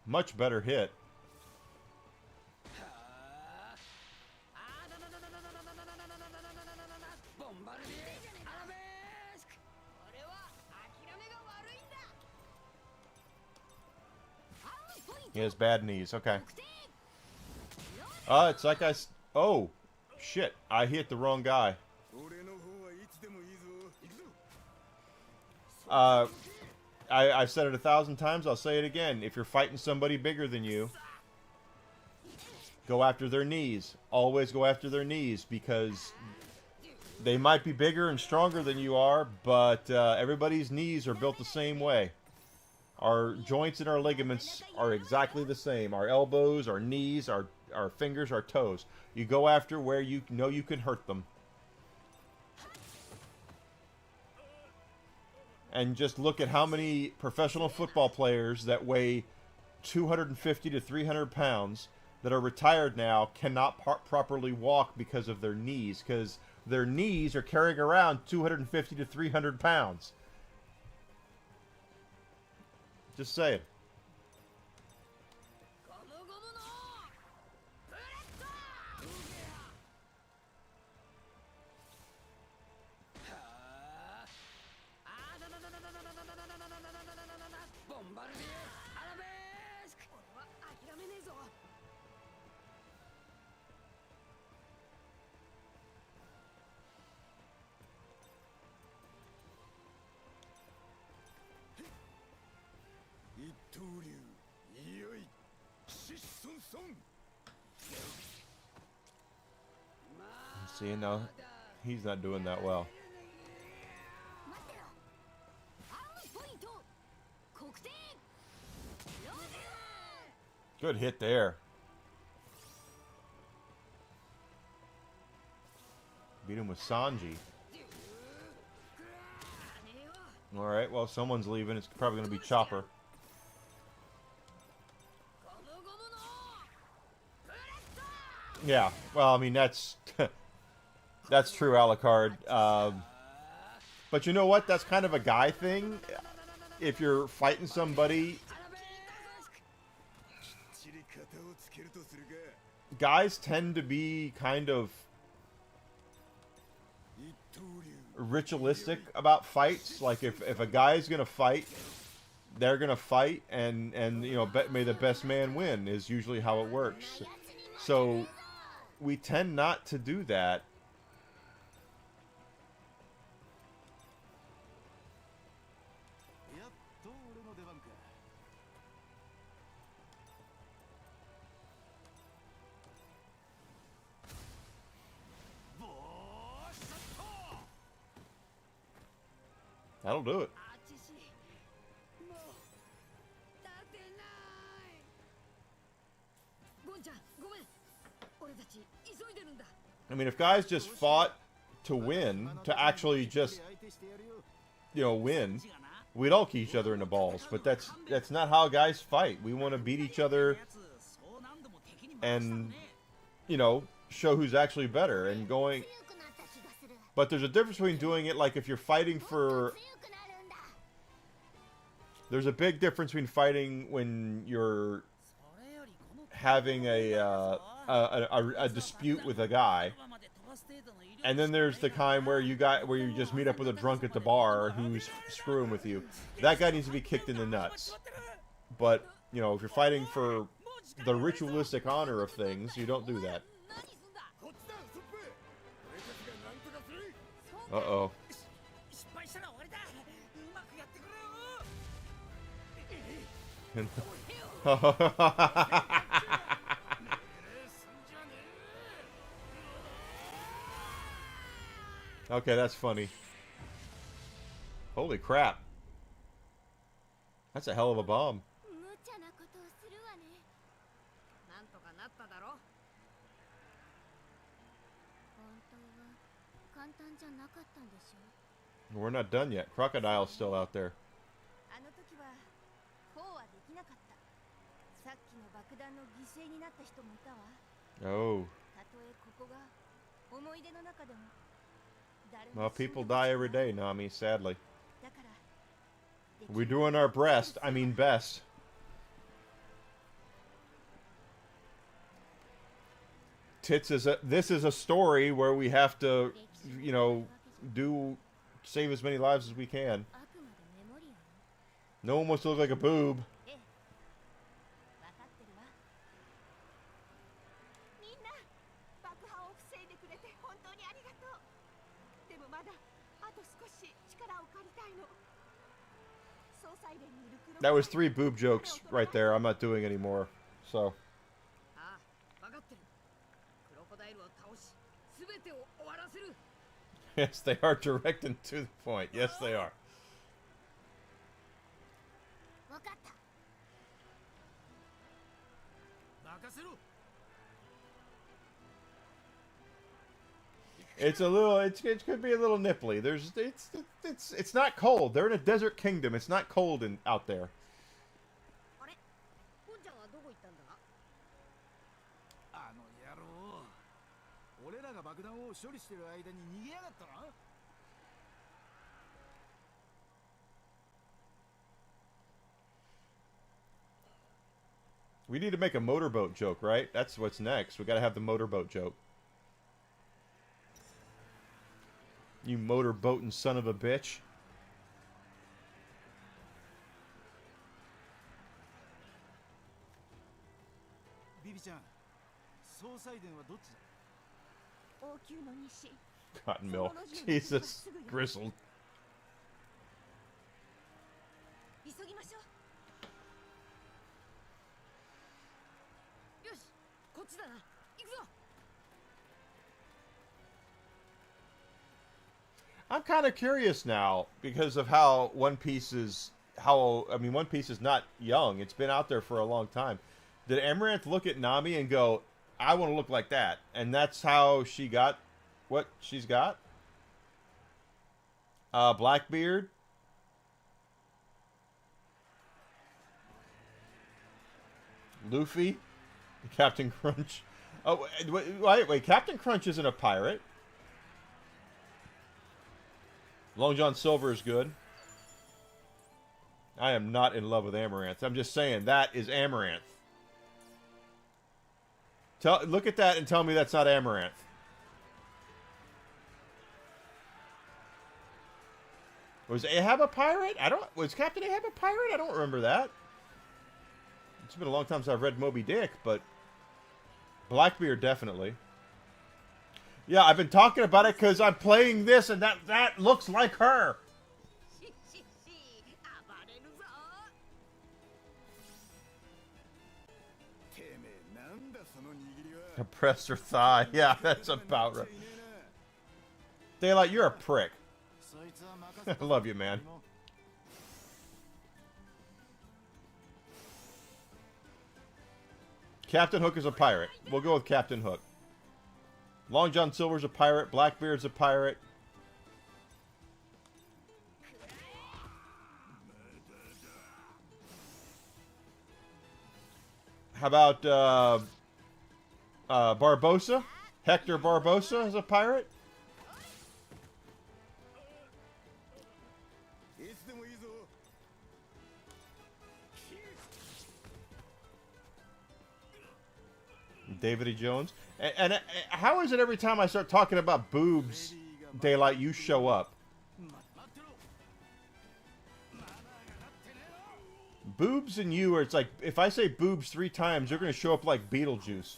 Much better hit. He has bad knees. Okay. It's like oh, shit. I hit the wrong guy. I've said it 1,000 times. I'll say it again. If you're fighting somebody bigger than you, go after their knees. Always go after their knees, because they might be bigger and stronger than you are, but everybody's knees are built the same way. Our joints and our ligaments are exactly the same. Our elbows, our knees, our fingers, our toes. You go after where you know you can hurt them. And just look at how many professional football players that weigh 250 to 300 pounds that are retired now cannot properly walk because of their knees. Because their knees are carrying around 250 to 300 pounds. Just saying. 刀流いよい疾走ソン See, no, he's not doing that well. Good hit there. Beat him with Sanji. Alright, well, someone's leaving. It's probably going to be Chopper. Yeah, well, I mean, that's... that's true, Alucard. But you know what? That's kind of a guy thing. If you're fighting somebody... Guys tend to be kind of ritualistic about fights. Like, if a guy's gonna fight, they're gonna fight, and you know, may the best man win is usually how it works. So, we tend not to do that. That'll do it. I mean, if guys just fought to win, to actually just, you know, win, we'd all kick each other in the balls. But that's not how guys fight. We want to beat each other and, you know, show who's actually better and going. But there's a difference between doing it like if you're fighting for... There's a big difference between fighting when you're having a dispute with a guy, and then there's the kind where you just meet up with a drunk at the bar who's screwing with you. That guy needs to be kicked in the nuts. But, you know, if you're fighting for the ritualistic honor of things, you don't do that. Uh-oh. Okay, that's funny. Holy crap. That's a hell of a bomb. We're not done yet. Crocodile's still out there. Oh. Well, people die every day, Nami, sadly. We're doing our best. I mean best. This is a story where we have to, you know, save as many lives as we can. No one wants to look like a boob. That was 3 boob jokes right there. I'm not doing any more. So. Yes, they are direct and to the point. Yes, they are. It's a little. It could be a little nipply. It's not cold. They're in a desert kingdom. It's not cold out there. We need to make a motorboat joke, right? That's what's next. We gotta have the motorboat joke. You motorboating son of a bitch. Cotton milk. Jesus. Grizzled. っちだな。行くぞ。 I'm kind of curious now because of how One Piece is. One Piece is not young. It's been out there for a long time. Did Amaranth look at Nami and go, "I want to look like that," and that's how she got what she's got? Blackbeard. Luffy. Captain Crunch. Oh, wait. Captain Crunch isn't a pirate. Long John Silver is good. I am not in love with Amaranth. I'm just saying that is Amaranth. Look at that and tell me that's not Amaranth. Was Ahab a pirate? Was Captain Ahab a pirate? I don't remember that. It's been a long time since I've read Moby Dick, but Blackbeard definitely. Yeah, I've been talking about it because I'm playing this, and that looks like her. Oppressed her thigh. Yeah, that's about right. Daylight, you're a prick. I love you, man. Captain Hook is a pirate. We'll go with Captain Hook. Long John Silver's a pirate. Blackbeard's a pirate. How about Barbossa? Hector Barbossa is a pirate. David E. Jones. And how is it every time I start talking about boobs, Daylight, you show up? Boobs and you are, it's like, if I say boobs 3 times, you're going to show up like Beetlejuice.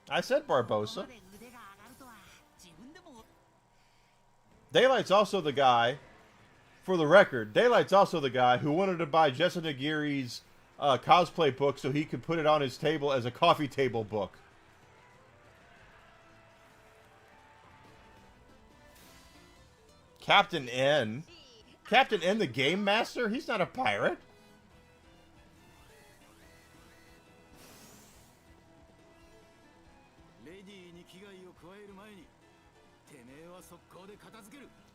I said Barbossa. Daylight's also the guy, for the record, Daylight's also the guy who wanted to buy Jessa Nagiri's cosplay book so he could put it on his table as a coffee table book. Captain N. Captain N, the Game Master? He's not a pirate.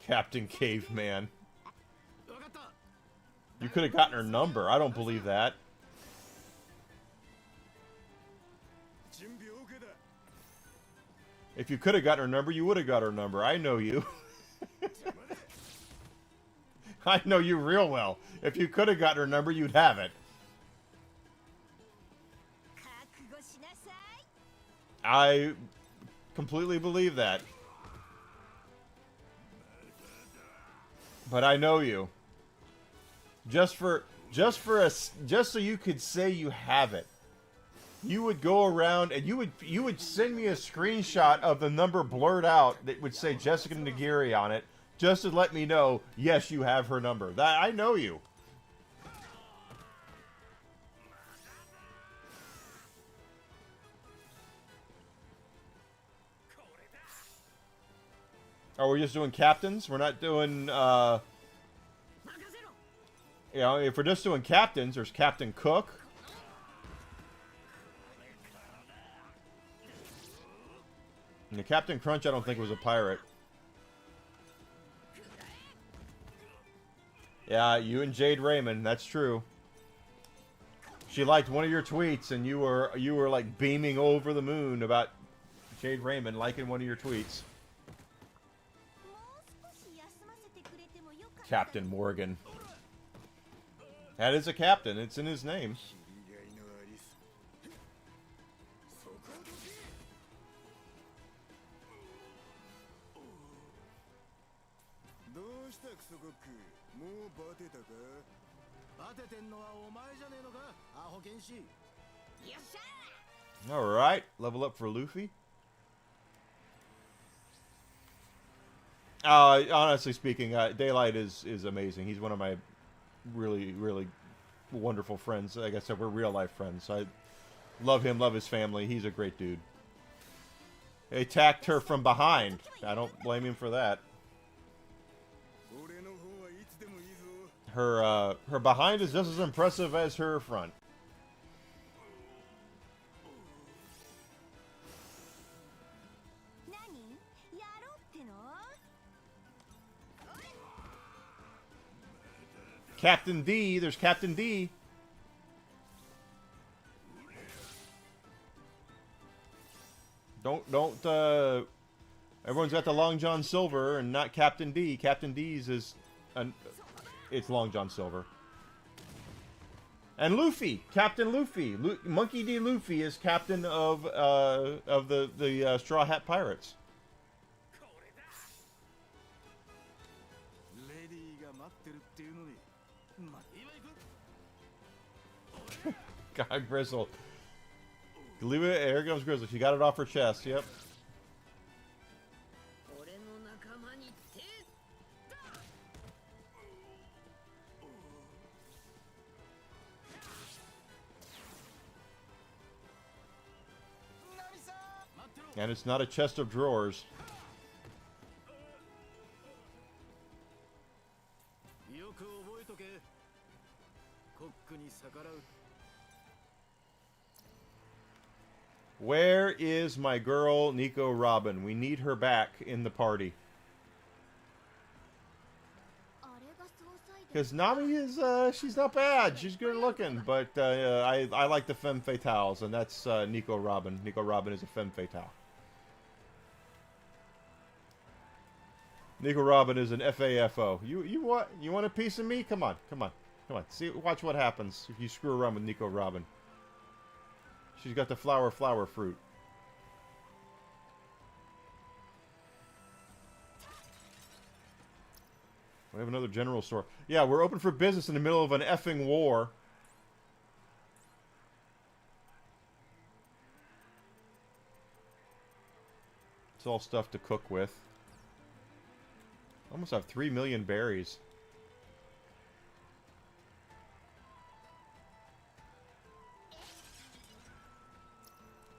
Captain Caveman. You could have gotten her number. I don't believe that. If you could have gotten her number, you would have got her number. I know you. I know you real well. If you could have gotten her number, you'd have it. I completely believe that. But I know you. Just so you could say you have it. You would go around and you would send me a screenshot of the number blurred out that would say Jessica Nagiri on it, just to let me know, yes, you have her number. I know you. Oh, we're just doing captains? We're not doing, you know, if we're just doing captains, there's Captain Cook. And the Captain Crunch, I don't think was a pirate. Yeah, you and Jade Raymond, that's true. She liked one of your tweets, and you were like beaming over the moon about Jade Raymond liking one of your tweets. Captain Morgan. That is a captain. It's in his name. Alright, level up for Luffy. Honestly speaking, Daylight is amazing. He's one of my really, really wonderful friends. Like I said, we're real life friends. I love him, love his family. He's a great dude. They attacked her from behind. I don't blame him for that. Her behind is just as impressive as her front. Captain D, there's Captain D. Don't, everyone's got the Long John Silver and not Captain D. Captain D's is, it's Long John Silver. And Luffy, Captain Luffy. Monkey D. Luffy is captain of the Straw Hat Pirates. God, Grizzle. Leave it. Here comes Grizzle. She got it off her chest. Yep. And it's not a chest of drawers. Where is my girl, Nico Robin? We need her back in the party. Because Nami is, she's not bad. She's good looking. But I like the femme fatales, and that's Nico Robin. Nico Robin is a femme fatale. Nico Robin is an FAFO. You what? You want a piece of me? Come on, come on, come on. See, watch what happens if you screw around with Nico Robin. She's got the flower fruit. We have another general store. Yeah, we're open for business in the middle of an effing war. It's all stuff to cook with. Almost have 3 million berries.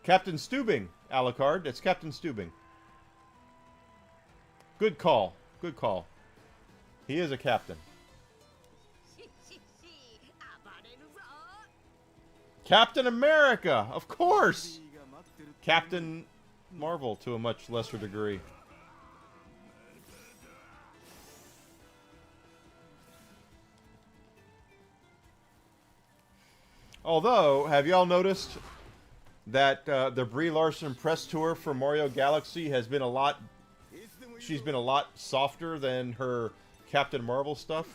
Captain Stubing, Alucard. That's Captain Stubing. Good call. Good call. He is a captain. Captain America! Of course! Captain Marvel to a much lesser degree. Although, have y'all noticed that the Brie Larson press tour for Mario Galaxy has been a lot... She's been a lot softer than her Captain Marvel stuff?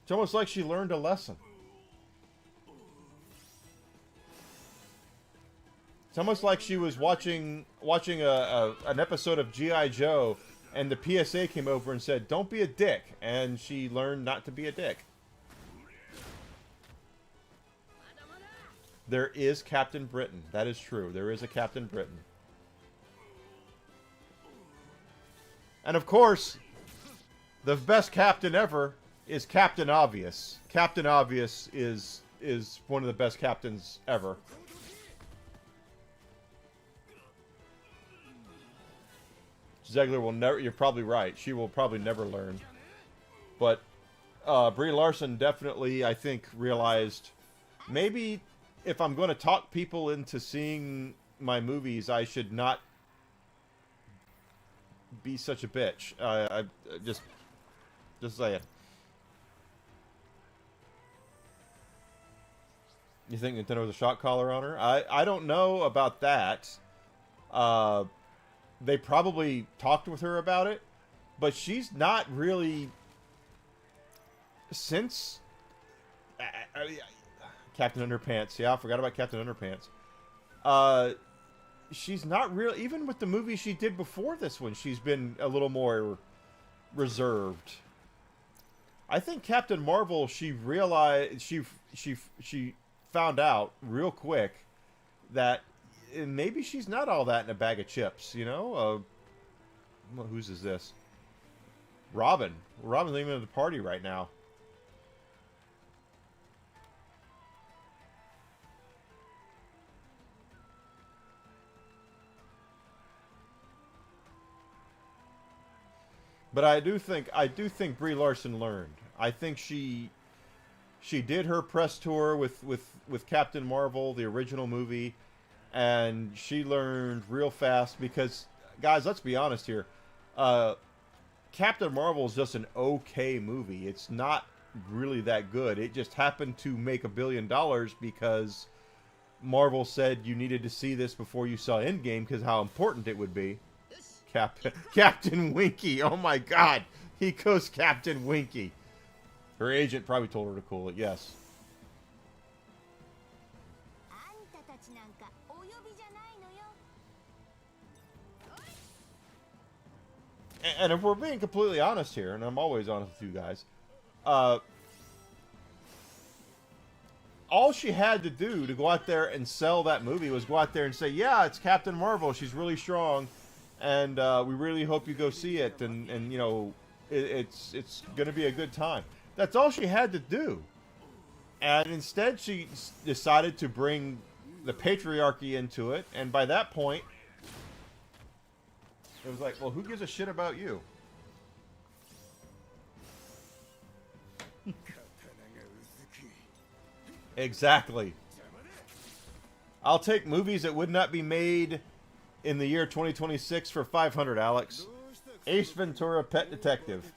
It's almost like she learned a lesson. It's almost like she was watching an episode of G.I. Joe, and the PSA came over and said, "Don't be a dick," and she learned not to be a dick. There is Captain Britain. That is true. There is a Captain Britain. And of course, the best captain ever is Captain Obvious. Captain Obvious is one of the best captains ever. Zegler will never... You're probably right. She will probably never learn. But Brie Larson definitely, I think, realized maybe if I'm going to talk people into seeing my movies, I should not be such a bitch. I just say it. You think Nintendo has a shot collar on her? I don't know about that. They probably talked with her about it, but she's not really... Since... Captain Underpants. Yeah, I forgot about Captain Underpants. She's not really... Even with the movie she did before this one, she's been a little more reserved. I think Captain Marvel, she realized... She found out real quick that maybe she's not all that in a bag of chips, you know? Whose is this? Robin. Robin's not even at the party right now. But I do think Brie Larson learned. I think she did her press tour with Captain Marvel, the original movie, and she learned real fast because, guys, let's be honest here. Captain Marvel is just an okay movie. It's not really that good. It just happened to make $1 billion because Marvel said you needed to see this before you saw Endgame because how important it would be. Captain Winky. Oh my God. He goes Captain Winky. Her agent probably told her to cool it. Yes. And if we're being completely honest here, and I'm always honest with you guys, all she had to do to go out there and sell that movie was go out there and say, yeah, it's Captain Marvel. She's really strong. And we really hope you go see it, and you know, it's going to be a good time. That's all she had to do. And instead, she decided to bring the patriarchy into it, and by that point, it was like, well, who gives a shit about you? Exactly. I'll take movies that would not be made in the year 2026 for 500, Alex. Ace Ventura, Pet Detective.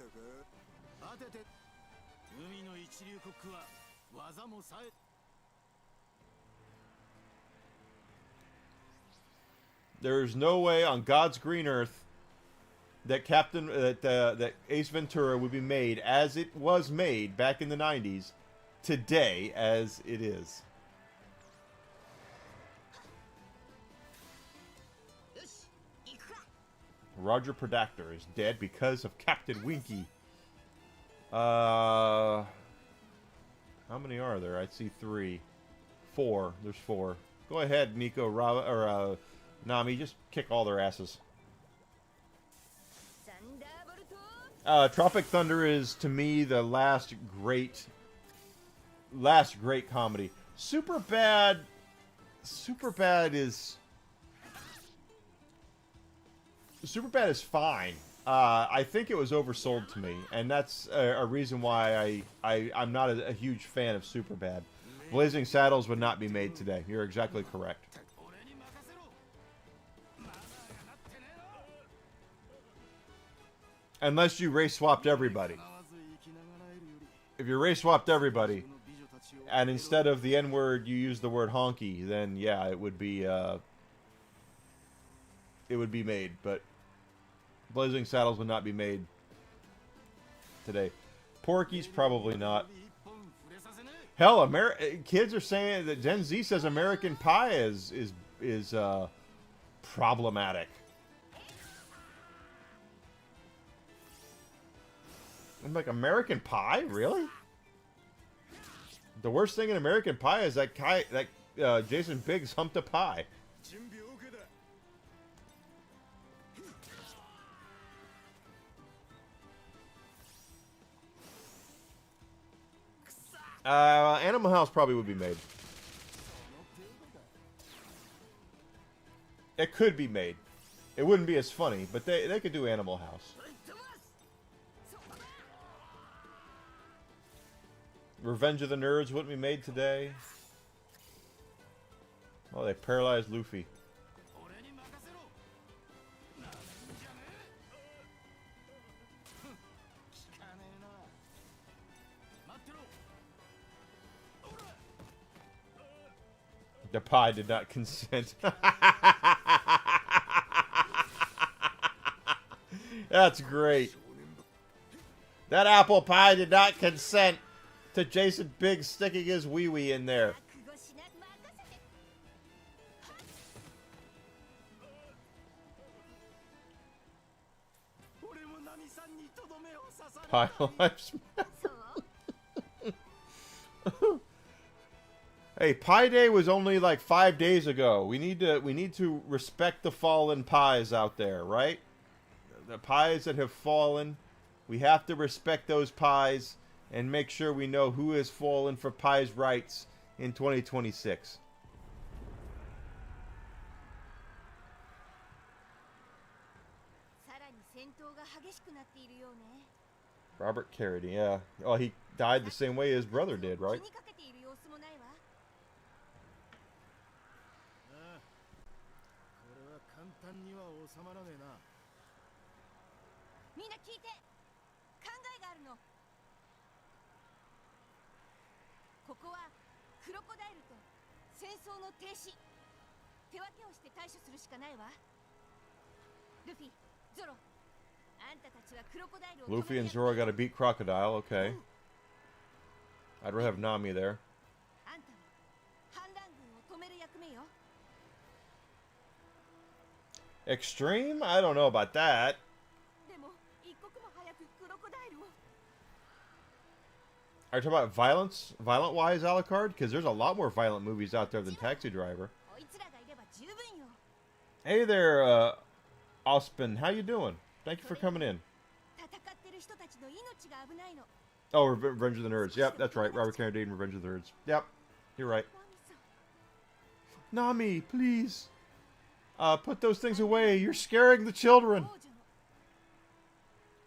There's no way on God's green earth that that Ace Ventura would be made as it was made back in the 90s today as it is. Roger Predactor is dead because of Captain Winky. How many are there? I see 3. 4. There's 4. Go ahead, Nico, Nami. Just kick all their asses. Tropic Thunder is, to me, the last great comedy. Superbad is fine. I think it was oversold to me, and that's a reason why I'm not a huge fan of Superbad. Blazing Saddles would not be made today. You're exactly correct. Unless you race swapped everybody. If you race swapped everybody, and instead of the N-word you use the word honky, then yeah, it would be made, but Blazing Saddles would not be made today. Porky's probably not. Hell, kids are saying that Gen Z says American Pie is problematic. I'm like, American Pie? Really? The worst thing in American Pie is that Jason Biggs humped a pie. Animal House probably would be made. It could be made. It wouldn't be as funny, but they could do Animal House. Revenge of the Nerds wouldn't be made today. Oh, they paralyzed Luffy. The pie did not consent. That's great. That apple pie did not consent to Jason Biggs sticking his wee-wee in there. Pie Lives Matter. Hey, Pie Day was only like 5 days ago. We need to respect the fallen pies out there, right? The pies that have fallen. We have to respect those pies and make sure we know who has fallen for pies' rights in 2026. Robert Carradine, yeah. Oh, he died the same way his brother did, right? みんな聞いて、考えがあるの。ここはクロコダイルと戦争の停止、手分けをして対処するしかないわ。ルフィ、ゾロ、あんたたちはクロコダイルを止める。 Luffy and Zoro got to beat Crocodile, okay. I'd rather have Nami there. あんたは反乱軍を止める役目よ。 Extreme? I don't know about that. Are you talking about violence? Violent-wise, Alucard? Because there's a lot more violent movies out there than Taxi Driver. Hey there, Ospen. How you doing? Thank you for coming in. Oh, Revenge of the Nerds. Yep, that's right. Robert Carradine, Revenge of the Nerds. Yep, you're right. Nami, please. Put those things away. You're scaring the children.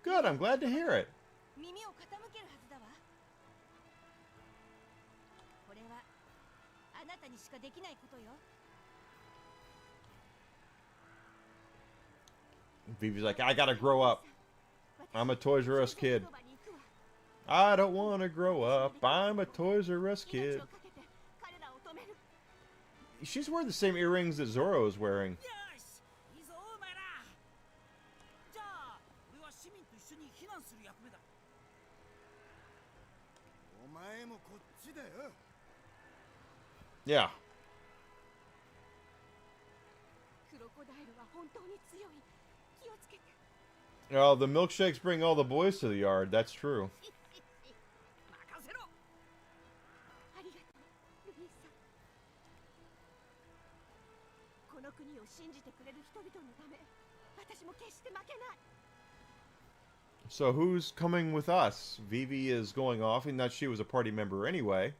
Good, I'm glad to hear it. Vivi's like, I gotta grow up. I'm a Toys R Us kid. I don't want to grow up. I'm a Toys R Us kid. She's wearing the same earrings that Zoro is wearing. Yeah. Well, the milkshakes bring all the boys to the yard. That's true. So who's coming with us? Vivi is going off, and that she was a party member anyway.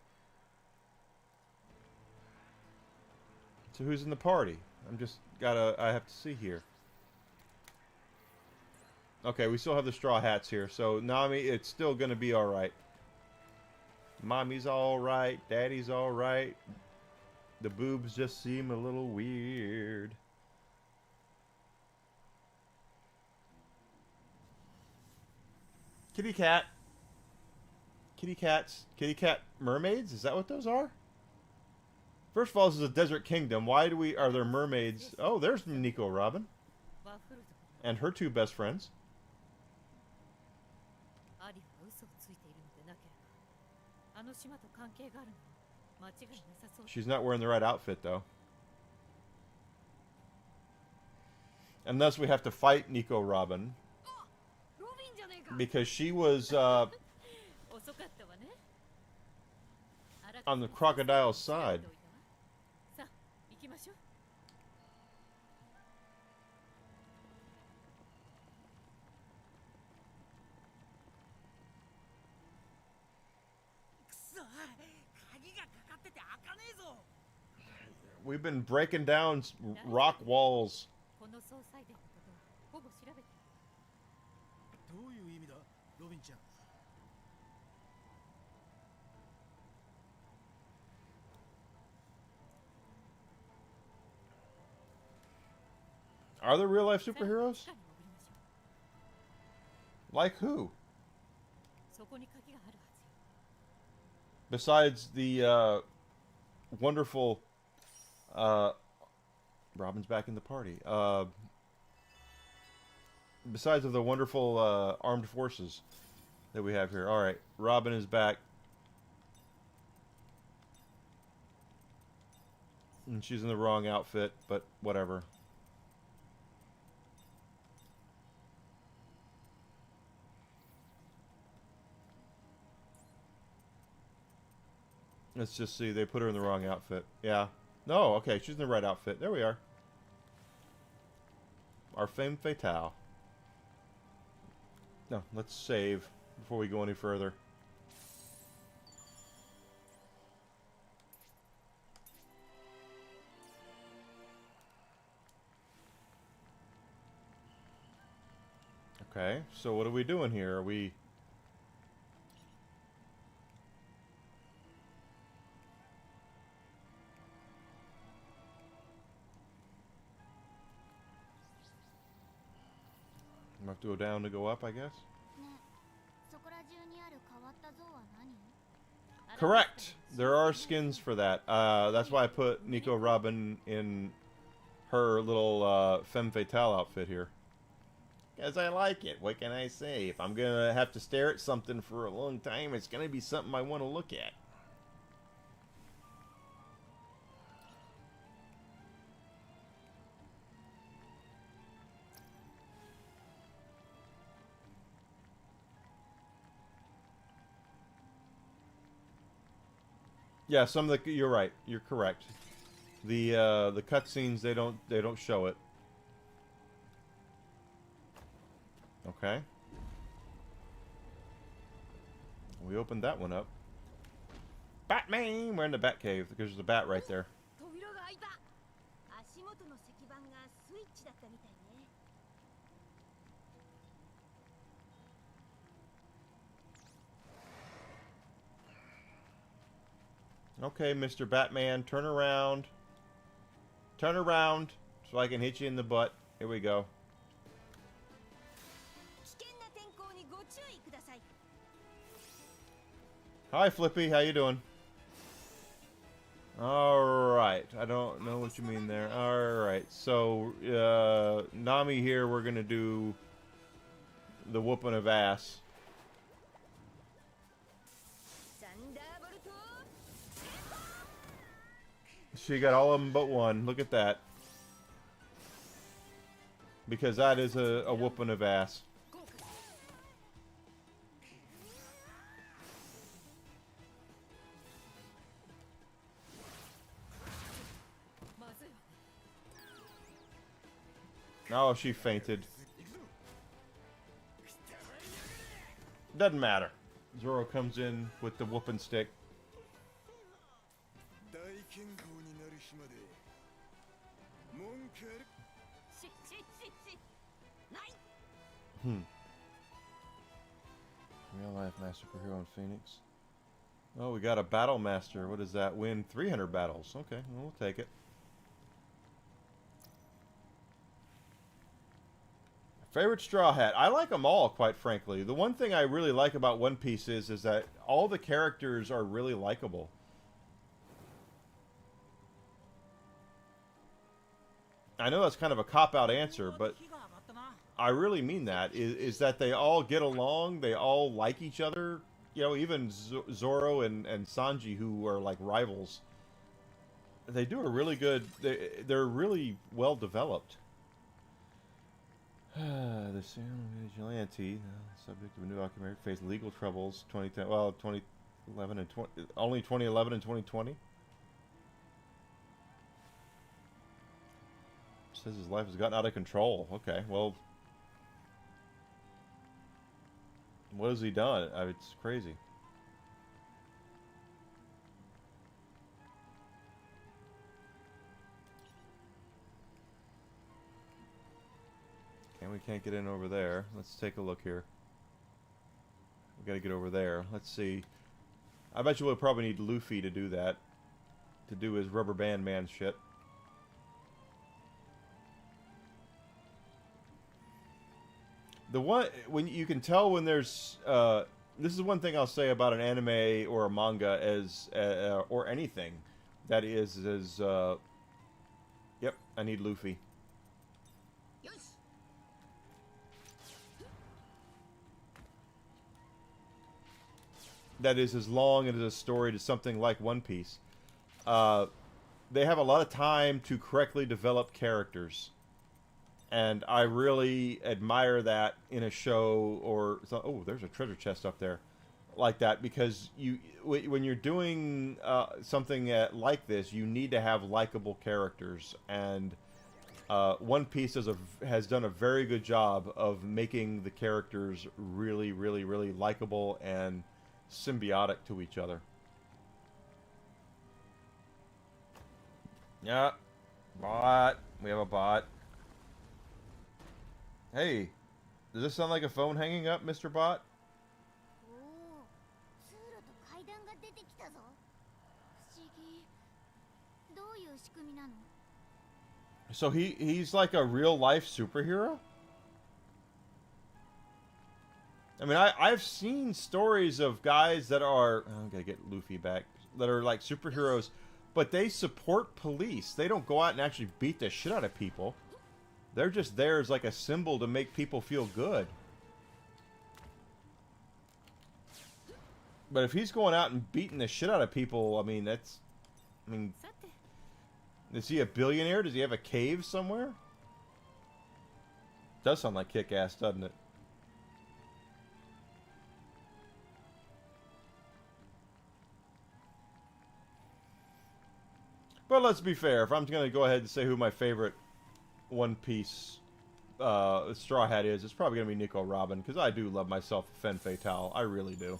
So who's in the party? I have to see here. Okay, we still have the straw hats here. So Nami, it's still gonna be alright. Mommy's alright, Daddy's alright. The boobs just seem a little weird. Kitty cat. Kitty cats. Kitty cat mermaids? Is that what those are? First of all, this is a desert kingdom. Why are there mermaids? Oh, there's Nico Robin. And her two best friends. She's not wearing the right outfit, though. Unless we have to fight Nico Robin. Because she was on the crocodile's side. We've been breaking down rock walls. Are there real life superheroes? Like who? Besides the wonderful Robin's back in the party. Besides of the wonderful armed forces that we have here. Alright, Robin is back. And she's in the wrong outfit, but whatever. Let's just see. They put her in the wrong outfit. Yeah. No, okay. She's in the right outfit. There we are. Our femme fatale. No, let's save before we go any further. Okay, so what are we doing here? Are we... I have to go down to go up, I guess? Correct! There are skins for that. That's why I put Nico Robin in her little femme fatale outfit here. Because I like it. What can I say? If I'm going to have to stare at something for a long time, it's going to be something I want to look at. Yeah, some of the... You're right. You're correct. The cutscenes, they don't show it. Okay. We opened that one up. Batman! We're in the Batcave because there's a bat right there. Okay, Mr. Batman, turn around. Turn around so I can hit you in the butt. Here we go. Hi, Flippy. How you doing? Alright. I don't know what you mean there. Alright. So, Nami here, we're going to do the whooping of ass. She got all of them but one. Look at that. Because that is a whooping of ass. Oh, she fainted. Doesn't matter. Zoro comes in with the whooping stick. Real life master superhero in Phoenix. Oh, we got a battle master. What does that? Win 300 battles. Okay, well, we'll take it. Favorite Straw Hat. I like them all, quite frankly. The one thing I really like about One Piece is that all the characters are really likable. I know that's kind of a cop-out answer, but I really mean that. Is that they all get along, they all like each other. You know, even Zoro and Sanji, who are like rivals, they do a really good... They're really well developed. The vigilante, subject of a new documentary, faced legal troubles 2010. Well, 2011 and only 2011 and 2020. Says his life has gotten out of control. Okay, well, what has he done? It's crazy. We can't get in over there. Let's take a look here. We gotta get over there. Let's see. I bet you we'll probably need Luffy to do that. To do his rubber band man shit. The one... when you can tell when there's... this is one thing I'll say about an anime or a manga as... or anything. That is... yep, I need Luffy. That is as long as a story to something like One Piece. They have a lot of time to correctly develop characters. And I really admire that in a show or... Oh, there's a treasure chest up there. Like that, because when you're doing something like this, you need to have likable characters. And One Piece has done a very good job of making the characters really, really, really likable and symbiotic to each other. Yeah, bot. We have a bot. Hey, does this sound like a phone hanging up, Mr. Bot? So he's like a real life superhero? I mean, I've seen stories of guys that are, I'm gonna get Luffy back, that are like superheroes, but they support police. They don't go out and actually beat the shit out of people. They're just there as like a symbol to make people feel good. But if he's going out and beating the shit out of people, I mean, that's, I mean, is he a billionaire? Does he have a cave somewhere? Does sound like Kick-Ass, doesn't it? But let's be fair. If I'm going to go ahead and say who my favorite One Piece Straw Hat is, it's probably going to be Nico Robin, because I do love myself a Femme Fatale. I really do.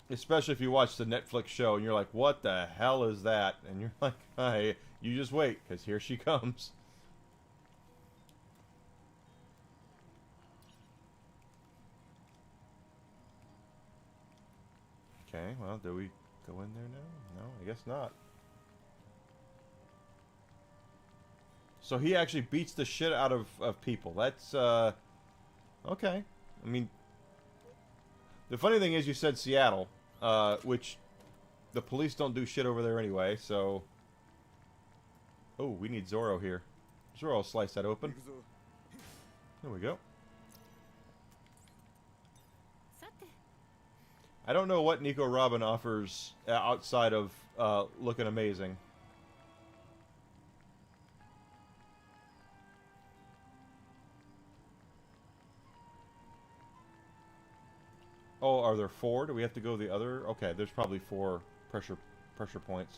Especially if you watch the Netflix show and you're like, what the hell is that? And you're like, hey, you just wait, because here she comes. Okay, well, do we go in there now? No, I guess not. So he actually beats the shit out of people. That's, okay. I mean, the funny thing is you said Seattle, which the police don't do shit over there anyway, so... Oh, we need Zoro here. Zoro will slice that open. There we go. I don't know what Nico Robin offers outside of looking amazing. Oh, are there 4? Do we have to go the other? Okay, there's probably 4 pressure points.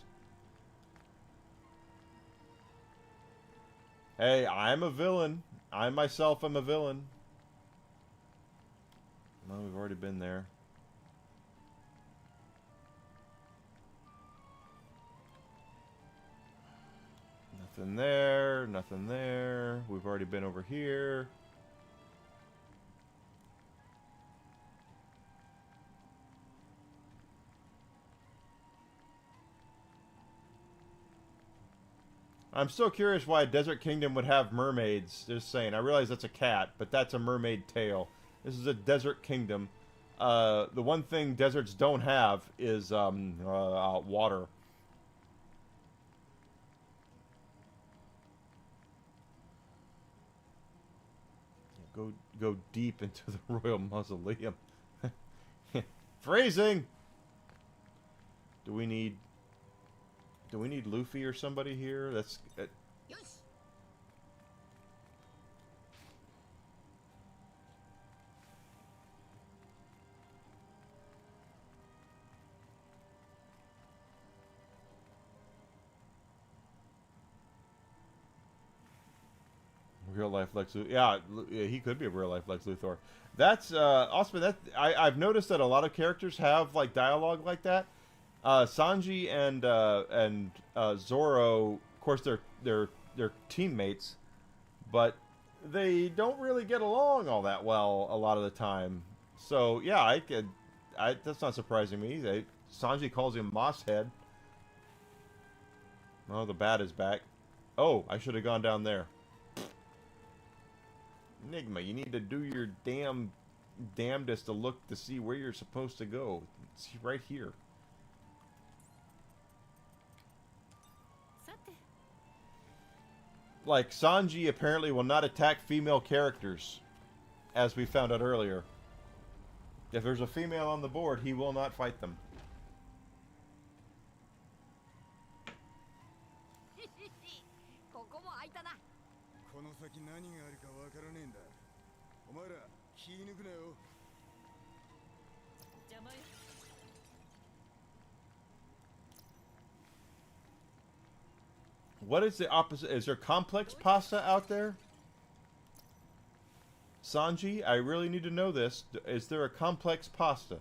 Hey, I'm a villain. I myself am a villain. Well, we've already been there. Nothing there, nothing there. We've already been over here. I'm still curious why Desert Kingdom would have mermaids. Just saying. I realize that's a cat, but that's a mermaid tail. This is a Desert Kingdom. The one thing deserts don't have is water. Go deep into the Royal Mausoleum. Phrasing! Do we need Luffy or somebody here? That's... Real life Lex Luthor. Yeah, he could be a real life Lex Luthor. That's also that I've noticed that a lot of characters have like dialogue like that. Sanji and Zoro, of course, they're teammates, but they don't really get along all that well a lot of the time. So yeah, that's not surprising me. Sanji calls him Mosshead. Oh, the bat is back. Oh, I should have gone down there. Enigma, you need to do your damnedest to look to see where you're supposed to go. It's right here. Like, Sanji apparently will not attack female characters, as we found out earlier. If there's a female on the board, he will not fight them. What is the opposite? Is there complex pasta out there? Sanji, I really need to know this. Is there a complex pasta?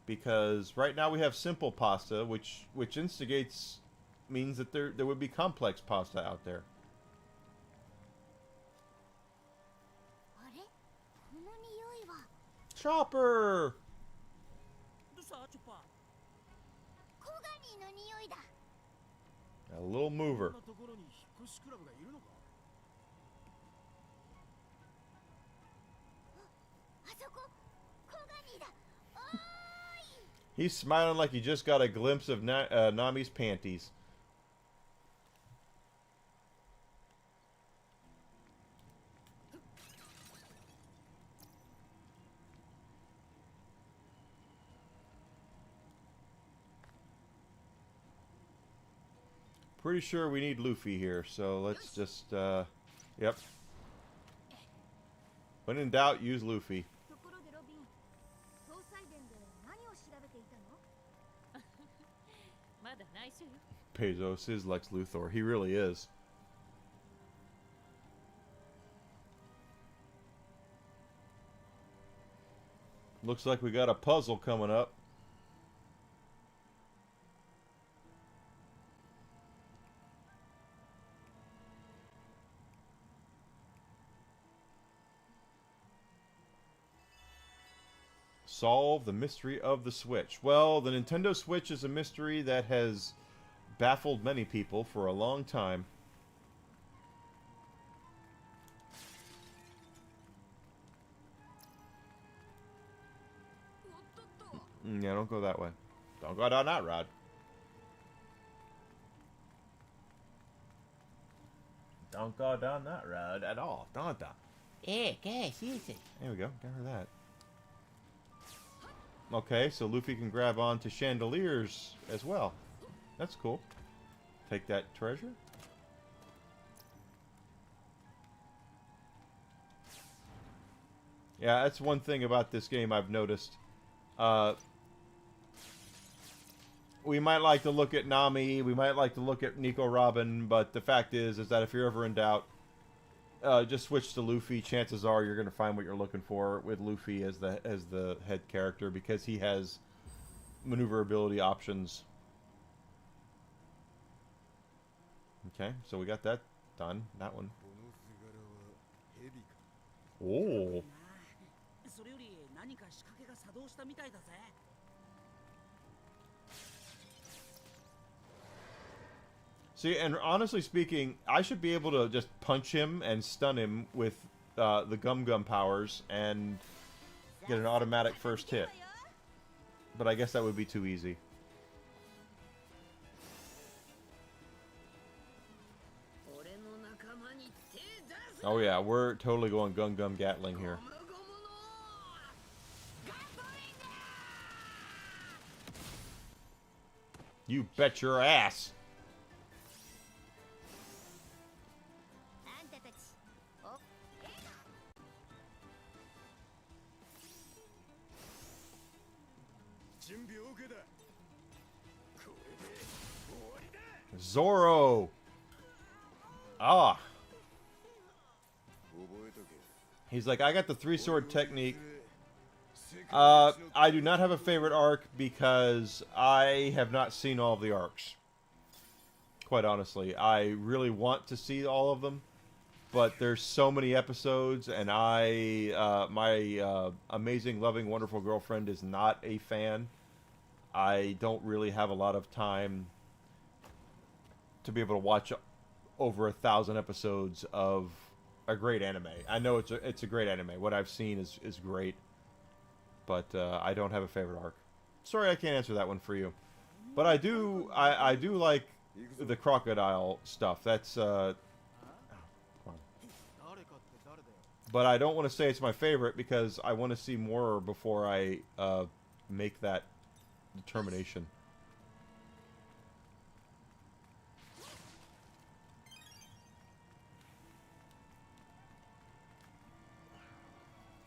Because right now we have simple pasta, which instigates means that there would be complex pasta out there. Chopper! A little mover. He's smiling like he just got a glimpse of Nami's panties. Pretty sure we need Luffy here, so let's just, yep. When in doubt, use Luffy. Bezos is Lex Luthor. He really is. Looks like we got a puzzle coming up. Solve the mystery of the Switch. Well, the Nintendo Switch is a mystery that has baffled many people for a long time. Yeah, don't go that way. Don't go down that road. Don't go down that road at all. Don't. There we go. Got her that. Okay, so Luffy can grab onto chandeliers as well. That's cool. Take that treasure. Yeah, that's one thing about this game I've noticed. We might like to look at Nami, we might like to look at Nico Robin, but the fact is that if you're ever in doubt, just switch to Luffy. Chances are you're going to find what you're looking for with Luffy as the head character, because he has maneuverability options. Okay, so we got that done. That one. Oh. See, and honestly speaking, I should be able to just punch him and stun him with the Gum powers and get an automatic first hit. But I guess that would be too easy. Oh yeah, we're totally going Gum Gatling here. You bet your ass! Zoro! Ah! He's like, I got the three-sword technique. I do not have a favorite arc because I have not seen all of the arcs. Quite honestly. I really want to see all of them, but there's so many episodes, and my amazing, loving, wonderful girlfriend is not a fan. I don't really have a lot of time to be able to watch over 1,000 episodes of a great anime. I know it's a great anime. What I've seen is great, but I don't have a favorite arc. Sorry, I can't answer that one for you. But I do like the crocodile stuff. That's come on. But I don't want to say it's my favorite because I want to see more before I make that determination.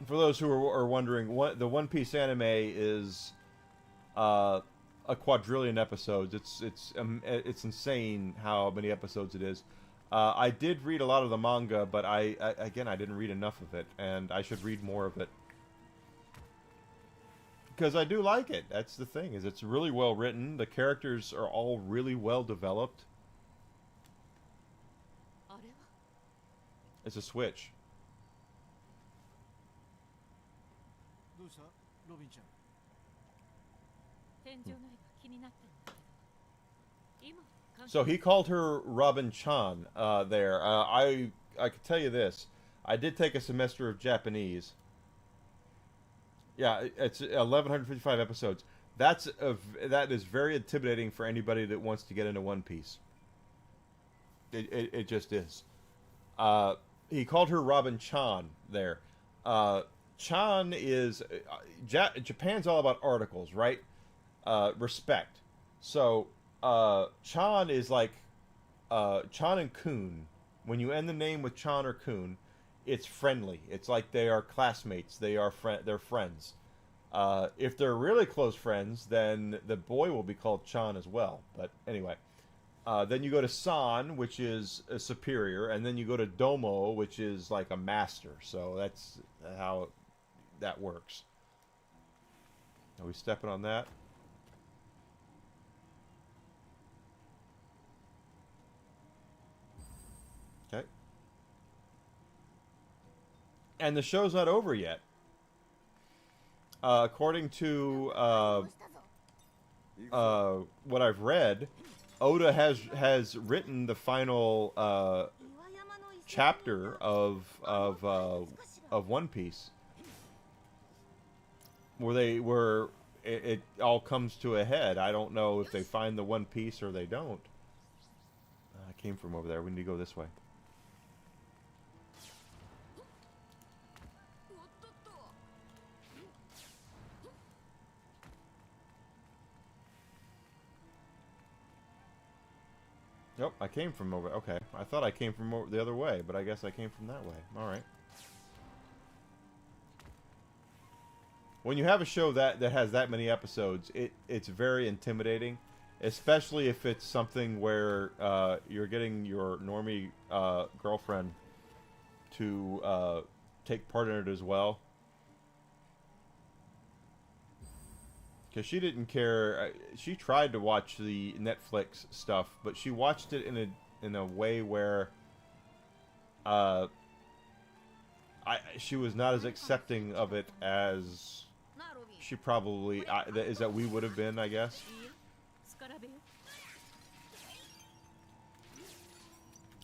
For those who are wondering, the One Piece anime is a a quadrillion episodes. It's insane how many episodes it is. I did read a lot of the manga, but I didn't read enough of it, and I should read more of it. Because I do like it. That's the thing, is it's really well written. The characters are all really well developed. It's a Switch. どうしたロビンちゃん。天井の絵が気になったんだけど、今 So he called her Robin Chan there. I could tell you this. I did take a semester of Japanese. Yeah, it's 1,155 episodes. That is very intimidating for anybody that wants to get into One Piece. It just is. He called her Robin Chan there. Chan is... Japan's all about articles, right? Respect. So, Chan is like... Chan and Kun. When you end the name with Chan or Kun, it's friendly. It's like they are classmates. They're friends. If they're really close friends, then the boy will be called Chan as well. But anyway... then you go to San, which is a superior, and then you go to Domo, which is like a master. So that's how that works. Are we stepping on that? Okay. And the show's not over yet. According to what I've read, Oda has written the final chapter of One Piece, where it all comes to a head. I don't know if they find the One Piece or they don't. I came from over there. We need to go this way. Nope, I came from over... Okay, I thought I came from the other way, but I guess I came from that way. Alright. When you have a show that has that many episodes, it's very intimidating. Especially if it's something where you're getting your normie girlfriend to take part in it as well. Because she didn't care. She tried to watch the Netflix stuff, but she watched it in a way where she was not as accepting of it as she probably is that we would have been, I guess.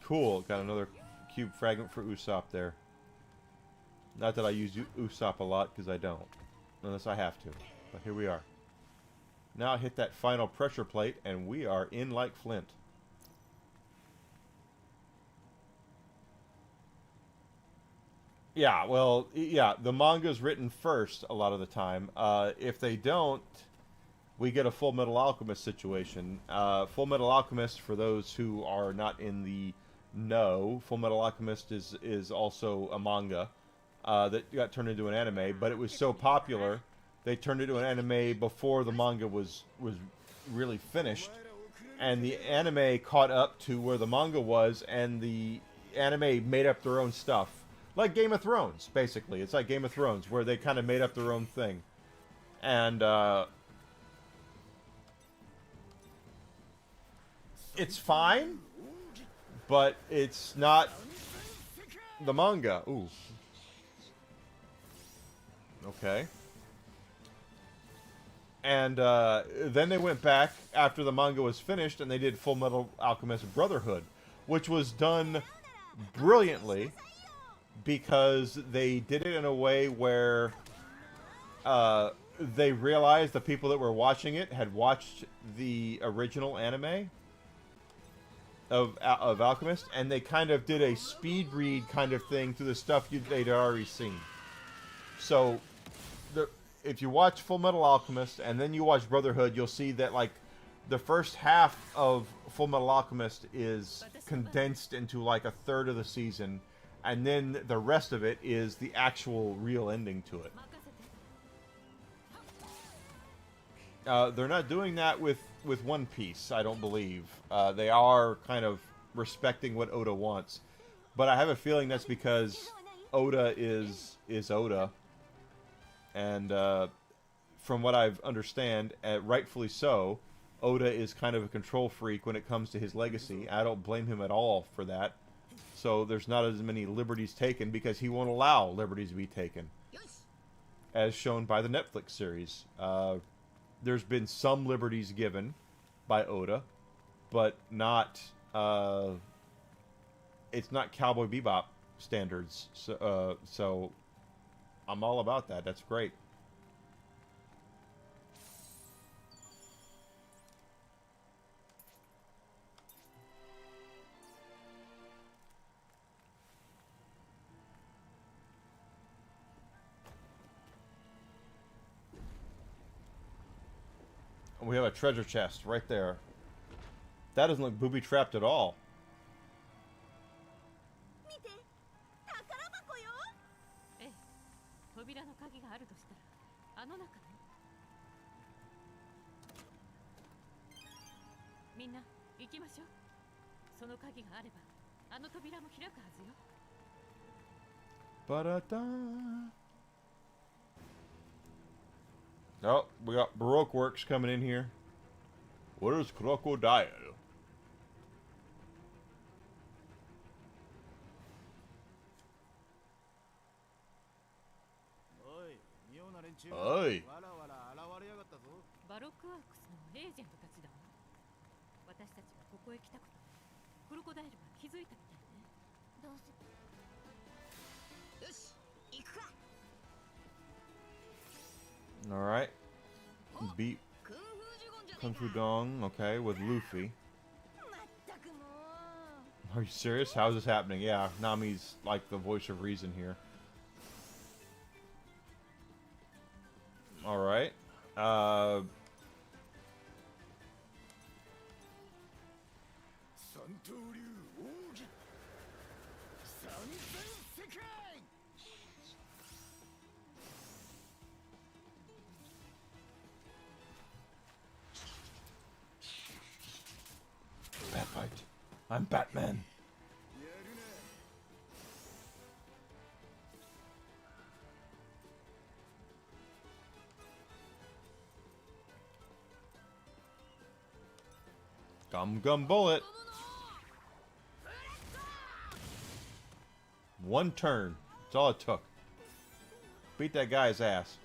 Cool. Got another cube fragment for Usopp there. Not that I use Usopp a lot, because I don't, unless I have to. But here we are. Now hit that final pressure plate, and we are in like Flint. Yeah, well, yeah, the manga's written first a lot of the time. If they don't, we get a Full Metal Alchemist situation. Full Metal Alchemist, for those who are not in the know, Full Metal Alchemist is also a manga that got turned into an anime, but it was so popular... They turned it into an anime before the manga was really finished, and the anime caught up to where the manga was, and the anime made up their own stuff, like Game of Thrones. Basically, it's like Game of Thrones, where they kind of made up their own thing, and it's fine, but it's not the manga. Ooh, okay. And then they went back after the manga was finished, and they did Full Metal Alchemist Brotherhood, which was done brilliantly because they did it in a way where they realized the people that were watching it had watched the original anime of Alchemist, and they kind of did a speed read kind of thing through the stuff they'd already seen. So... If you watch Full Metal Alchemist and then you watch Brotherhood, you'll see that like the first half of Full Metal Alchemist is condensed into like a third of the season, and then the rest of it is the actual real ending to it. They're not doing that with One Piece, I don't believe. They are kind of respecting what Oda wants. But I have a feeling that's because Oda is Oda. And from what I've understand, rightfully so, Oda is kind of a control freak when it comes to his legacy. I don't blame him at all for that. So there's not as many liberties taken because he won't allow liberties to be taken. As shown by the Netflix series. There's been some liberties given by Oda, but not... it's not Cowboy Bebop standards. So I'm all about that. That's great. We have a treasure chest right there. That doesn't look booby-trapped at all. 見て、宝箱よ。ええ、扉の鍵があるとしたら、あの中ね。みんな、行きましょう。その鍵があれば、あの扉も開くはずよ。Ba-da-da. Oh, we got Baroque Works coming in here. Where's Crocodile? Oi. バロックワークスのエージェントたちだわ。私たちがここへ来たこと、クロコダイルが気づいたみたいね。どうする？よし、行くか。Alright. Beat Kung Fu Dong, okay, with Luffy. Are you serious? How's this happening? Yeah, Nami's like the voice of reason here. Alright. Bat fight. I'm Batman. Gum bullet. One turn. That's all it took. Beat that guy's ass.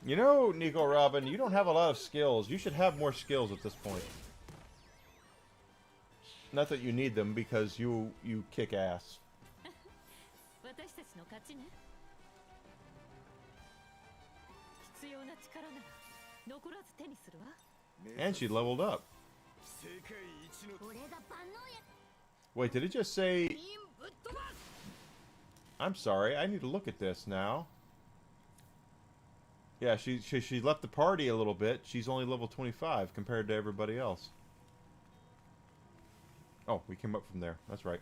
You know, Nico Robin, you don't have a lot of skills. You should have more skills at this point. Not that you need them, because you kick ass. And she leveled up. Wait, did it just say... I'm sorry, I need to look at this now. Yeah, she left the party a little bit. She's only level 25 compared to everybody else. Oh, we came up from there. That's right.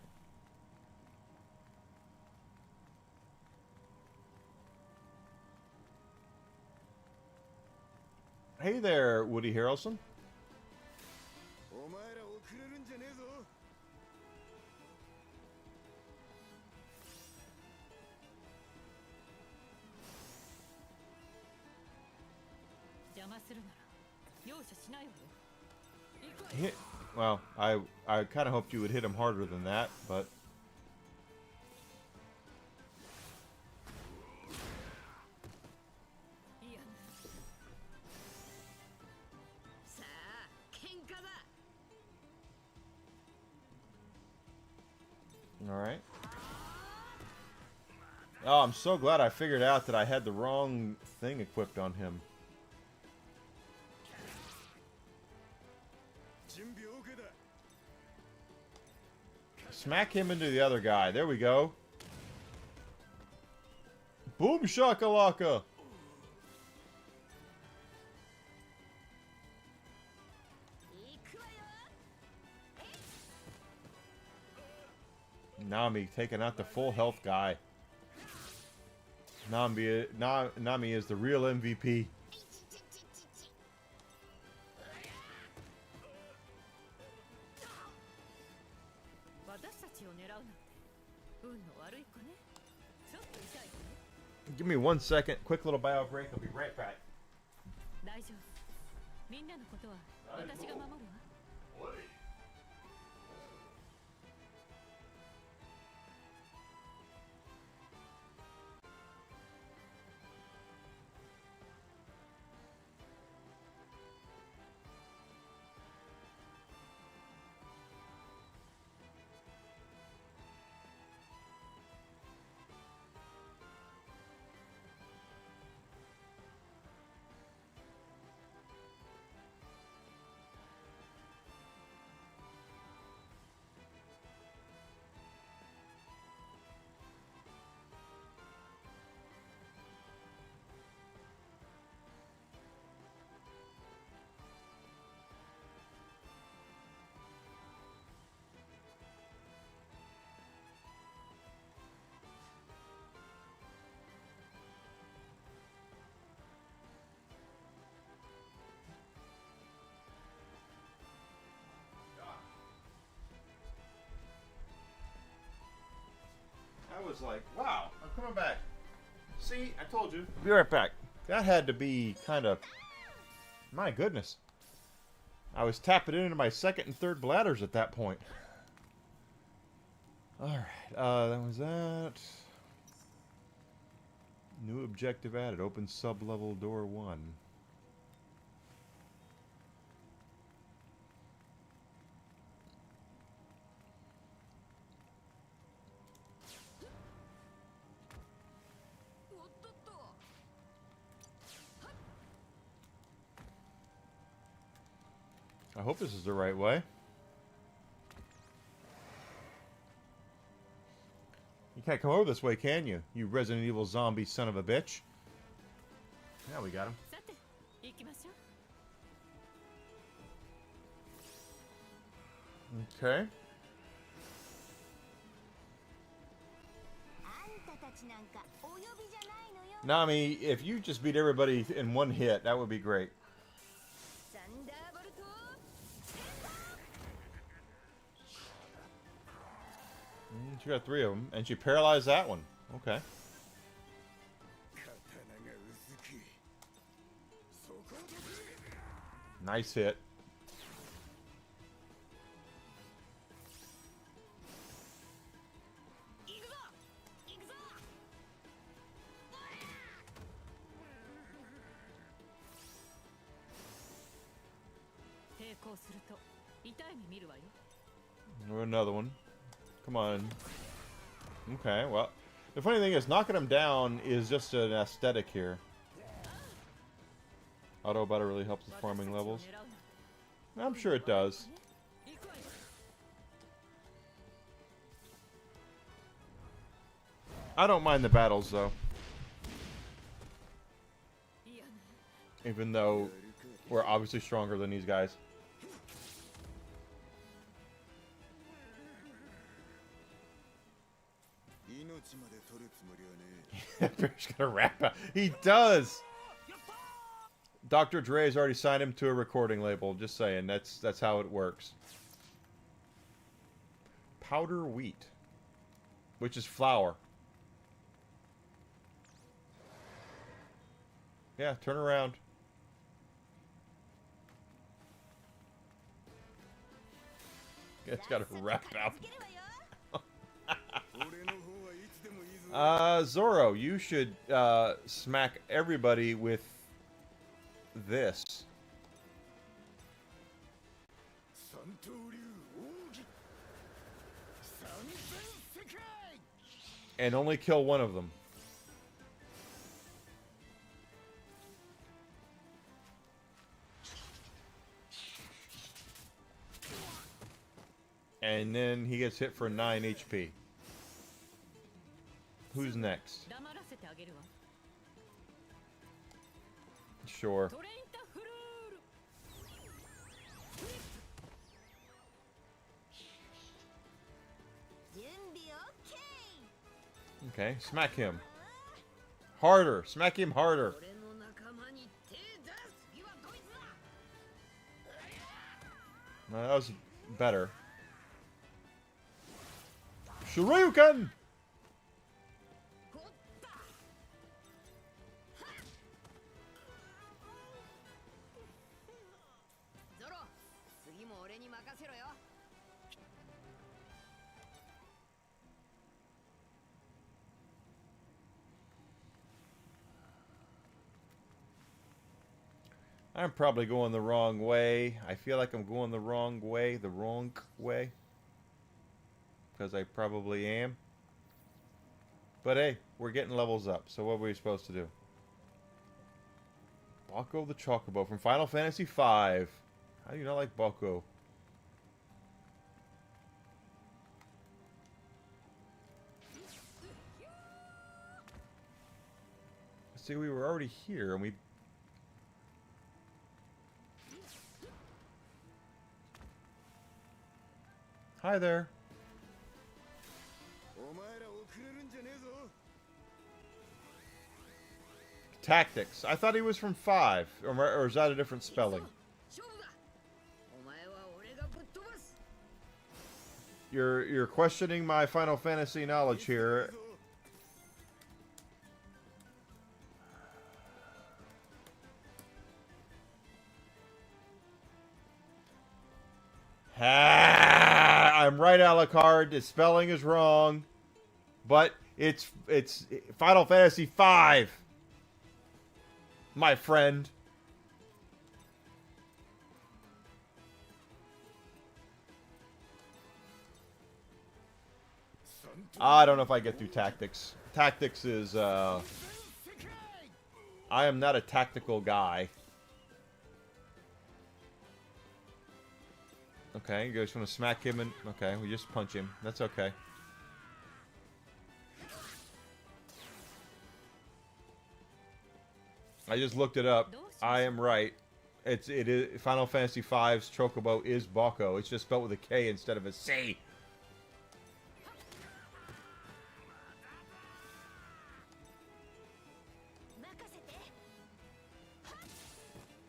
Hey there, Woody Harrelson. Well, I kind of hoped you would hit him harder than that, but... Alright. Oh, I'm so glad I figured out that I had the wrong thing equipped on him. Smack him into the other guy. There we go. Boom shakalaka. Nami taking out the full health guy. Nami is the real MVP. 私たちを狙うなんて運の悪い子ね。ちょっと痛い子ね。 Give me 1 second. Quick little bio break. I'll be right back. 大丈夫。みんなのことは私が守るわ。 I was like, wow, I'm coming back. See, I told you. I'll be right back. That had to be kind of... My goodness. I was tapping into my second and third bladders at that point. Alright, that was that. New objective added. Open sub-level door 1. I hope this is the right way. You can't come over this way, can you? You Resident Evil zombie son of a bitch. Yeah, we got him. Okay. Nami, if you just beat everybody in one hit, that would be great. She got 3 of them, and she paralyzed that one. Okay. Nice hit. Or another one. Come on. Okay, well, the funny thing is, knocking him down is just an aesthetic here. Auto butter really helps with farming levels. I'm sure it does. I don't mind the battles, though. Even though we're obviously stronger than these guys. Bear's gonna rap out. He does. Dr. Dre's already signed him to a recording label. Just saying, that's how it works. Powder wheat, which is flour. Yeah, turn around. It's got a rap out. Zoro, you should smack everybody with this. And only kill one of them. And then he gets hit for 9 HP. Who's next? Sure. Okay, smack him. Harder. Smack him harder. 俺の仲間に手出す。次はこいつだ。 No, that was better. Shoryuken! こった。ゾロ、次も俺に任せろよ。 I'm probably going the wrong way. I feel like I'm going the wrong way. Because I probably am. But hey, we're getting levels up. So what were we supposed to do? Balko the Chocobo from Final Fantasy V. How do you not like Balko? See, we were already here and we... Hi there. お前ら遅れるんじゃねえぞ。 Tactics. I thought he was from 5. Or is that a different spelling? 勝負だ。お前は俺がぶっ飛ばす。 You're questioning my Final Fantasy knowledge here. I'm right, Alucard. The spelling is wrong, but it's Final Fantasy V, my friend. I don't know if I get through tactics. Tactics is I am not a tactical guy. Okay, you guys want to smack him and... Okay, we just punch him. That's okay. I just looked it up. I am right. It is Final Fantasy V's Chocobo is Balko. It's just spelled with a K instead of a C.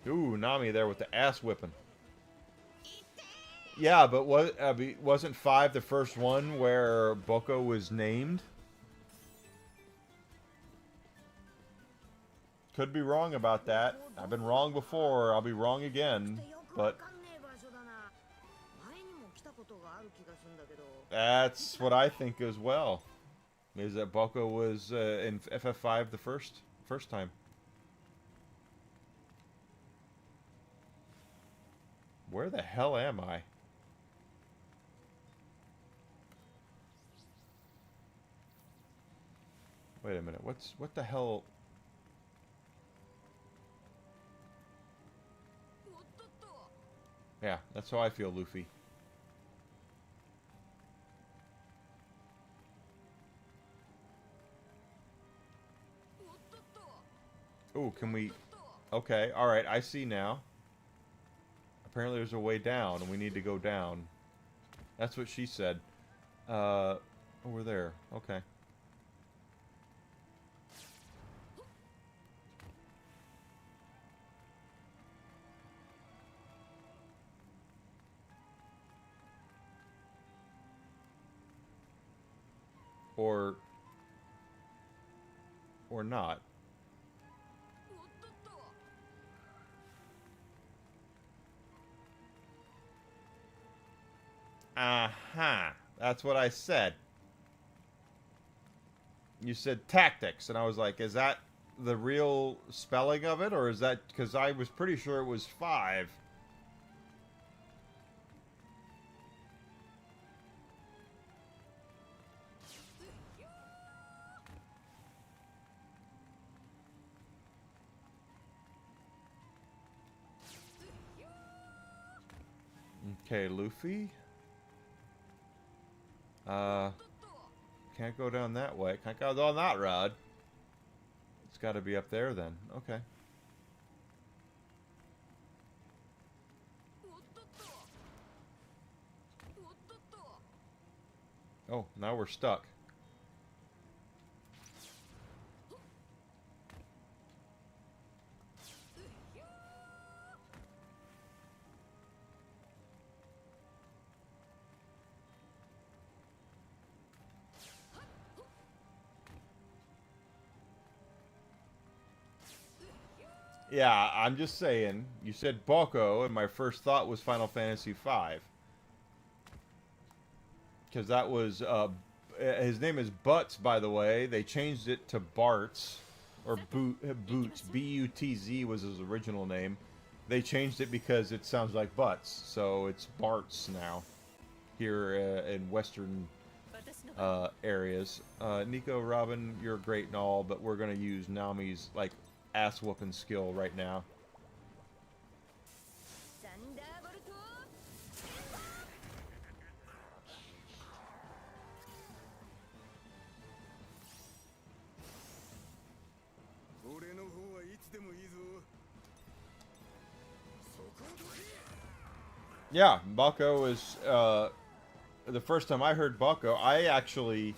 Ooh, Nami there with the ass whipping. Yeah, but wasn't 5 the first one where Balko was named? Could be wrong about that. I've been wrong before. I'll be wrong again. But that's what I think as well. Is that Balko was in FF5 the first time. Where the hell am I? Wait a minute. What the hell? Yeah, that's how I feel, Luffy. Ooh, can we... Okay, alright, I see now. Apparently there's a way down, and we need to go down. That's what she said. Over there. Okay. Or not. Aha. That's what I said. You said tactics, and I was like, is that the real spelling of it, or is that... Because I was pretty sure it was 5. Okay, Luffy. Can't go down that way. Can't go down that road. It's got to be up there then. Okay. Oh, now we're stuck. Yeah, I'm just saying. You said Boko, and my first thought was Final Fantasy V. Because that was, his name is Butts, by the way. They changed it to Bartz, or Boots. B-U-T-Z was his original name. They changed it because it sounds like Butts, so it's Bartz now, here in Western areas. Nico, Robin, you're great and all, but we're going to use Nami's, like, ass-whooping skill right now. Yeah, Bucko is, the first time I heard Bucko, I actually,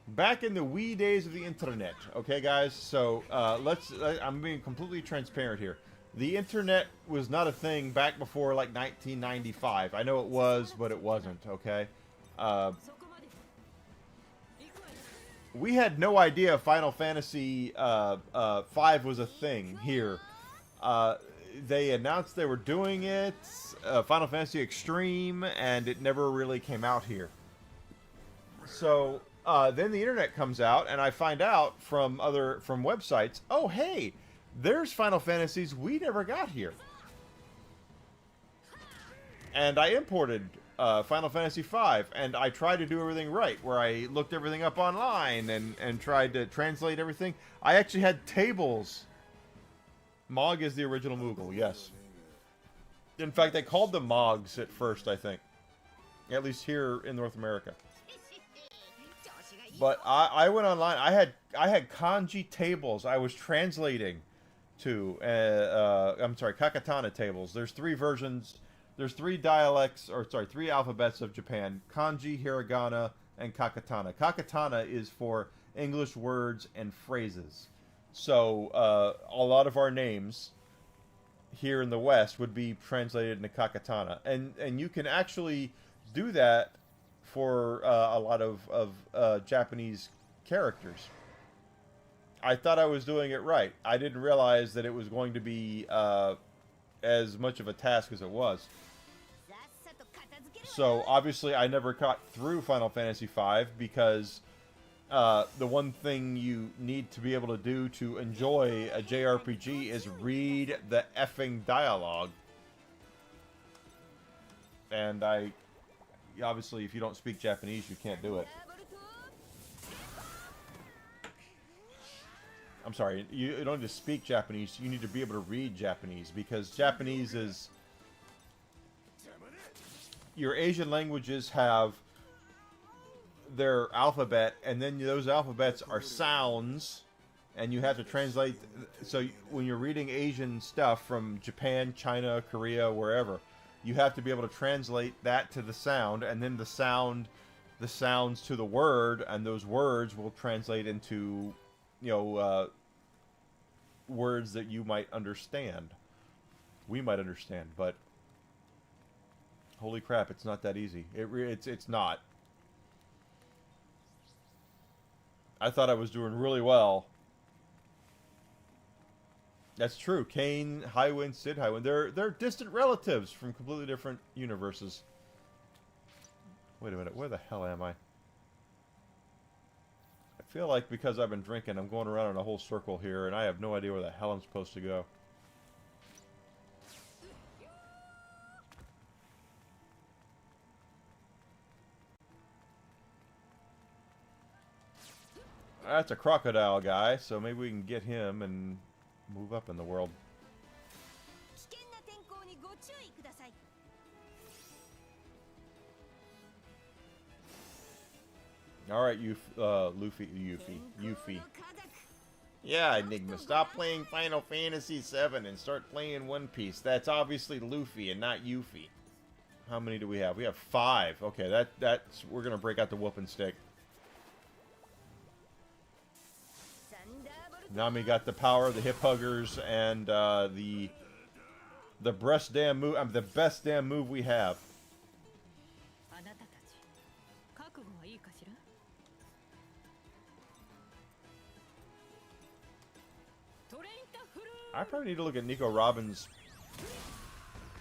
back in the wee days of the internet, okay guys, so, I'm being completely transparent here. The internet was not a thing back before, like, 1995. I know it was, but it wasn't, okay? We had no idea Final Fantasy, 5 was a thing here. They announced they were doing it, Final Fantasy Extreme, and it never really came out here. So, then the internet comes out, and I find out from websites, oh hey, there's Final Fantasies we never got here. And I imported Final Fantasy V, and I tried to do everything right, where I looked everything up online and tried to translate everything. I actually had tables. Mog is the original Moogle, yes. In fact, they called them Mogs at first, I think. At least here in North America. But I went online. I had kanji tables I was translating to. I'm sorry, Kakatana tables. There's 3 versions. There's 3 dialects, or sorry, 3 alphabets of Japan. Kanji, hiragana, and Kakatana. Kakatana is for English words and phrases. So, a lot of our names here in the West would be translated into Kakatana. And you can actually do that for a lot of Japanese characters. I thought I was doing it right. I didn't realize that it was going to be as much of a task as it was. So, obviously, I never got through Final Fantasy V because the one thing you need to be able to do to enjoy a JRPG is read the effing dialogue. And obviously, if you don't speak Japanese, you can't do it. I'm sorry, you don't need to speak Japanese, you need to be able to read Japanese, because Japanese is... Your Asian languages have their alphabet, and then those alphabets are sounds, and you have to translate. So when you're reading Asian stuff from Japan, China, Korea, wherever, you have to be able to translate that to the sound, and then the sounds to the word, and those words will translate into, words that you might understand. We might understand, but holy crap, it's not that easy. It's not. I thought I was doing really well. That's true. Kane, Highwind, Sid Highwind. They're distant relatives from completely different universes. Wait a minute, where the hell am I? I feel like because I've been drinking, I'm going around in a whole circle here, and I have no idea where the hell I'm supposed to go. That's a crocodile guy, so maybe we can get him and move up in the world. Alright, Yuffie. Yeah, Enigma, stop playing Final Fantasy VII and start playing One Piece. That's obviously Luffy and not Yuffie. How many do we have? We have 5. Okay, that's we're gonna break out the whooping stick. Nami got the power of the hip huggers and the breast damn move. The best damn move we have. I probably need to look at Nico Robin's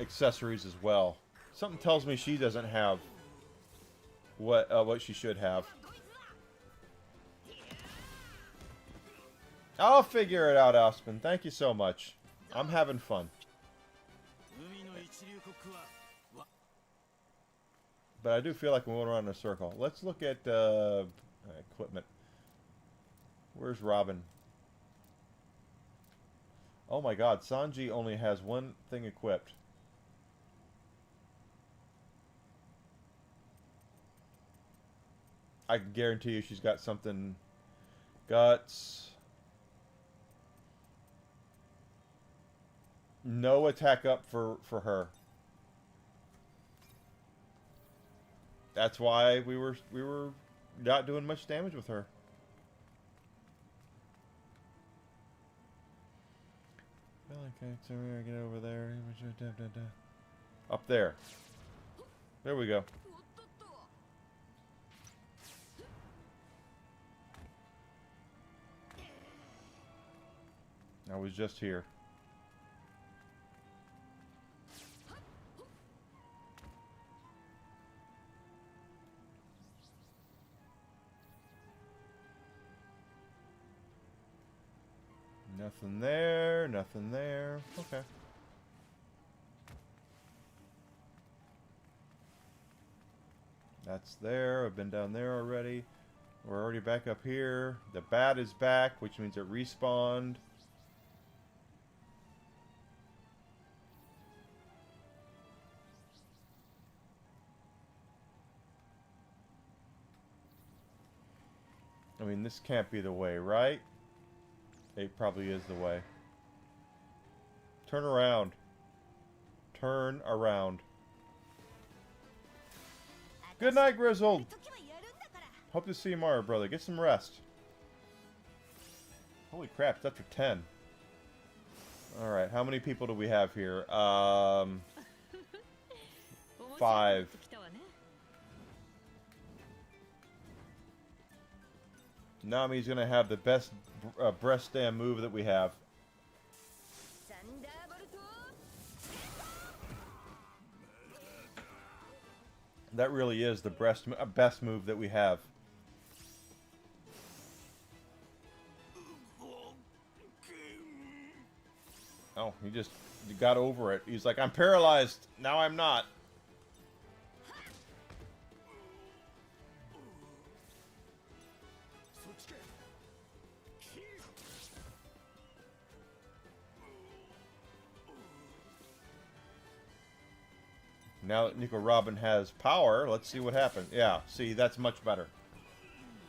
accessories as well. Something tells me she doesn't have what she should have. I'll figure it out, Aspen. Thank you so much. I'm having fun. But I do feel like we're going around in a circle. Let's look at equipment. Where's Robin? Oh my god, Sanji only has one thing equipped. I can guarantee you she's got something. Guts. No attack up for her. That's why we were not doing much damage with her. Okay, so we're gonna get over there. Up there. There we go. I was just here. Nothing there, nothing there. Okay. That's there. I've been down there already. We're already back up here. The bat is back, which means it respawned. I mean, this can't be the way, right? It probably is the way. Turn around. Turn around. Good night, Grizzled. Hope to see you tomorrow, brother. Get some rest. Holy crap, it's after 10. Alright, how many people do we have here? 5. Nami's gonna have the best breast dam move that we have. That really is the best move that we have. Oh, he just got over it. He's like, I'm paralyzed. Now I'm not. Now that Nico Robin has power, let's see what happens. Yeah, see, that's much better.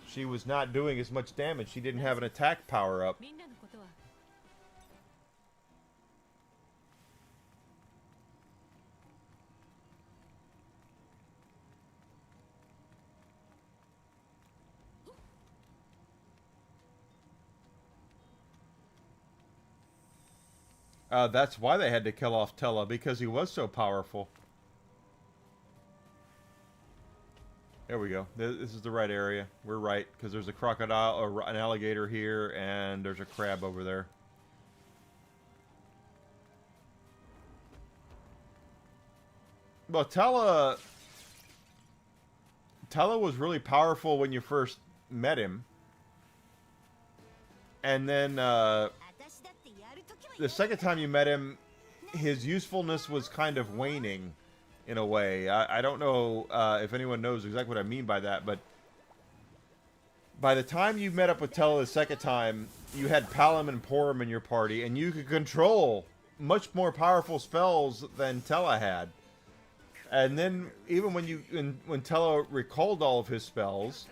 She was not doing as much damage. She didn't have an attack power up. That's why they had to kill off Tella, because he was so powerful. There we go. This is the right area. We're right, because there's a crocodile, or an alligator here, and there's a crab over there. Well, Tella was really powerful when you first met him. And then, the second time you met him, his usefulness was kind of waning. In a way. I don't know if anyone knows exactly what I mean by that, but by the time you met up with Tella the second time, you had Palom and Porum in your party, and you could control much more powerful spells than Tella had. And then, even when Tella recalled all of his spells,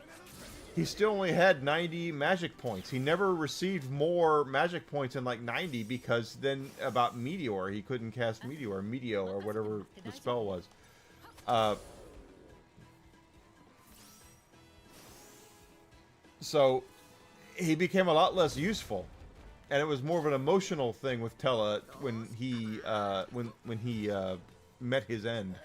he still only had 90 magic points. He never received more magic points than like 90, because then about Meteor, he couldn't cast Meteor, or whatever the spell was. So he became a lot less useful, and it was more of an emotional thing with Tella when he met his end.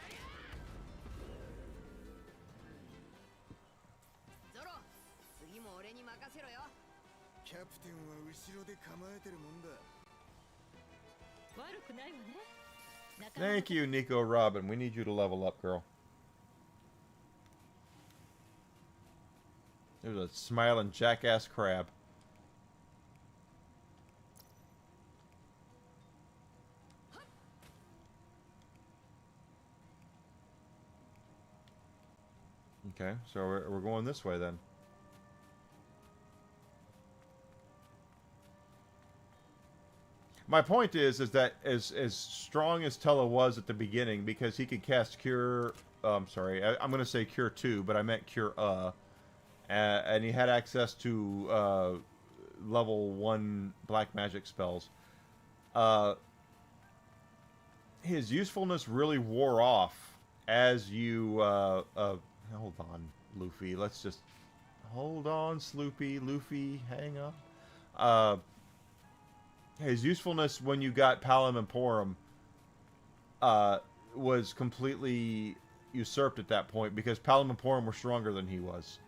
Thank you, Nico Robin. We need you to level up, girl. There's a smiling jackass crab. Okay, so we're going this way then. My point is that as strong as Tella was at the beginning, because he could cast Cure. I'm sorry, I'm going to say Cure 2, but I meant Cure. And he had access to level 1 black magic spells. His usefulness really wore off as you. Hold on, Luffy. Let's just hold on, Sloopy. Luffy, hang on. His usefulness when you got Palom and Porum was completely usurped at that point because Palom and Porum were stronger than he was.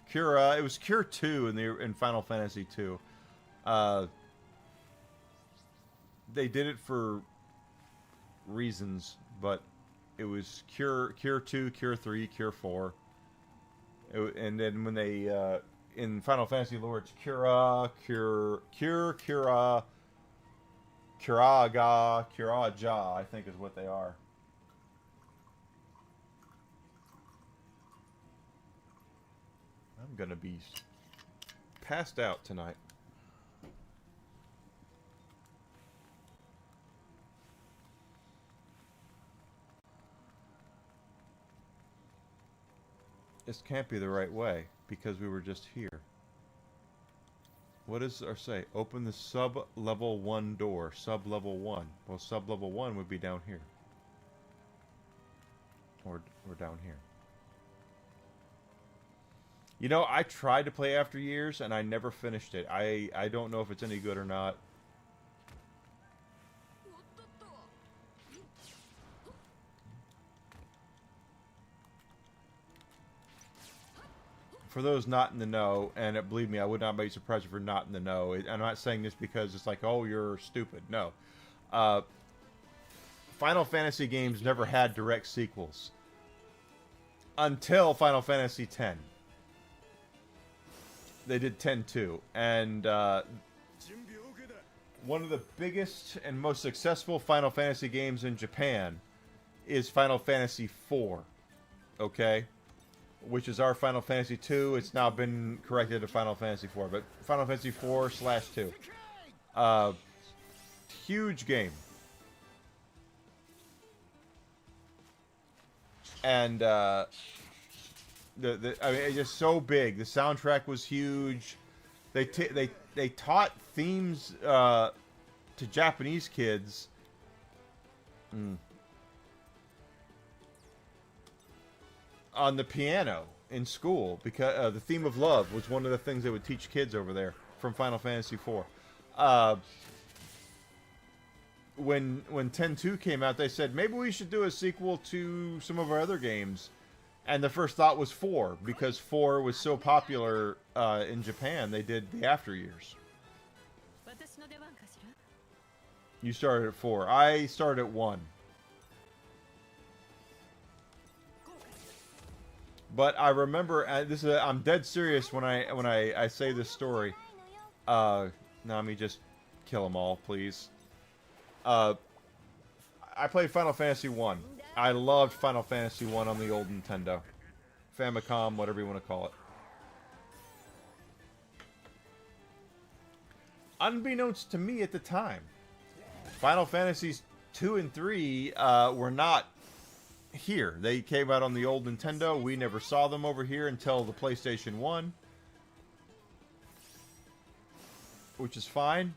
Cure, it was Cure 2 in Final Fantasy 2. They did it for reasons, but it was Cure 2, Cure 3, Cure 4. And then when they in Final Fantasy lore, it's Curaga, Curaja, I think is what they are. I'm gonna be passed out tonight. This can't be the right way because we were just here. What does our say? Open the sub-level 1 door. Sub-level 1. Well, sub-level 1 would be down here. Or down here. You know, I tried to play After Years, and I never finished it. I don't know if it's any good or not. For those not in the know, and believe me, I would not be surprised if you're not in the know. I'm not saying this because it's like, oh, you're stupid. No. Final Fantasy games never had direct sequels. Until Final Fantasy X. They did 10-2, and one of the biggest and most successful Final Fantasy games in Japan is Final Fantasy IV, okay? Which is our Final Fantasy II. It's now been corrected to Final Fantasy IV, but Final Fantasy IV/2. Huge game. And, I mean, it's just so big. The soundtrack was huge. They taught themes to Japanese kids. On the piano in school, because the theme of love was one of the things they would teach kids over there from Final Fantasy IV. When 10-2 came out, they said maybe we should do a sequel to some of our other games. And the first thought was 4, because 4 was so popular in Japan, they did the After Years. You started at 4. I started at 1. But I remember, I'm dead serious when I say this story. Nami, just kill them all, please. I played Final Fantasy 1. I loved Final Fantasy 1 on the old Nintendo. Famicom, whatever you want to call it. Unbeknownst to me at the time, Final Fantasies 2 and 3 were not here. They came out on the old Nintendo. We never saw them over here until the PlayStation 1. Which is fine.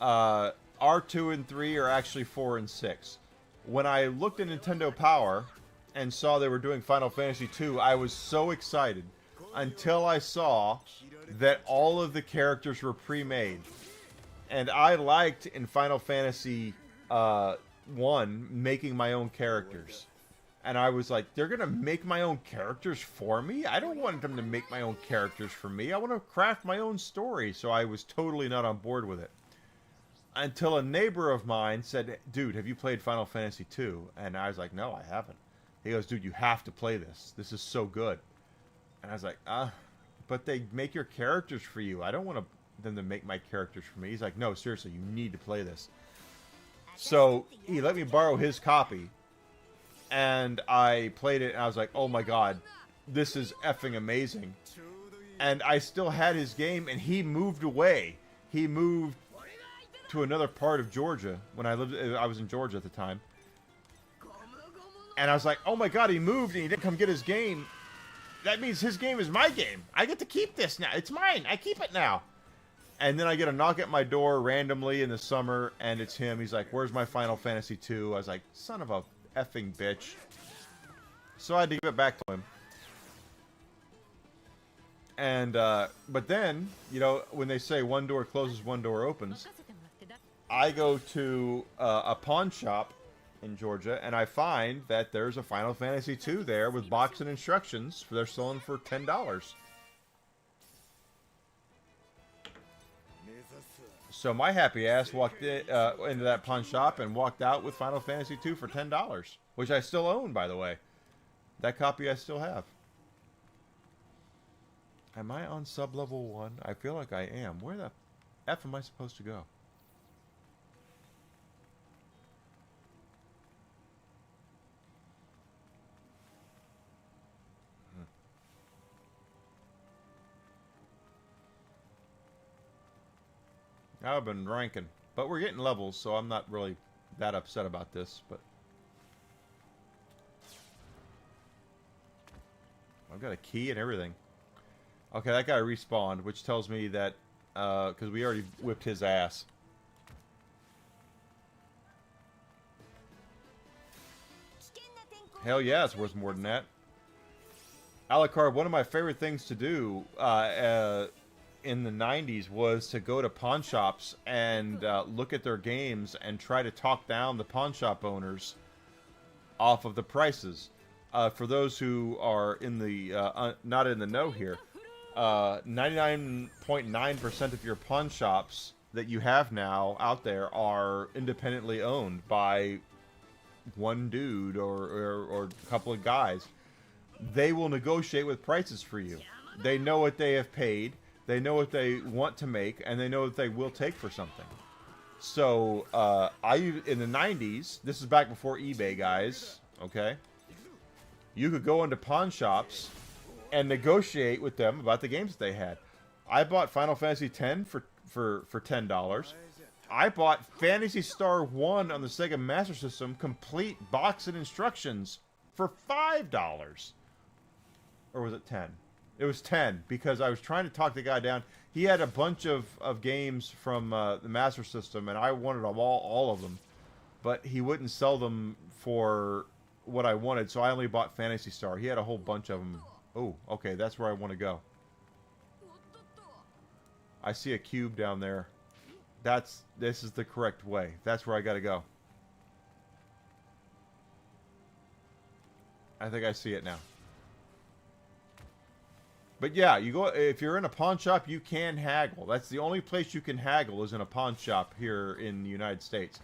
R2 and 3 are actually 4 and 6. When I looked at Nintendo Power and saw they were doing Final Fantasy 2, I was so excited until I saw that all of the characters were pre-made. And I liked in Final Fantasy 1 making my own characters. And I was like, they're going to make my own characters for me? I don't want them to make my own characters for me. I want to craft my own story. So I was totally not on board with it. Until a neighbor of mine said, dude, have you played Final Fantasy 2? And I was like, no, I haven't. He goes, dude, you have to play this. This is so good. And I was like, but they make your characters for you. I don't want them to make my characters for me. He's like, no, seriously, you need to play this. So he let me borrow his copy. And I played it, and I was like, oh my god, this is effing amazing. And I still had his game, and he moved away. He moved to another part of Georgia when I was in Georgia at the time. And I was like, oh my god, he moved, and he didn't come get his game. That means his game is my game. I get to keep this now. It's mine. I keep it now. And then I get a knock at my door randomly in the summer, and it's him. He's like, where's my Final Fantasy 2? I was like, son of a effing bitch. So I had to give it back to him. And, but then, you know, when they say one door closes, one door opens, I go to a pawn shop in Georgia, and I find that there's a Final Fantasy 2 there with box and instructions. They're selling for $10. So my happy ass walked into that pawn shop and walked out with Final Fantasy 2 for $10, which I still own, by the way. That copy I still have. Am I on sub-level 1? I feel like I am. Where the F am I supposed to go? I've been ranking, but we're getting levels, so I'm not really that upset about this, but I've got a key and everything. Okay, that guy respawned, which tells me that, because we already whipped his ass. Hell yeah, it's worth more than that. Alucard, one of my favorite things to do, in the 90s was to go to pawn shops and look at their games and try to talk down the pawn shop owners off of the prices. For those who are in the not in the know here, 99.9% of your pawn shops that you have now out there are independently owned by one dude or a couple of guys. They will negotiate with prices for you. They know what they have paid. They know what they want to make, and they know what they will take for something. So, in the 90s, this is back before eBay, guys, okay? You could go into pawn shops and negotiate with them about the games that they had. I bought Final Fantasy X for $10. I bought Phantasy Star 1 on the Sega Master System, complete box and instructions, for $5. Or was it 10? It was 10, because I was trying to talk the guy down. He had a bunch of games from the Master System, and I wanted them all of them. But he wouldn't sell them for what I wanted, so I only bought Phantasy Star. He had a whole bunch of them. Oh, okay, that's where I want to go. I see a cube down there. This is the correct way. That's where I gotta go. I think I see it now. But yeah, you go if you're in a pawn shop, you can haggle. That's the only place you can haggle is in a pawn shop here in the United States.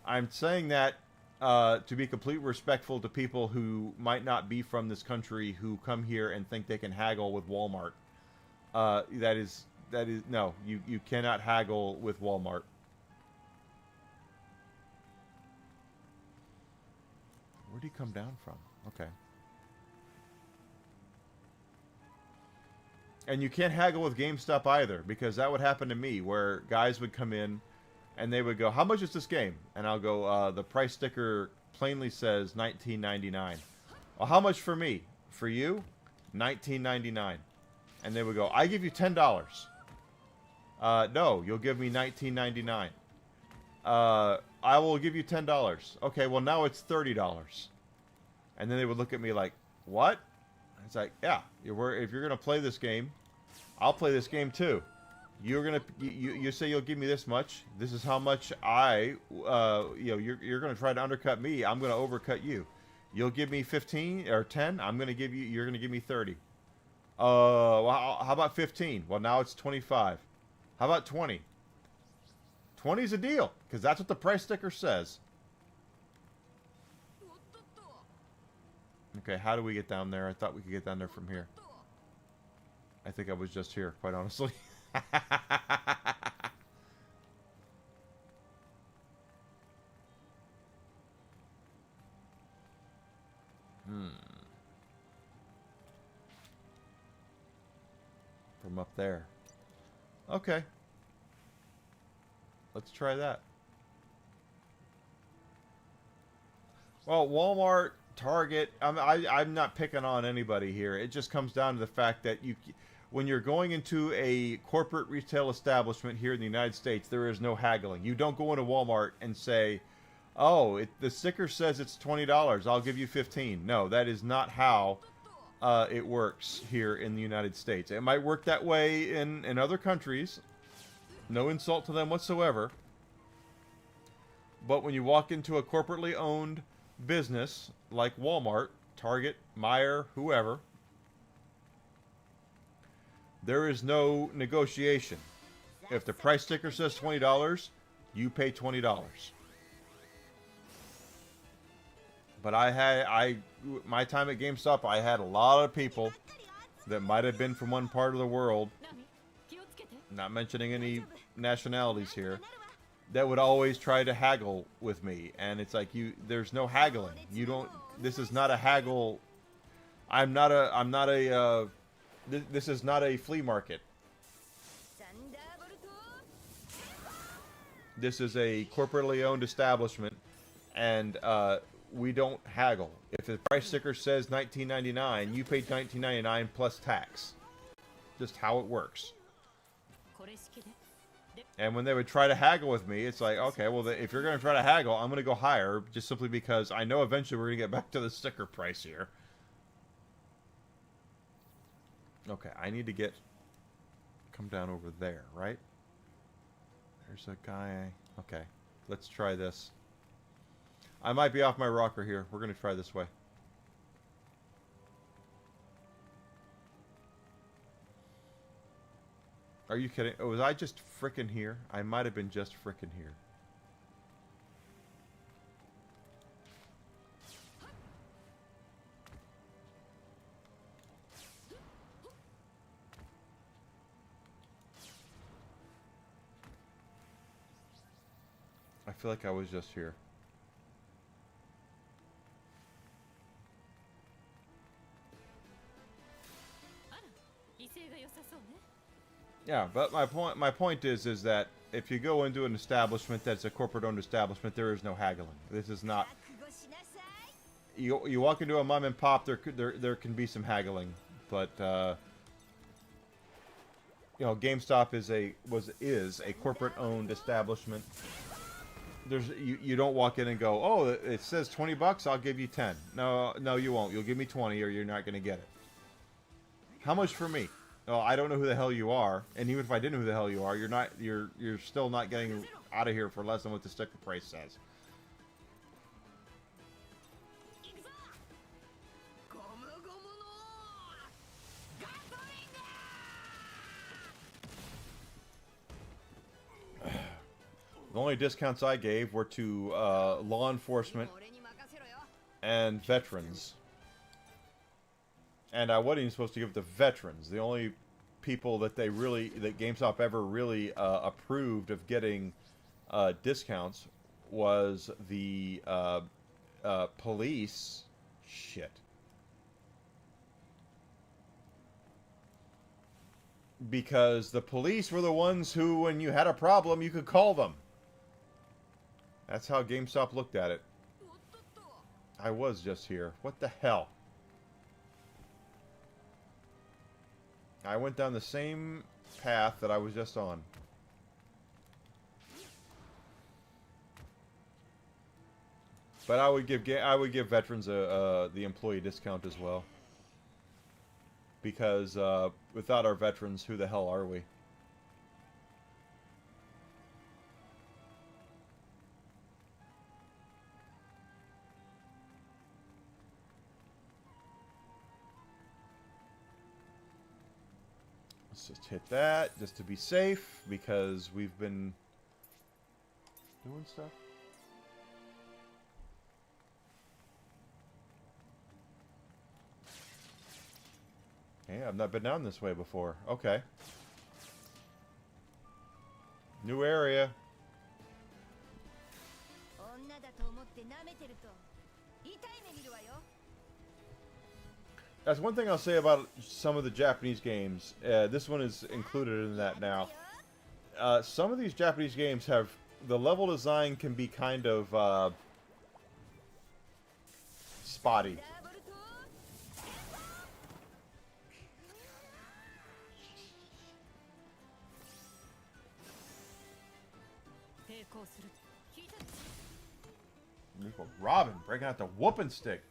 I'm saying that to be completely respectful to people who might not be from this country who come here and think they can haggle with Walmart. That is no, you cannot haggle with Walmart. Where'd he come down from? Okay. And you can't haggle with GameStop either, because that would happen to me, where guys would come in and they would go, how much is this game? And I'll go, the price sticker plainly says $19.99. Well, how much for me? For you? $19.99. And they would go, I give you $10. No, you'll give me $19.99. I will give you $10. Okay, well now it's $30. And then they would look at me like, what? It's like, yeah, if you're going to play this game, I'll play this game too. you say you'll give me this much. This is how much you're gonna try to undercut me. I'm gonna overcut you. You'll give me 15 or 10. You're gonna give me 30. Well, how about 15? Well, now it's 25. How about 20? 20 is a deal, because that's what the price sticker says. Okay, how do we get down there? I thought we could get down there from here. I think I was just here, quite honestly. From up there. Okay. Let's try that. Well, Walmart, Target, I'm not picking on anybody here. It just comes down to the fact that when you're going into a corporate retail establishment here in the United States, there is no haggling. You don't go into Walmart and say, oh, the sticker says it's $20, I'll give you 15. No, that is not how it works here in the United States. It might work that way in other countries. No insult to them whatsoever. But when you walk into a corporately owned business like Walmart, Target, Meijer, whoever, there is no negotiation. If the price sticker says $20, you pay $20. But my time at GameStop, I had a lot of people that might have been from one part of the world, not mentioning any nationalities here, that would always try to haggle with me. And it's like, there's no haggling. This is not a haggle. This is not a flea market. This is a corporately owned establishment, and we don't haggle. If the price sticker says $19.99, you pay $19.99 plus tax. Just how it works. And when they would try to haggle with me, it's like, okay, well, if you're going to try to haggle, I'm going to go higher, just simply because I know eventually we're going to get back to the sticker price here. Okay, I need to come down over there, right? There's a guy. Okay, let's try this. I might be off my rocker here. We're going to try this way. Are you kidding? Oh, was I just frickin' here? I might have been just frickin' here. I feel like I was just here. Yeah, but my point is that if you go into an establishment that's a corporate-owned establishment, there is no haggling. This is not. You walk into a mom and pop, there can be some haggling, but GameStop is a corporate-owned establishment. You don't walk in and go, oh, it says $20, I'll give you 10. No, you won't. You'll give me 20, or you're not going to get it. How much for me? Well, I don't know who the hell you are, and even if I didn't know who the hell you are, you're still not getting out of here for less than what the sticker price says. The only discounts I gave were to law enforcement and veterans. And I wasn't even supposed to give it to veterans. The only people that GameStop ever really approved of getting discounts was the police. Shit. Because the police were the ones who, when you had a problem, you could call them. That's how GameStop looked at it. I was just here. What the hell? I went down the same path that I was just on. But I would give veterans the employee discount as well. Because without our veterans, who the hell are we? Let's just hit that just to be safe because we've been doing stuff. Yeah, I've not been down this way before. Okay. New area. That's one thing I'll say about some of the Japanese games. This one is included in that now. Some of these Japanese games have... The level design can be kind of spotty. Robin breaking out the whooping stick.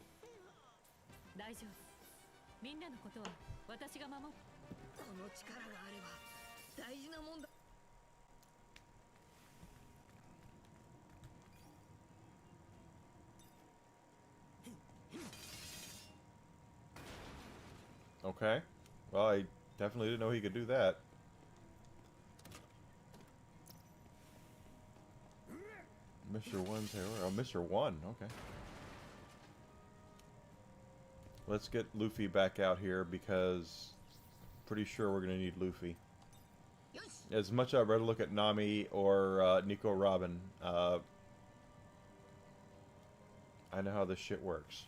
Okay. Well, I definitely didn't know he could do that. Mr. One's here. Oh, Mr. One. Okay. Let's get Luffy back out here because pretty sure we're going to need Luffy. As much as I'd rather look at Nami or Nico Robin, I know how this shit works.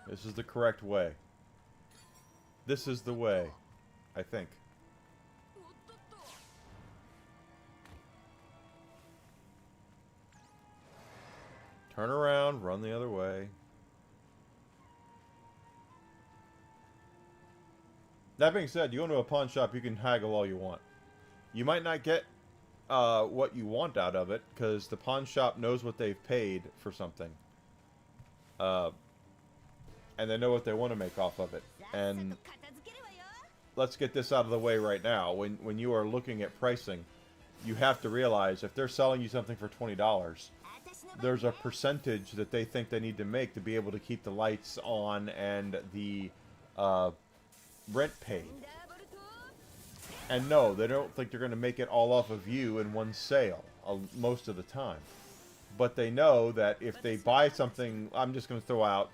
This is the correct way. This is the way, I think. Turn around, run the other way. That being said, you go into a pawn shop, you can haggle all you want. You might not get what you want out of it, because the pawn shop knows what they've paid for something. And they know what they want to make off of it. And let's get this out of the way right now. When you are looking at pricing, you have to realize if they're selling you something for $20, there's a percentage that they think they need to make to be able to keep the lights on and the rent paid. And no, they don't think they're going to make it all off of you in one sale most of the time. But they know that if they buy something, I'm just going to throw out,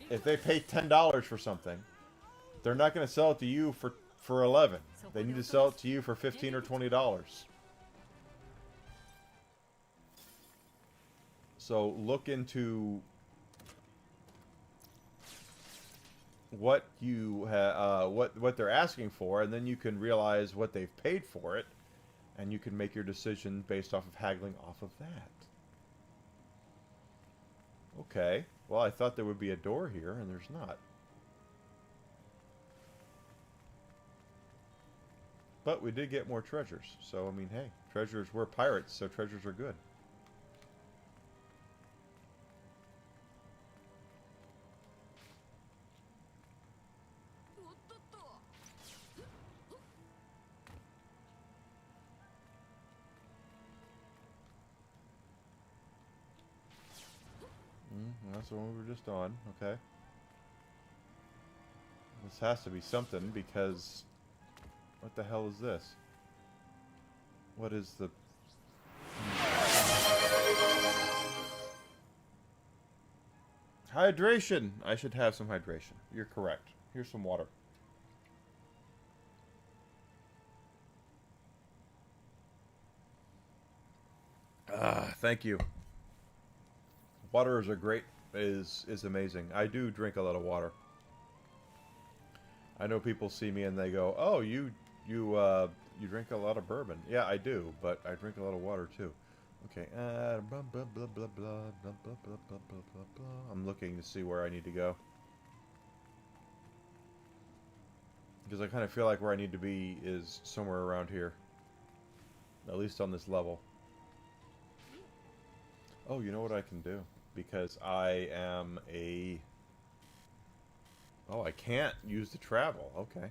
if they pay $10 for something, they're not going to sell it to you for $11. They need to sell it to you for $15 or $20. So look into what you what they're asking for, and then you can realize what they've paid for it, and you can make your decision based off of haggling off of that. Okay. Well, I thought there would be a door here, and there's not. But we did get more treasures. So, I mean, hey, treasures, we're pirates, so treasures are good. That's the one we were just on. Okay. This has to be something, because... What the hell is this? What is the... Hydration! I should have some hydration. You're correct. Here's some water. Thank you. Waters are great. Is amazing. I do drink a lot of water. I know people see me and they go, "Oh, you drink a lot of bourbon." Yeah, I do, but I drink a lot of water too. Okay. Blah, blah, blah, blah, blah, blah, blah, blah, blah, blah, blah, blah. I'm looking to see where I need to go, because I kind of feel like where I need to be is somewhere around here, at least on this level. Oh, you know what I can do? Because I am a... Oh, I can't use the travel. Okay.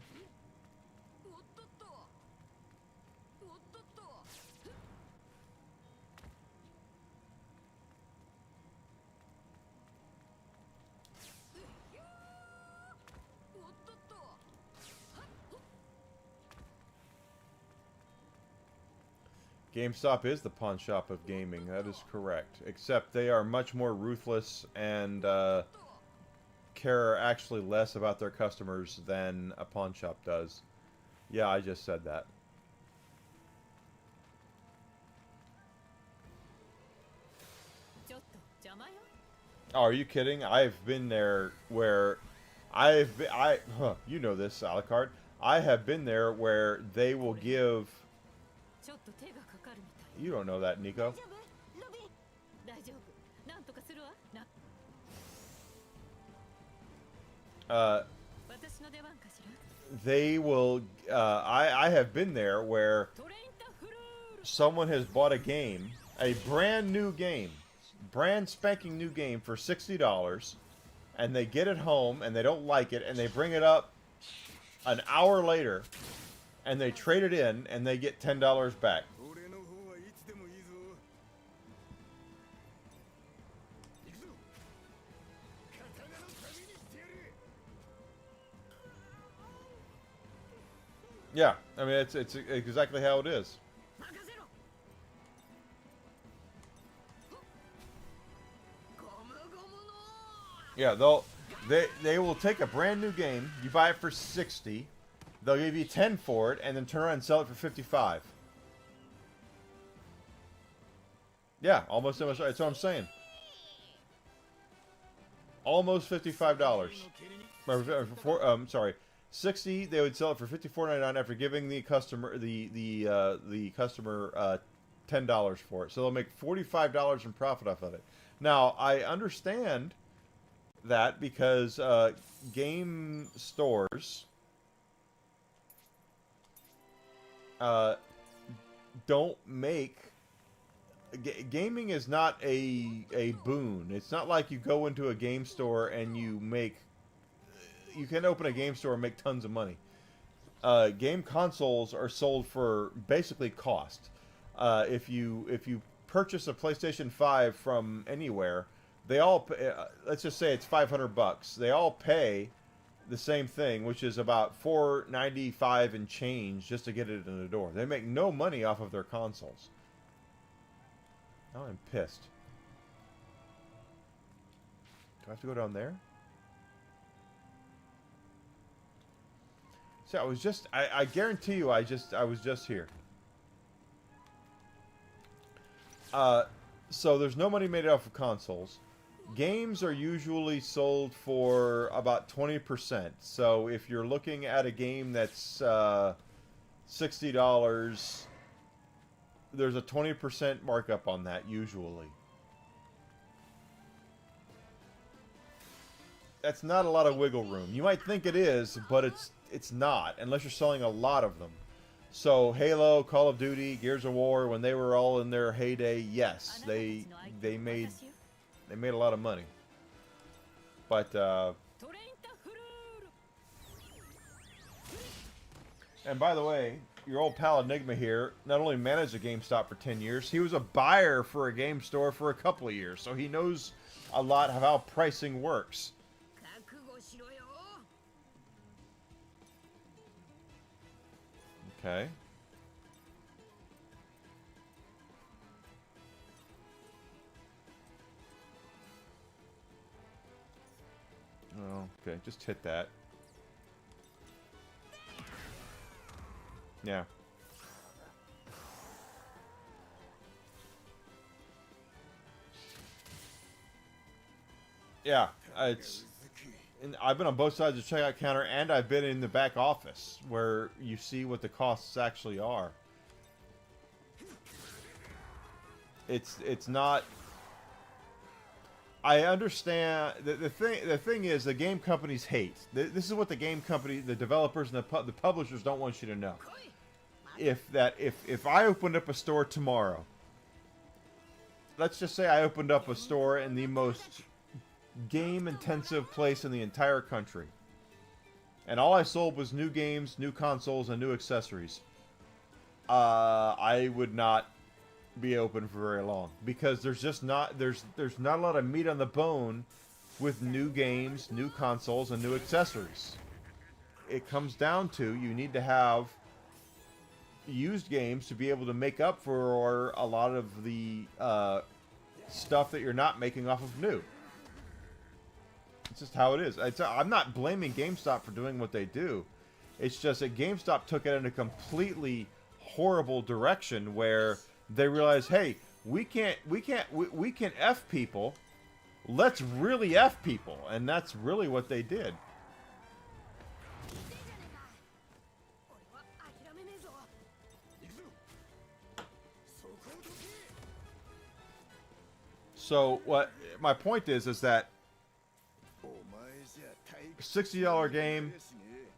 GameStop is the pawn shop of gaming. That is correct. Except they are much more ruthless and care actually less about their customers than a pawn shop does. Yeah, I just said that. Oh, are you kidding? I've been there where you know this, Alucard. I have been there where they will give. You don't know that, Nico. They will. I have been there where someone has bought a game, a brand new game, brand spanking new game for $60, and they get it home and they don't like it, and they bring it up an hour later, and they trade it in, and they get $10 back. Yeah, I mean it's exactly how it is. Yeah, they will take a brand new game. You buy it for 60. They'll give you 10 for it, and then turn around and sell it for 55. Yeah, almost so much. That's what I'm saying. Almost $55. Sorry, 60. They would sell it for $54.99 after giving the customer the customer $10 for it. So they'll make $45 in profit off of it. Now I understand that because game stores don't make gaming is not a boon. It's not like you go into a game store and you can open a game store and make tons of money. Game consoles are sold for basically cost. If you purchase a PlayStation 5 from anywhere, they all pay, let's just say it's $500. They all pay the same thing, which is about $4.95 and change just to get it in the door. They make no money off of their consoles. Oh, I'm pissed. Do I have to go down there? See, I guarantee you I was just here. So there's no money made off of consoles. Games are usually sold for about 20%. So if you're looking at a game that's $60, there's a 20% markup on that usually. That's not a lot of wiggle room. You might think it is, but it's not, unless you're selling a lot of them. So Halo, Call of Duty, Gears of War, when they were all in their heyday, yes, they made a lot of money. But and by the way, your old pal Enigma here not only managed a GameStop for 10 years, he was a buyer for a game store for a couple of years, so he knows a lot of how pricing works. Okay. Oh, okay, just hit that. Yeah. Yeah, and I've been on both sides of the checkout counter, and I've been in the back office where you see what the costs actually are. It's not. I understand the thing is the game companies hate. This is what the game company, the developers, and the publishers don't want you to know. If I opened up a store tomorrow, let's just say I opened up a store in the most game-intensive place in the entire country, and all I sold was new games, new consoles, and new accessories, I would not be open for very long, because there's just not there's not a lot of meat on the bone with new games, new consoles, and new accessories. It comes down to you need to have used games to be able to make up for a lot of the stuff that you're not making off of new. It's just how it is. I'm not blaming GameStop for doing what they do. It's just that GameStop took it in a completely horrible direction where they realized, hey, we can F people. Let's really F people. And that's really what they did. So what my point is that $60 game,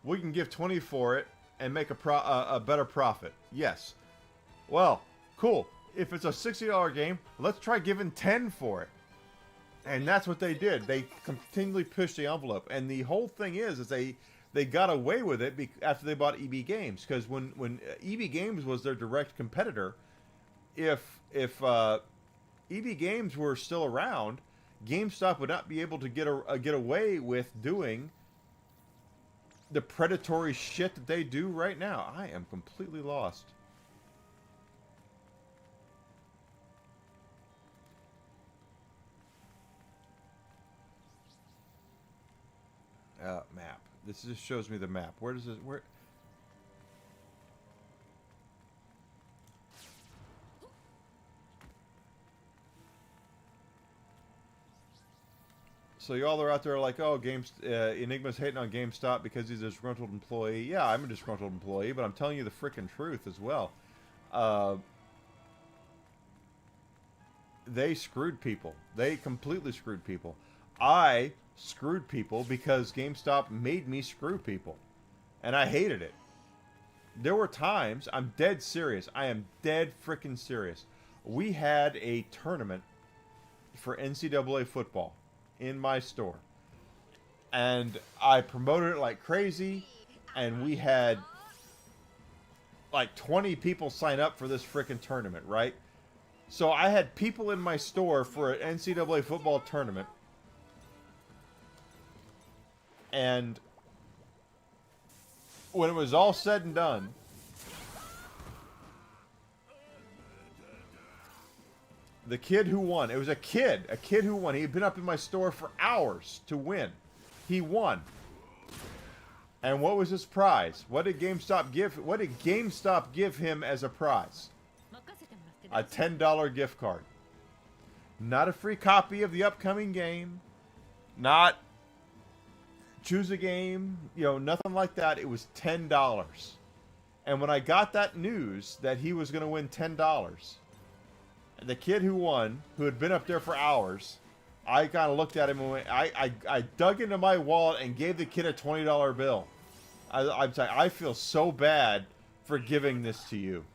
we can give 20 for it and make a better profit. Yes. Well, cool. If it's a $60 game, let's try giving 10 for it. And that's what they did. They continually pushed the envelope. And the whole thing is they got away with it after they bought EB Games. Because when EB Games was their direct competitor, if EB Games were still around, GameStop would not be able to get away with doing the predatory shit that they do right now. I am completely lost. Map. This just shows me the map. Where does it... Where... So y'all are out there like, oh, Enigma's hating on GameStop because he's a disgruntled employee. Yeah, I'm a disgruntled employee, but I'm telling you the frickin' truth as well. They screwed people. They completely screwed people. I screwed people because GameStop made me screw people. And I hated it. There were times, I'm dead serious. I am dead frickin' serious. We had a tournament for NCAA football in my store. And I promoted it like crazy. And we had like 20 people sign up for this frickin' tournament, right? So I had people in my store for an NCAA football tournament. And when it was all said and done, the kid who won, it was a kid who won. He had been up in my store for hours to win. He won. And what was his prize? What did GameStop give him as a prize? A $10 gift card. Not a free copy of the upcoming game. Not choose a game, nothing like that. It was $10. And when I got that news that he was going to win $10, the kid who won, who had been up there for hours, I kind of looked at him and went, I dug into my wallet and gave the kid a $20 bill. I'm saying, I feel so bad for giving this to you.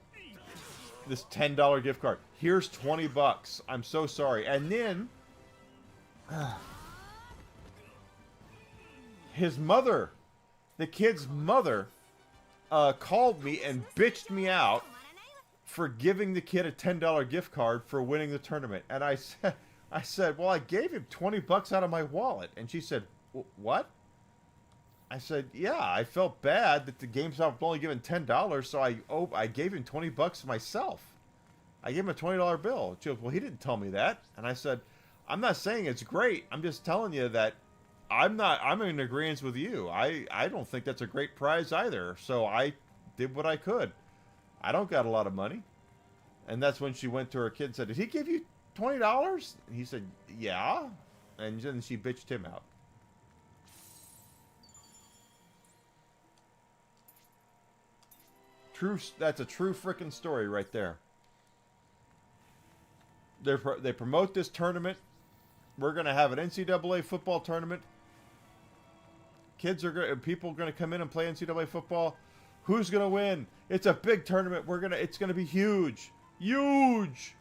This $10 gift card. Here's $20. I'm so sorry. And then his mother, the kid's mother, called me and bitched me out for giving the kid a $10 gift card for winning the tournament. And I said, well, I gave him $20 out of my wallet. And she said, what? I said, yeah, I felt bad that the GameStop was only given $10, so I gave him $20 myself. I gave him a $20 bill. She goes, well, he didn't tell me that. And I said, I'm not saying it's great. I'm just telling you that I'm in agreement with you. I don't think that's a great prize either. So I did what I could. I don't got a lot of money. And that's when she went to her kid and said, did he give you $20? And he said, yeah. And then she bitched him out. That's a true frickin' story right there. They promote this tournament. We're going to have an NCAA football tournament. People are going to come in and play NCAA football. Who's going to win? It's a big tournament. It's going to be huge. Huge.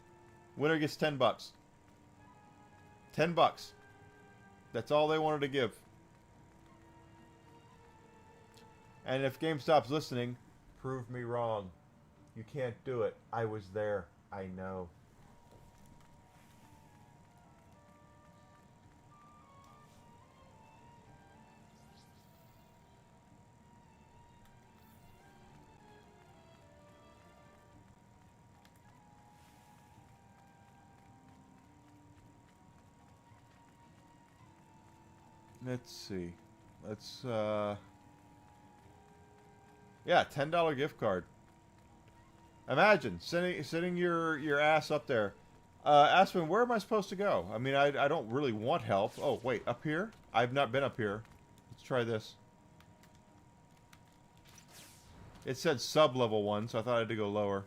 Winner gets $10. $10. That's all they wanted to give. And if GameStop's listening, prove me wrong. You can't do it. I was there. I know. Let's see. Let's, yeah, $10 gift card. Imagine sitting your ass up there. Aspen, where am I supposed to go? I mean, I don't really want help. Oh, wait, up here? I've not been up here. Let's try this. It said sub-level 1, so I thought I had to go lower.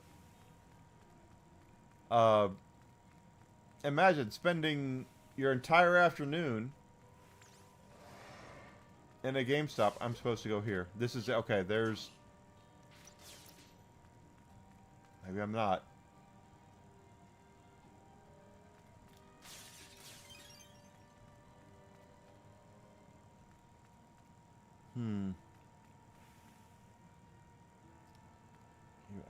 Imagine spending your entire afternoon in a GameStop. I'm supposed to go here. This is... Okay, there's... Maybe I'm not. You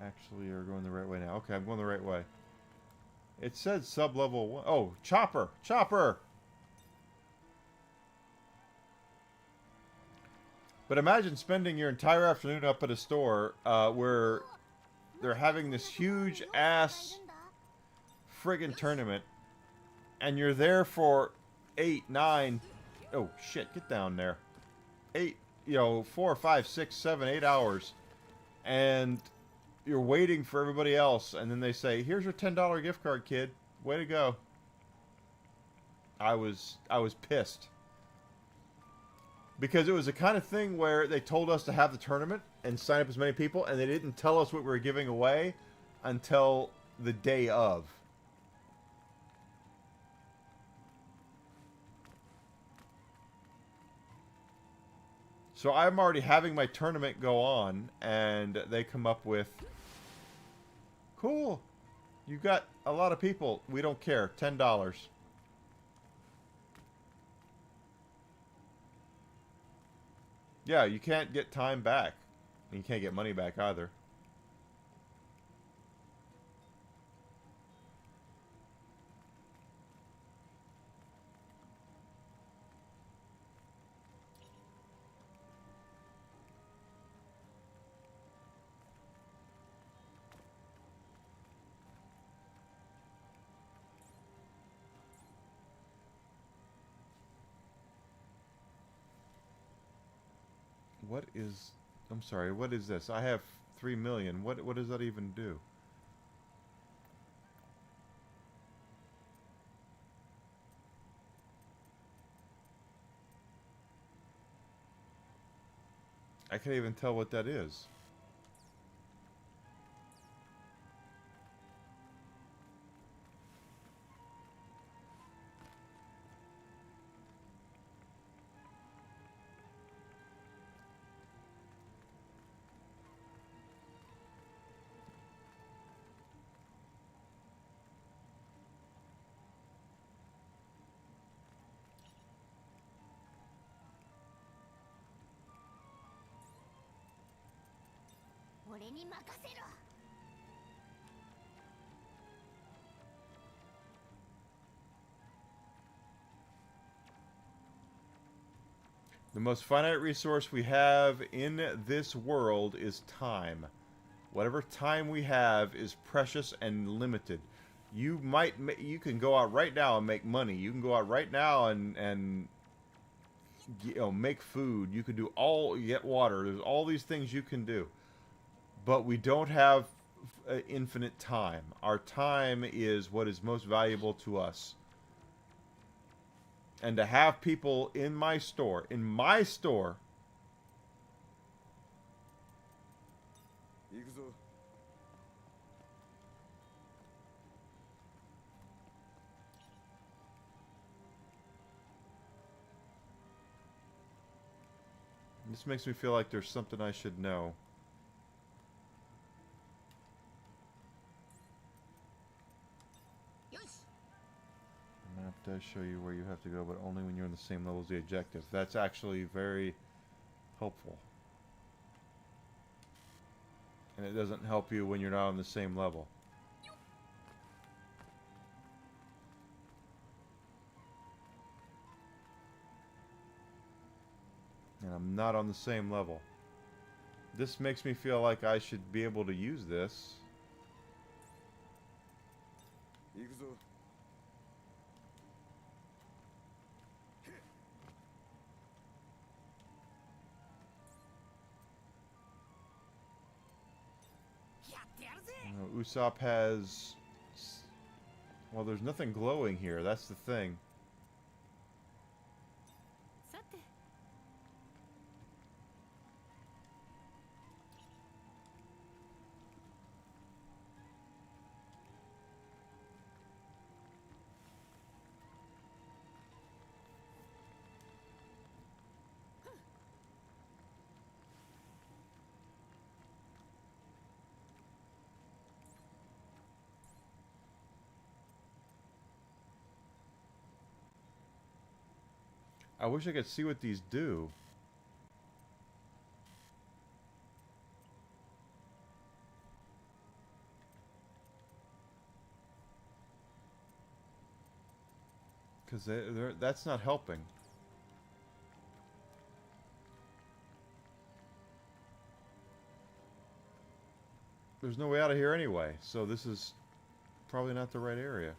actually are going the right way now. Okay, I'm going the right way. It said sub-level 1. Oh, Chopper! Chopper! But imagine spending your entire afternoon up at a store where they're having this huge-ass friggin' tournament, and you're there for 8, 9... Oh, shit, get down there. 8, 4, 5, 6, 7, 8 hours, and you're waiting for everybody else, and then they say, here's your $10 gift card, kid. Way to go. I was pissed. Because it was the kind of thing where they told us to have the tournament and sign up as many people, and they didn't tell us what we were giving away until the day of. So I'm already having my tournament go on, and they come up with, cool, you got a lot of people, we don't care, $10. Yeah, you can't get time back. You can't get money back either. What is... I'm sorry, what is this? I have 3 million. What does that even do? I can't even tell what that is. The most finite resource we have in this world is time. Whatever time we have is precious and limited. You can go out right now and make money. You can go out right now and make food. You can do get water. There's all these things you can do. But we don't have infinite time. Our time is what is most valuable to us. And to have people in my store, this makes me feel like there's something I should know. The map does show you where you have to go, but only when you're on the same level as the objective. That's actually very helpful. And it doesn't help you when you're not on the same level. And I'm not on the same level. This makes me feel like I should be able to use this. Usopp has... Well, there's nothing glowing here. That's the thing. さて I wish I could see what these do. Because that's not helping. There's no way out of here anyway, so this is probably not the right area.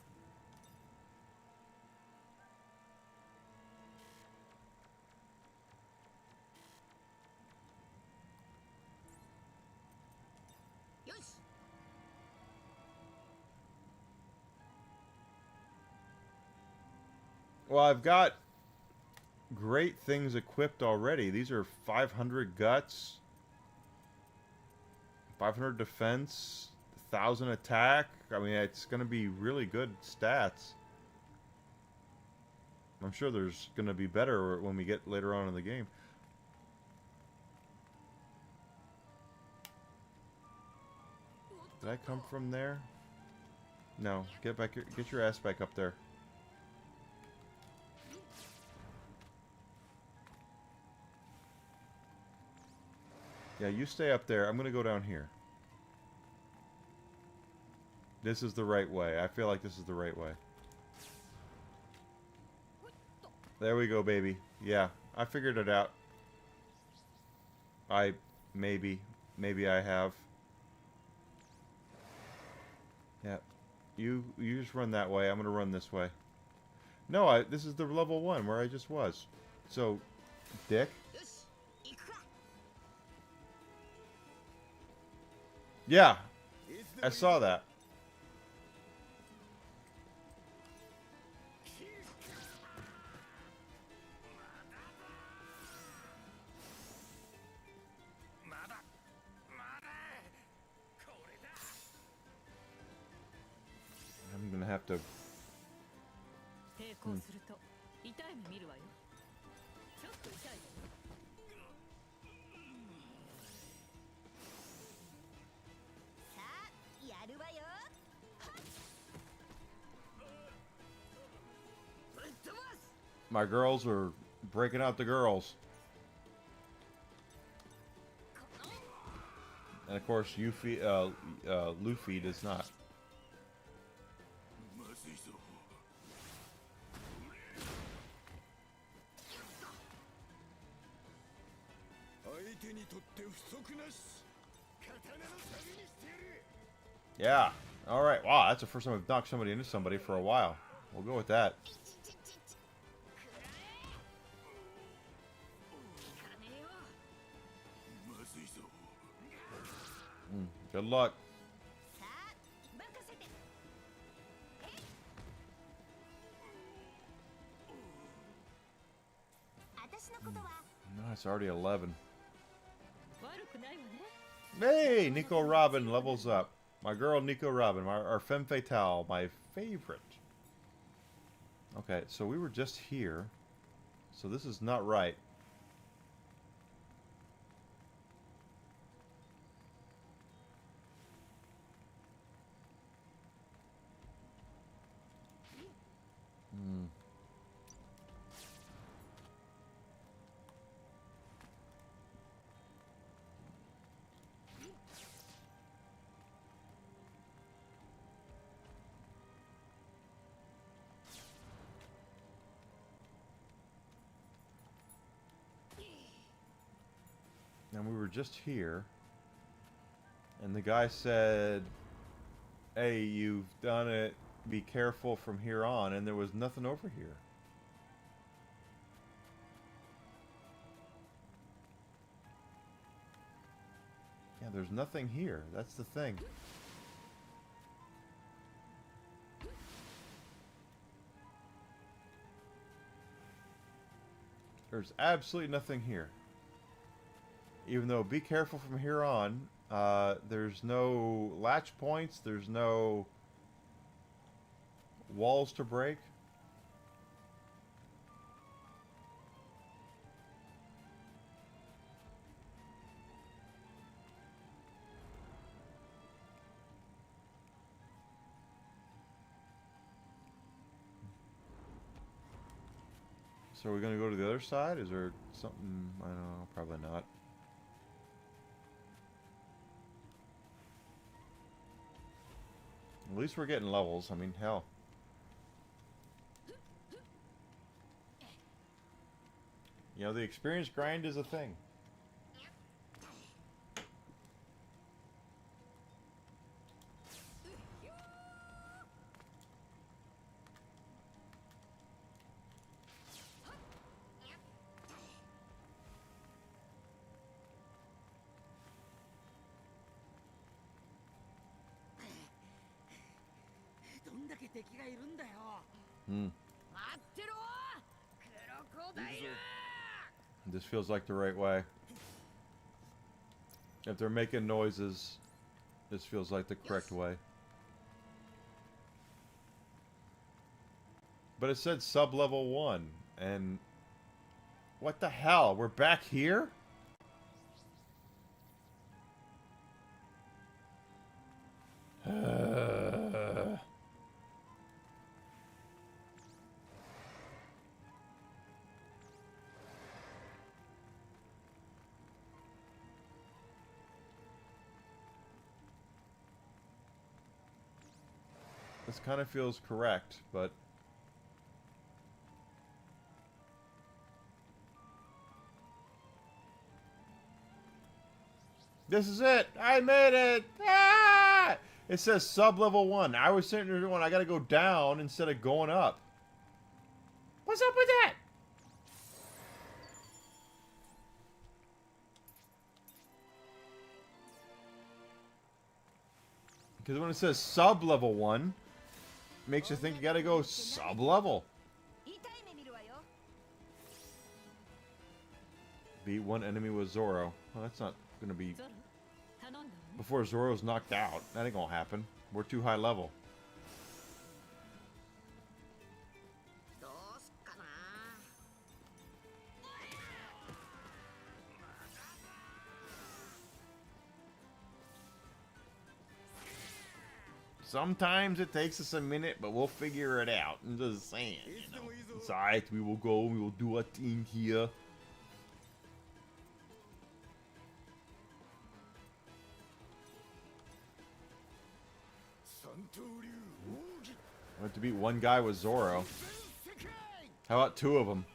Well, I've got great things equipped already. These are 500 guts, 500 defense, 1,000 attack. I mean, it's going to be really good stats. I'm sure there's going to be better when we get later on in the game. Did I come from there? No. Get back. Get your ass back up there. Yeah, you stay up there. I'm going to go down here. This is the right way. I feel like this is the right way. There we go, baby. Yeah, I figured it out. Maybe I have. Yeah. You just run that way. I'm going to run this way. No, this is the level 1 where I just was. So, dick. Yeah, I saw that. I'm gonna have to. 抵抗すると痛い目見るわよ。ちょっと痛いわよ。 My girls are breaking out the girls. And of course, Luffy does not. Yeah. All right. Wow, that's the first time we've knocked somebody into somebody for a while. We'll go with that. Good luck. No, it's already 11. Hey, Nico Robin levels up. My girl Nico Robin, our femme fatale, my favorite. Okay, so we were just here. So this is not right. And we were just here, and the guy said, hey, you've done it, be careful from here on, and there was nothing over here. Yeah, there's nothing here. That's the thing. There's absolutely nothing here. Even though, be careful from here on. There's no latch points. There's no walls to break. So are we going to go to the other side? Is there something? I don't know. Probably not. At least we're getting levels. I mean, hell. You know, the experience grind is a thing. This feels like the right way. If they're making noises, this feels like the correct way. But it said sub-level 1, and what the hell? We're back here? This kind of feels correct, but this is it! I made it! Ah! It says sub-level 1. I was sitting there going, I gotta go down instead of going up. What's up with that? Because when it says sub-level 1, it makes you think you gotta go sub-level. Beat one enemy with Zoro. Well, that's not gonna be... Before Zoro's knocked out. That ain't gonna happen. We're too high level. Sometimes it takes us a minute, but we'll figure it out. I'm just saying, you know. It's alright, we will go, we will do our thing here. I went to beat one guy with Zoro. How about two of them?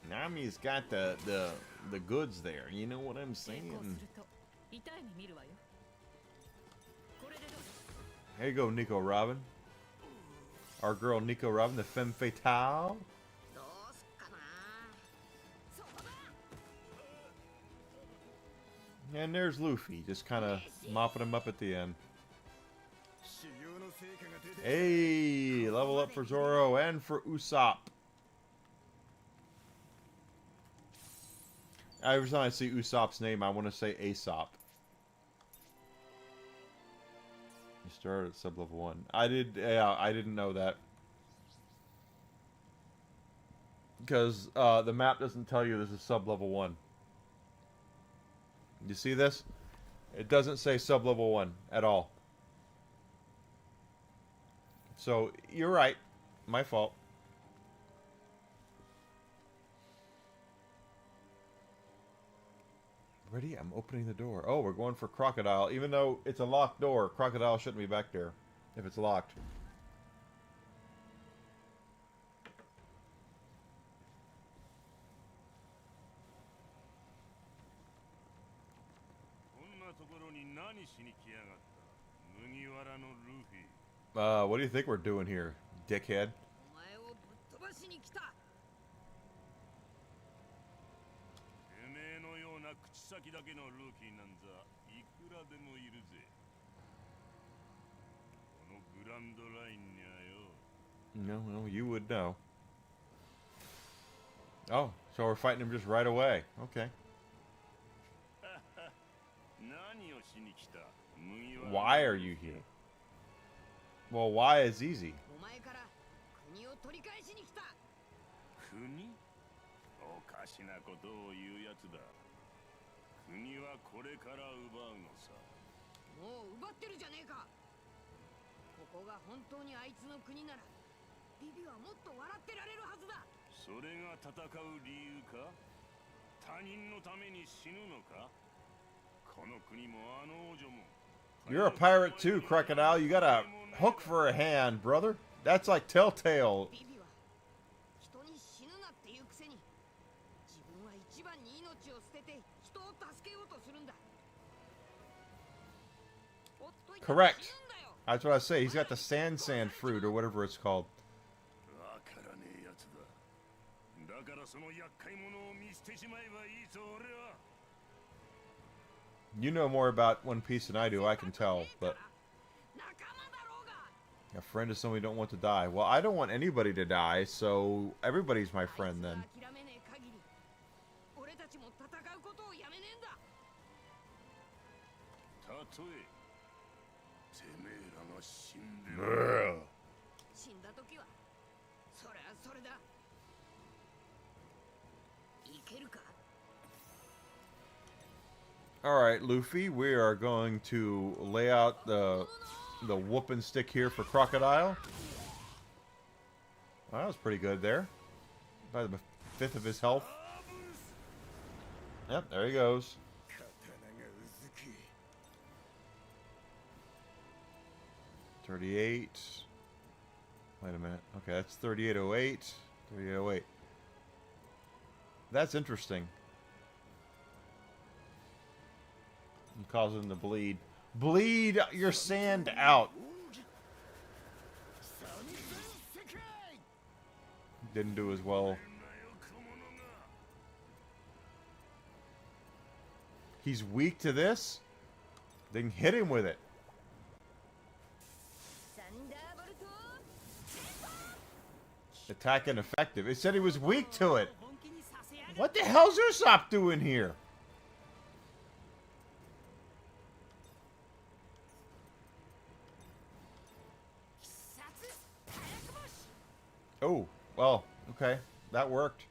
Nami's got the goods there. You know what I'm saying? There you go, Nico Robin. Our girl Nico Robin, the femme fatale. And there's Luffy, just kind of mopping him up at the end. Hey, level up for Zoro and for Usopp. Every time I see Usopp's name, I want to say Aesop. You started at sub-level 1. I didn't know that. Because the map doesn't tell you this is sub-level 1. You see this? It doesn't say sub-level 1 at all. So, you're right. My fault. Ready? I'm opening the door. Oh, we're going for Crocodile. Even though it's a locked door, Crocodile shouldn't be back there if it's locked. What do you think we're doing here, dickhead? 口先だけのルーキーなんざいくらでもいるぜ。このグランドラインにゃよ。 No, you would know. Oh, so we're fighting him just right away. Okay. 何をしに来た？麦わら。 Why are you here? Well, why is easy. お前から国を取り返しに来た。国？おかしなことを言うやつだ。国はこれから奪うのさ。もう奪ってるじゃねえか。ここが本当にあいつの国ならビビはもっと笑ってられるはずだ。それが戦う理由か？他人のために死ぬのか？この国もあの王女も。 You're a pirate too, Crocodile. You got a hook for a hand, brother. That's like Telltale. ビビは人に死ぬなっていうくせに自分は一番に命を捨てて人を助けようとするんだ。 Correct. That's what I say. He's got the sand fruit or whatever it's called. わからねえやつだ。だからその厄介者を見捨てしまえばいいぞ俺は。 You know more about One Piece than I do, I can tell, but a friend is someone you don't want to die. Well, I don't want anybody to die, so everybody's my friend then. 俺たちも戦うことをやめねえんだ。たとえてめえらが死んでも死んだ時はそれはそれだ。いけるか。 Alright, Luffy, we are going to lay out the whooping stick here for Crocodile. Well, that was pretty good there. By the fifth of his health. Yep, there he goes. 38. Wait a minute. Okay, that's 3808. 3808. That's interesting. And causing the bleed. Bleed your sand out. Didn't do as well. He's weak to this? Then hit him with it. Attack ineffective. It said he was weak to it. What the hell's Usopp doing here? Oh, well, okay. That worked.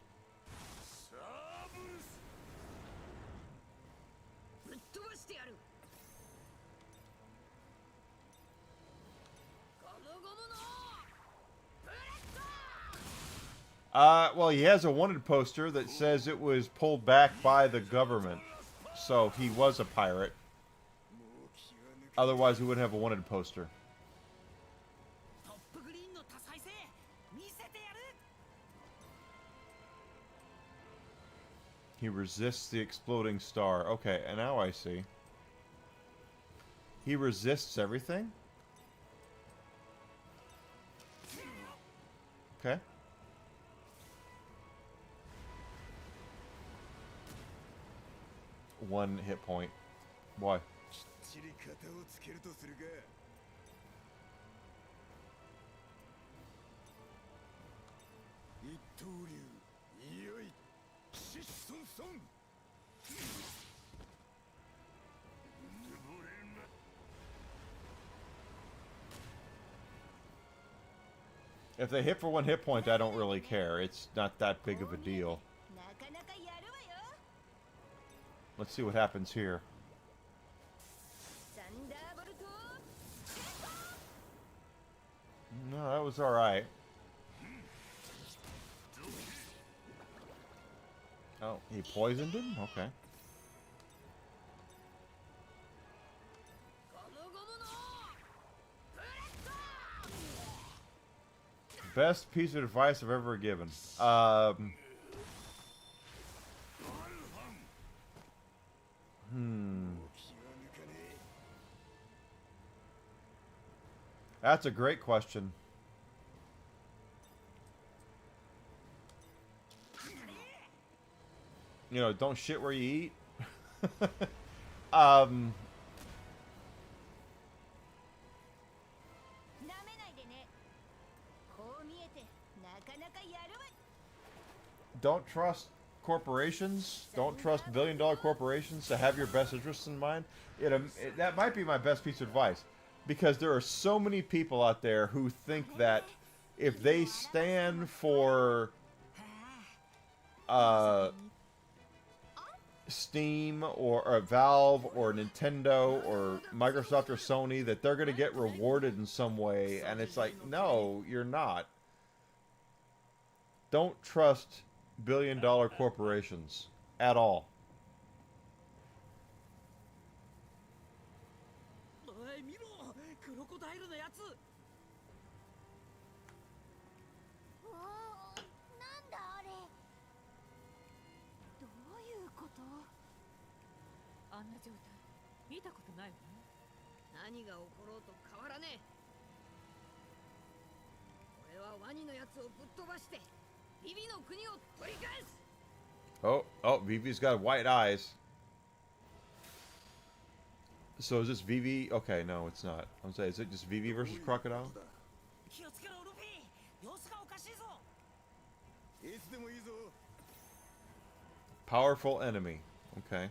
Well, he has a wanted poster that says it was pulled back by the government. So he was a pirate. Otherwise, he wouldn't have a wanted poster. He resists the exploding star. Okay, and now I see. He resists everything? Okay. One hit point. Why? If they hit for one hit point, I don't really care. It's not that big of a deal. Let's see what happens here. No, that was alright. Oh, he poisoned him? Okay. Best piece of advice I've ever given. That's a great question. You know, don't shit where you eat. um, don't trust corporations. Don't trust billion-dollar corporations to have your best interests in mind. That might be my best piece of advice, because there are so many people out there who think that if they stand for Steam or Valve or Nintendo or Microsoft or Sony, that they're going to get rewarded in some way, and it's like, no, you're not. Don't trust billion-dollar corporations at all. Oh, Vivi's got white eyes. So is this Vivi? Okay, no, it's not. I'm saying, is it just Vivi versus Crocodile? Powerful enemy. Okay.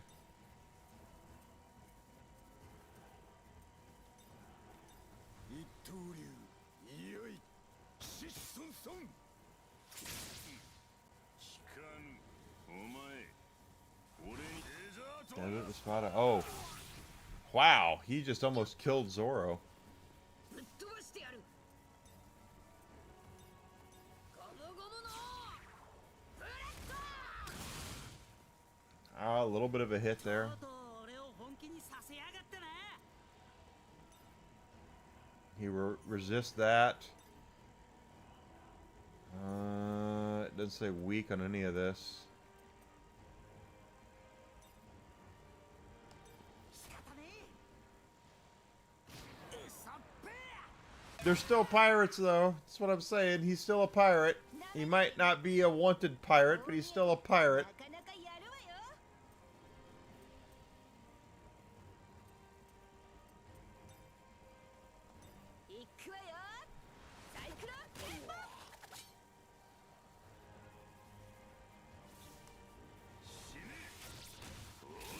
Oh. Wow, he just almost killed Zoro. A little bit of a hit there. He resists that. It doesn't say weak on any of this. They're still pirates, though. That's what I'm saying. He's still a pirate. He might not be a wanted pirate, but he's still a pirate.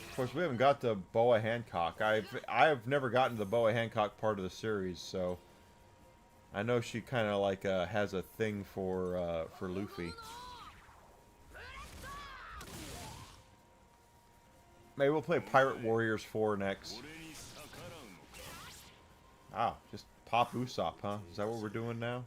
Of course, we haven't got to Boa Hancock. I've never gotten to the Boa Hancock part of the series, so I know she kind of like has a thing for Luffy. Maybe we'll play Pirate Warriors 4 next. Ah, just pop Usopp, huh? Is that what we're doing now?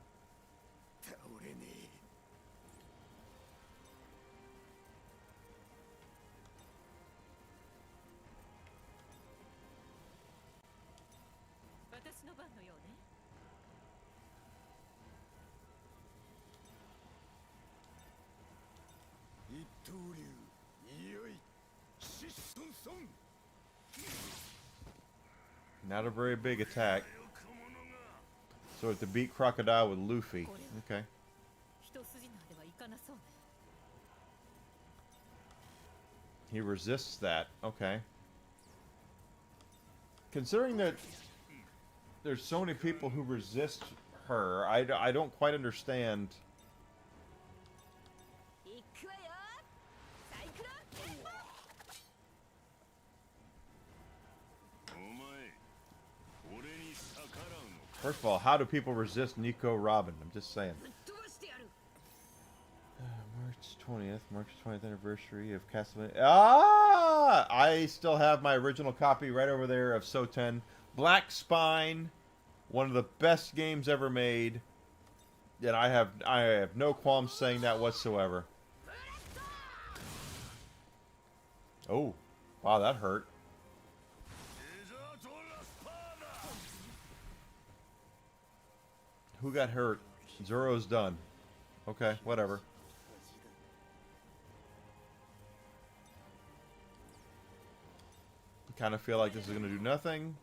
Not a very big attack. So we have to beat Crocodile with Luffy. Okay. He resists that. Okay. Considering that there's so many people who resist her, I don't quite understand. First of all, how do people resist Nico Robin? I'm just saying. March 20th anniversary of Castlevania. Ah! I still have my original copy right over there of Soten. Black Spine, one of the best games ever made. And I have no qualms saying that whatsoever. Oh, wow, that hurt. Who got hurt? Zoro's done. Okay, whatever. Kind of feel like this is going to do nothing.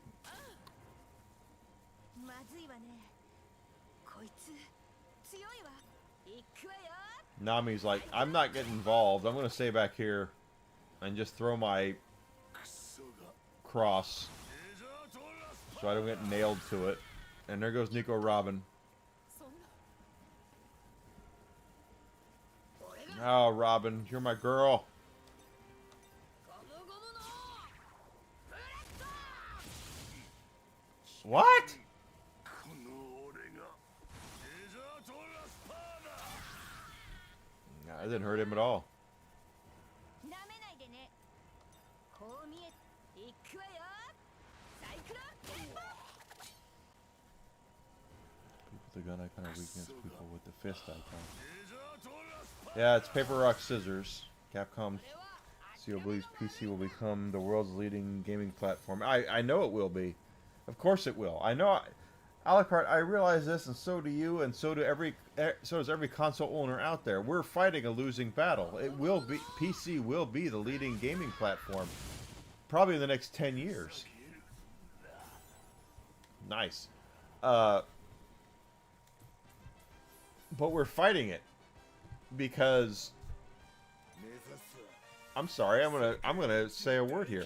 Nami's like, I'm not getting involved. I'm going to stay back here and just throw my cross so I don't get nailed to it. And there goes Nico Robin. Oh, Robin, you're my girl. What? Nah, that didn't hurt him at all. People with the gun icon are weak against people with the fist icon. Yeah, it's paper, rock, scissors. Capcom CEO believes PC will become the world's leading gaming platform. I know it will be. Of course it will. I know. Alucard, I realize this, and so do you, and so does every console owner out there. We're fighting a losing battle. It will be PC will be the leading gaming platform, probably in the next 10 years. Nice. But we're fighting it because I'm sorry. I'm gonna say a word here.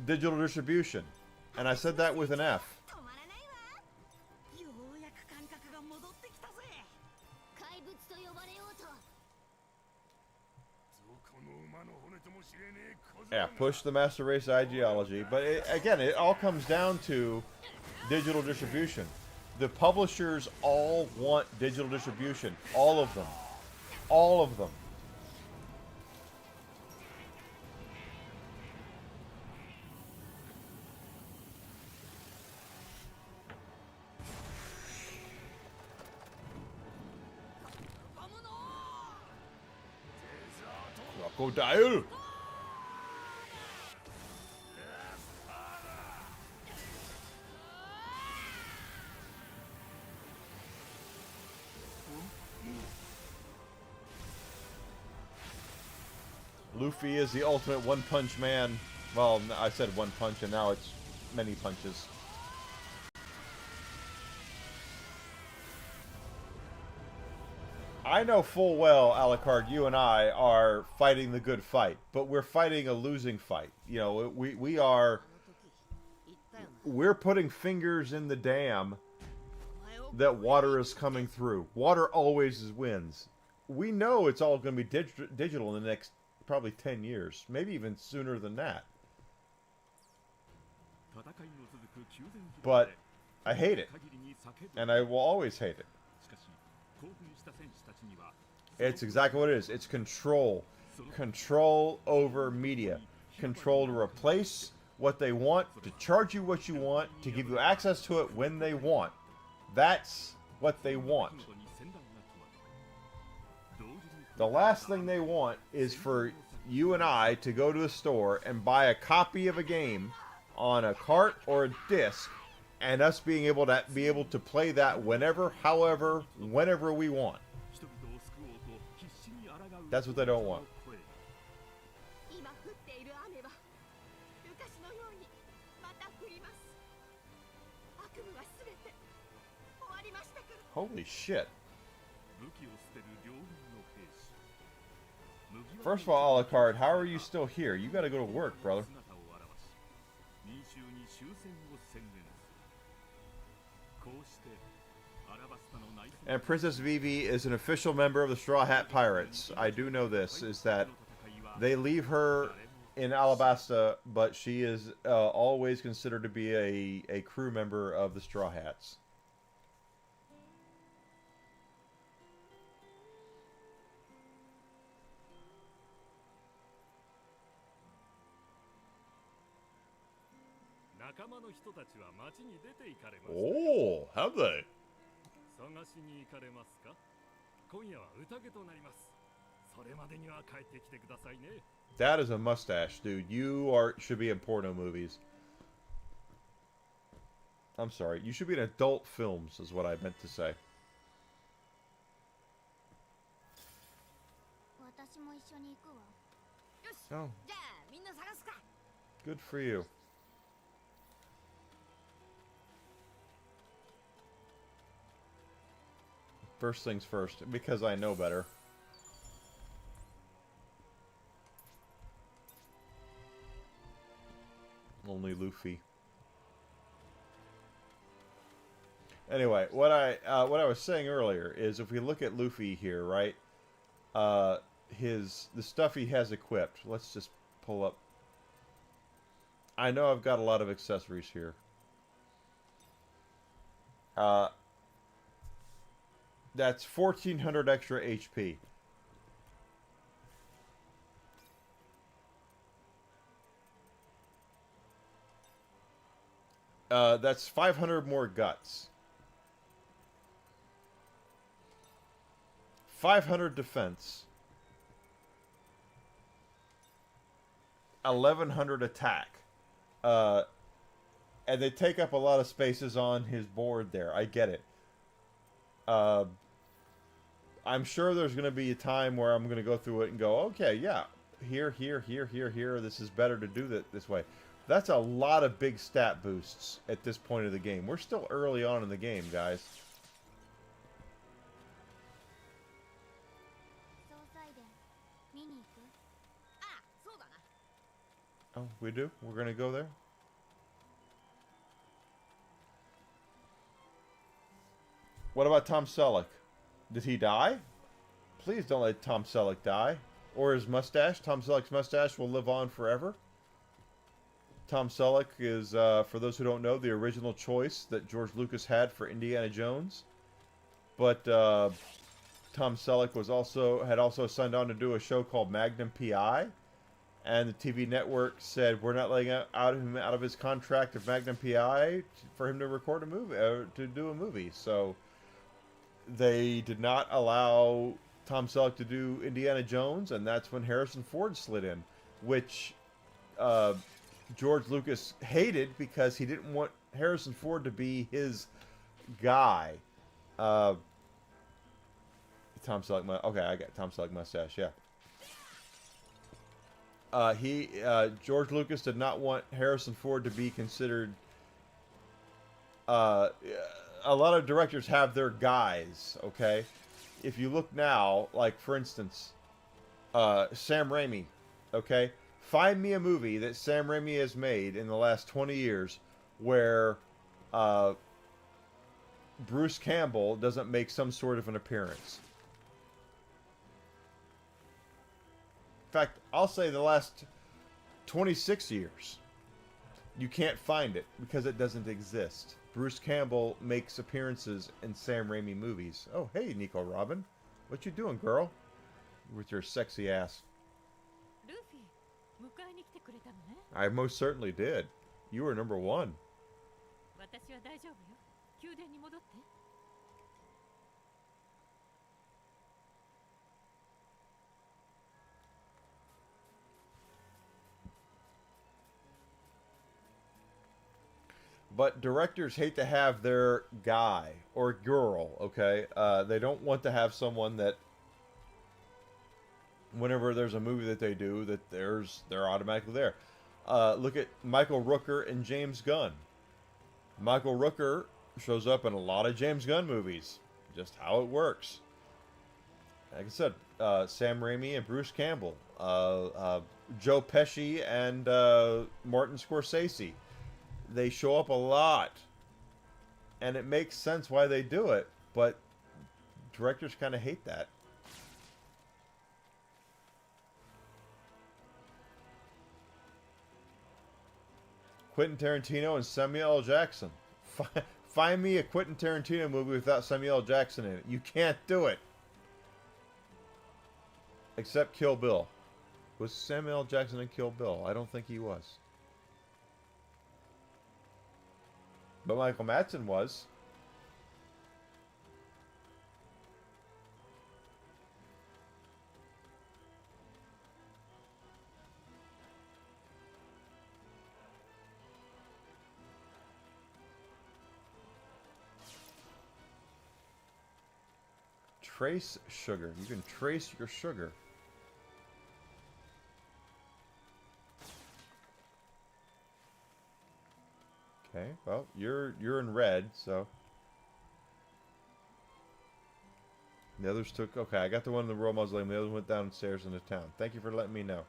Digital distribution. And I said that with an F. Yeah, push the master race ideology. But again, it all comes down to digital distribution. The publishers all want digital distribution. All of them. All of them. Crocodile! Luffy is the ultimate one-punch man. Well, I said one punch, and now it's many punches. I know full well, Alucard, you and I are fighting the good fight, but we're fighting a losing fight. You know, we're putting fingers in the dam that water is coming through. Water always wins. We know it's all going to be digital in the next probably 10 years, maybe even sooner than that. But I hate it, and I will always hate it. It's exactly what it is. It's control. Control over media. Control to replace what they want, to charge you what you want, to give you access to it when they want. That's what they want. The last thing they want is for you and I to go to a store and buy a copy of a game on a cart or a disc, and us being able to play that whenever, however, whenever we want. That's what they don't want. Holy shit. First of all, Alucard, how are you still here? You gotta go to work, brother. And Princess Vivi is an official member of the Straw Hat Pirates. I do know this, is that they leave her in Alabasta, but she is always considered to be a crew member of the Straw Hats. Oh, have they? That is a mustache, dude. You should be in porno movies. I'm sorry. You should be in adult films, is what I meant to say. Oh. Good for you. First things first, because I know better. Only Luffy. Anyway, what I was saying earlier is if we look at Luffy here, right? The stuff he has equipped. Let's just pull up. I know I've got a lot of accessories here. That's 1400 extra HP. That's 500 more guts. 500 defense. 1100 attack. And they take up a lot of spaces on his board there. I get it. I'm sure there's going to be a time where I'm going to go through it and go, okay, yeah, here, this is better to do that this way. That's a lot of big stat boosts at this point of the game. We're still early on in the game, guys. Oh, we do? We're going to go there? What about Tom Selleck? Did he die? Please don't let Tom Selleck die. Or his mustache. Tom Selleck's mustache will live on forever. Tom Selleck is, for those who don't know, the original choice that George Lucas had for Indiana Jones. But Tom Selleck had also signed on to do a show called Magnum P.I. And the TV network said, we're not letting him out of his contract of Magnum P.I. for him to record a movie, to do a movie. So they did not allow Tom Selleck to do Indiana Jones, and that's when Harrison Ford slid in, which George Lucas hated because he didn't want Harrison Ford to be his guy. Tom Selleck, okay, I got Tom Selleck mustache, yeah. George Lucas did not want Harrison Ford to be considered. A lot of directors have their guys, okay? If you look now, like for instance, Sam Raimi, okay? Find me a movie that Sam Raimi has made in the last 20 years where Bruce Campbell doesn't make some sort of an appearance. In fact, I'll say the last 26 years. You can't find it because it doesn't exist. Bruce Campbell makes appearances in Sam Raimi movies. Oh, hey, Nico Robin. What you doing, girl? With your sexy ass. I most certainly did. You were number one. But directors hate to have their guy or girl, okay? They don't want to have someone that, whenever there's a movie that they do, that they're automatically there. Look at Michael Rooker and James Gunn. Michael Rooker shows up in a lot of James Gunn movies. Just how it works. Like I said, Sam Raimi and Bruce Campbell. Joe Pesci and Martin Scorsese. They show up a lot, and it makes sense why they do it, but directors kind of hate that. Quentin Tarantino and Samuel L. Jackson. Find me a Quentin Tarantino movie without Samuel L. Jackson in it. You can't do it. Except Kill Bill. Was Samuel L. Jackson in Kill Bill? I don't think he was. But Michael Madsen was. Trace sugar. You can trace your sugar. Okay, well, you're in red, so the others took. Okay, I got the one in the Royal Mausoleum. The others went downstairs into town. Thank you for letting me know.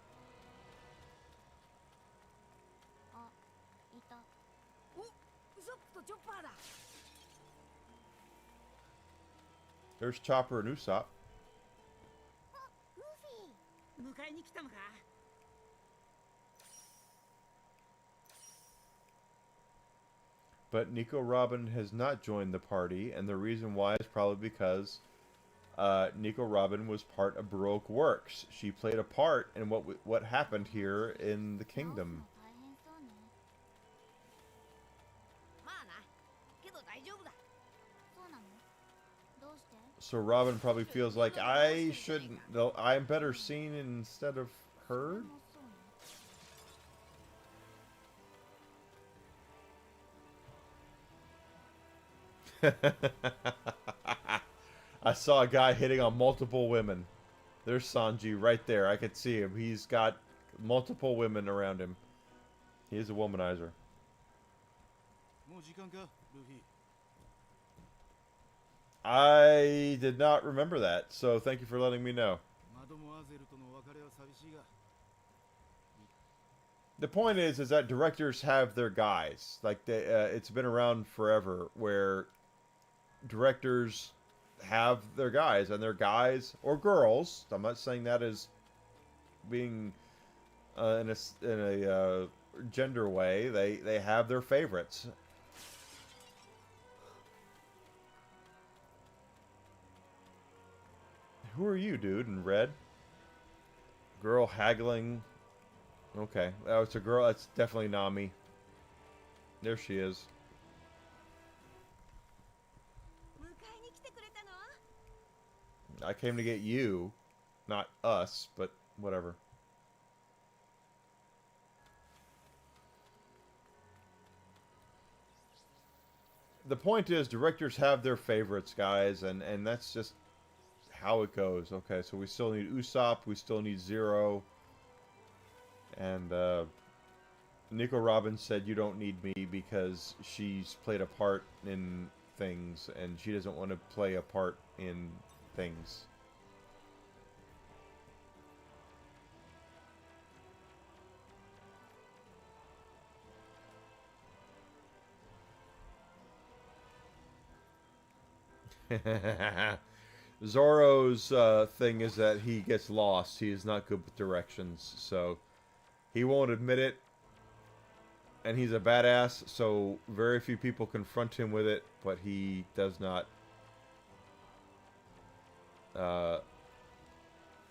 There's Chopper and Usopp. ルフィ迎えに来たのか But Nico Robin has not joined the party, and the reason why is probably because Nico Robin was part of Baroque Works. She played a part in what happened here in the kingdom. So Robin probably feels like I shouldn't. Though I'm better seen instead of heard. I saw a guy hitting on multiple women. There's Sanji right there. I could see him. He's got multiple women around him. He is a womanizer. I did not remember that, so thank you for letting me know. The point is that directors have their guys. Like it's been around forever, where directors have their guys, and their guys or girls. I'm not saying that as being in a gender way. They have their favorites. Who are you, dude, in red? Girl haggling. Okay. Oh, it's a girl. That's definitely Nami. There she is. I came to get you. Not us, but whatever. The point is, directors have their favorites, guys, and that's just how it goes. Okay, so we still need Usopp, we still need Zero, and Nico Robin said you don't need me because she's played a part in things, and she doesn't want to play a part in things. Zoro's thing is that he gets lost. He is not good with directions, so he won't admit it. And he's a badass, so very few people confront him with it, but he does not.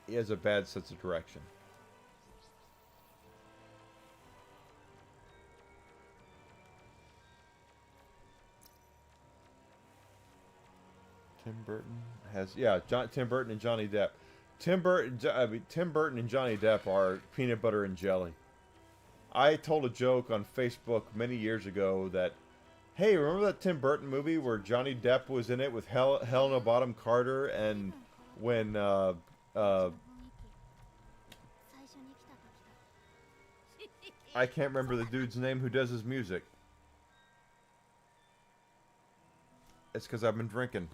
He has a bad sense of direction. Tim Burton has, yeah, Tim Burton and Johnny Depp. Tim Burton and Johnny Depp are peanut butter and jelly. I told a joke on Facebook many years ago that, hey, remember that Tim Burton movie where Johnny Depp was in it with Helena Bonham Carter, and when I can't remember the dude's name who does his music. It's because I've been drinking.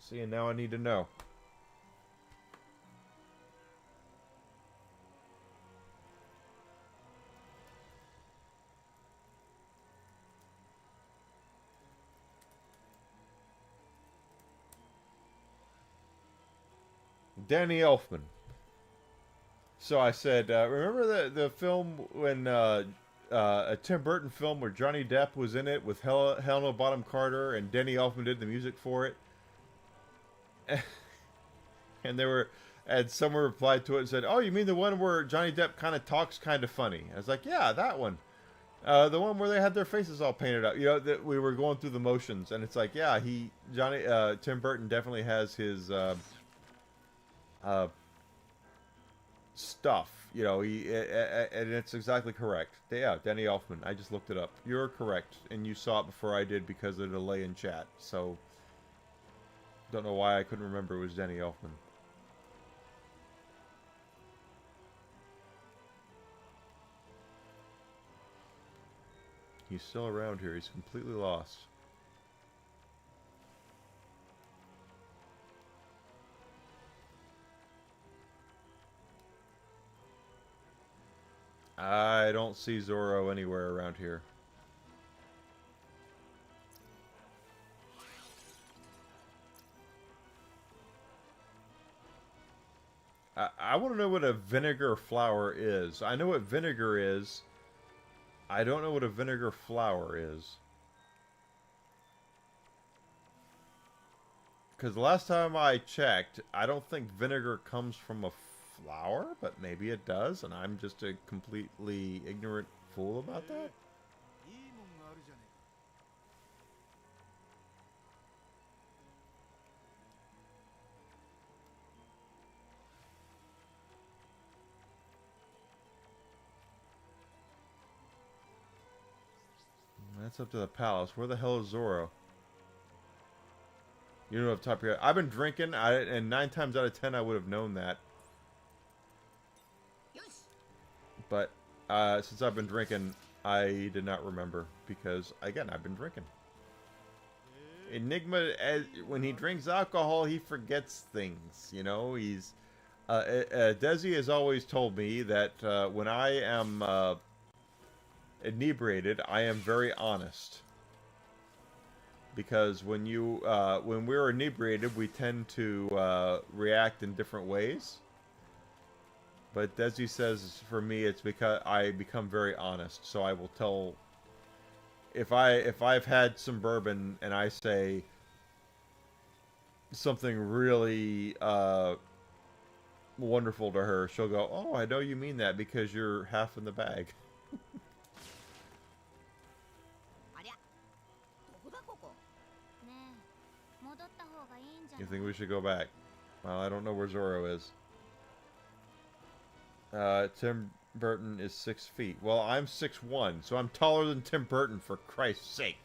See, and now I need to know. Danny Elfman. So I said, remember the film when a Tim Burton film where Johnny Depp was in it with Helena Bonham Carter and Danny Elfman did the music for it? And someone replied to it and said, "Oh, you mean the one where Johnny Depp kind of talks kind of funny?" I was like, "Yeah, that one. The one where they had their faces all painted up. You know, that we were going through the motions." And it's like, yeah, Tim Burton definitely has his stuff. You know, and it's exactly correct. Yeah, Danny Elfman. I just looked it up. You're correct, and you saw it before I did because of the delay in chat. So. Don't know why I couldn't remember it was Danny Elfman. He's still around here. He's completely lost. I don't see Zoro anywhere around here. I want to know what a vinegar flower is. I know what vinegar is. I don't know what a vinegar flower is. Because last time I checked, I don't think vinegar comes from a flower, but maybe it does, and I'm just a completely ignorant fool about that. That's up to the palace. Where the hell is Zoro? You don't know off the top of your head. I've been drinking, and 9 times out of 10 I would have known that. But since I've been drinking, I did not remember because, again, I've been drinking. Enigma, when he drinks alcohol, he forgets things. You know, he's Desi has always told me that when I am inebriated, I am very honest. Because when we're inebriated, we tend to react in different ways. But Desi says, for me, it's because I become very honest. So I will tell, if I've had some bourbon and I say something really wonderful to her, she'll go, "Oh, I know you mean that because you're half in the bag." You think we should go back? Well, I don't know where Zoro is. Tim Burton is 6 feet. Well, I'm 6'1", so I'm taller than Tim Burton, for Christ's sake.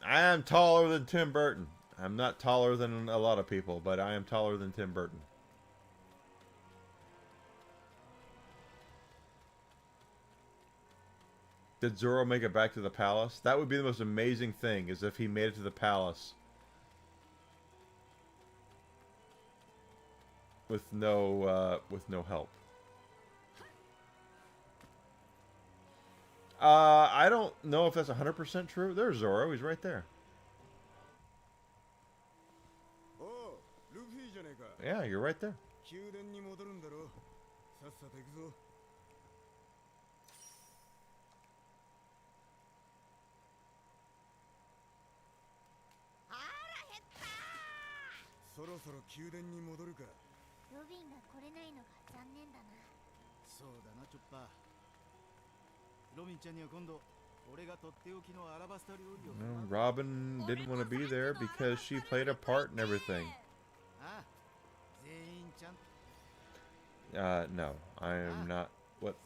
I am taller than Tim Burton. I'm not taller than a lot of people, but I am taller than Tim Burton. Did Zoro make it back to the palace? That would be the most amazing thing, is if he made it to the palace with no help. I don't know if that's 100% true. There's Zoro. He's right there. Yeah, you're right there. No, Robin didn't want to be there because she played a part in everything. No, I am not. What?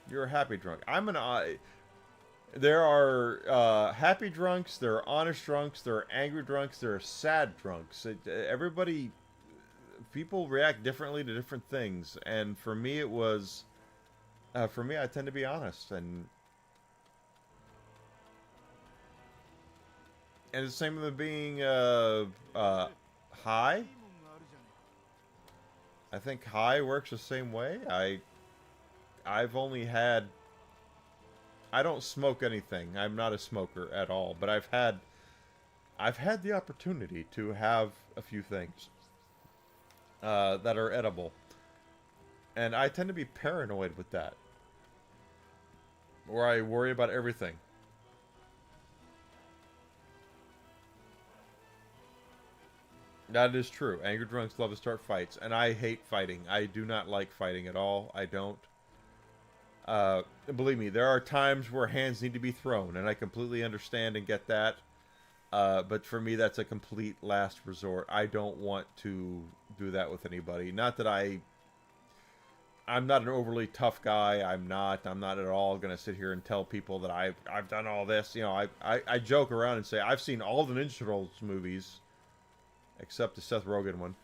You're a happy drunk. I'm an. There are happy drunks, there are honest drunks, there are angry drunks, there are sad drunks. People react differently to different things, and for me it was, for me I tend to be honest, and it's the same with being high. I think high works the same way. I've only had. I don't smoke anything. I'm not a smoker at all. But I've had the opportunity to have a few things that are edible, and I tend to be paranoid with that, where I worry about everything. That is true. Angry drunks love to start fights, and I hate fighting. I do not like fighting at all. I don't. Believe me, there are times where hands need to be thrown, and I completely understand and get that. But for me, that's a complete last resort. I don't want to do that with anybody. Not that I'm not an overly tough guy. I'm not at all going to sit here and tell people that I've done all this. You know, I joke around and say I've seen all the Ninja Turtles movies, except the Seth Rogen one.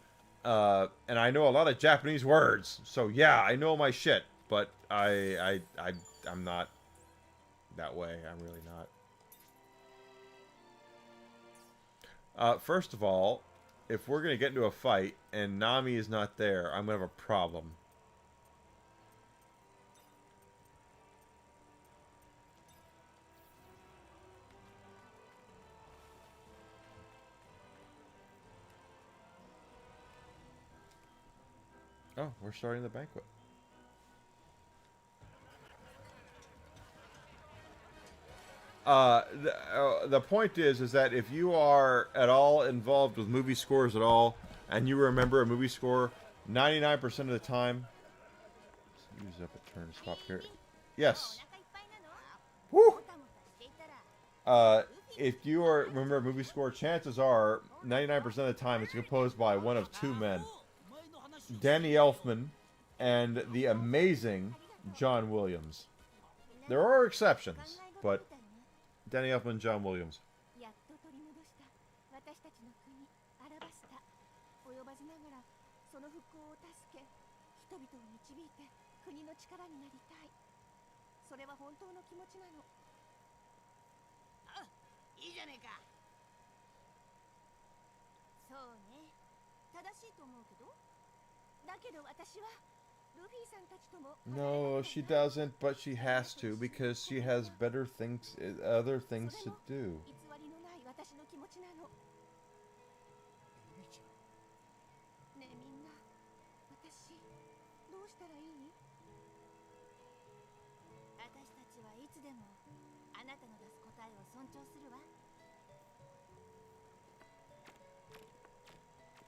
And I know a lot of Japanese words. So yeah, I know my shit. But I'm not that way. I'm really not. First of all, if we're going to get into a fight and Nami is not there, I'm going to have a problem. Oh, we're starting the banquet. The point is that if you are at all involved with movie scores at all, and you remember a movie score, 99% of the time. Let's use up a turn swap here. Yes. Woo! If you are remember a movie score, chances are 99% of the time it's composed by one of two men, Danny Elfman and the amazing John Williams. There are exceptions, but Danny Elfman, John Williams. やっと取り戻した私たちの国アラバスタ。及ばずながらその復興を助け、人々を導いて国の力になりたい。それは本当の気持ちなの。あ、いいじゃねえか。そうね、正しいと思うけど。だけど私は。No, she doesn't, but she has to because she has better things, other things to do. ねえみんな、私どうしたらいい？私たちはいつでもあなたの出す答えを尊重するわ。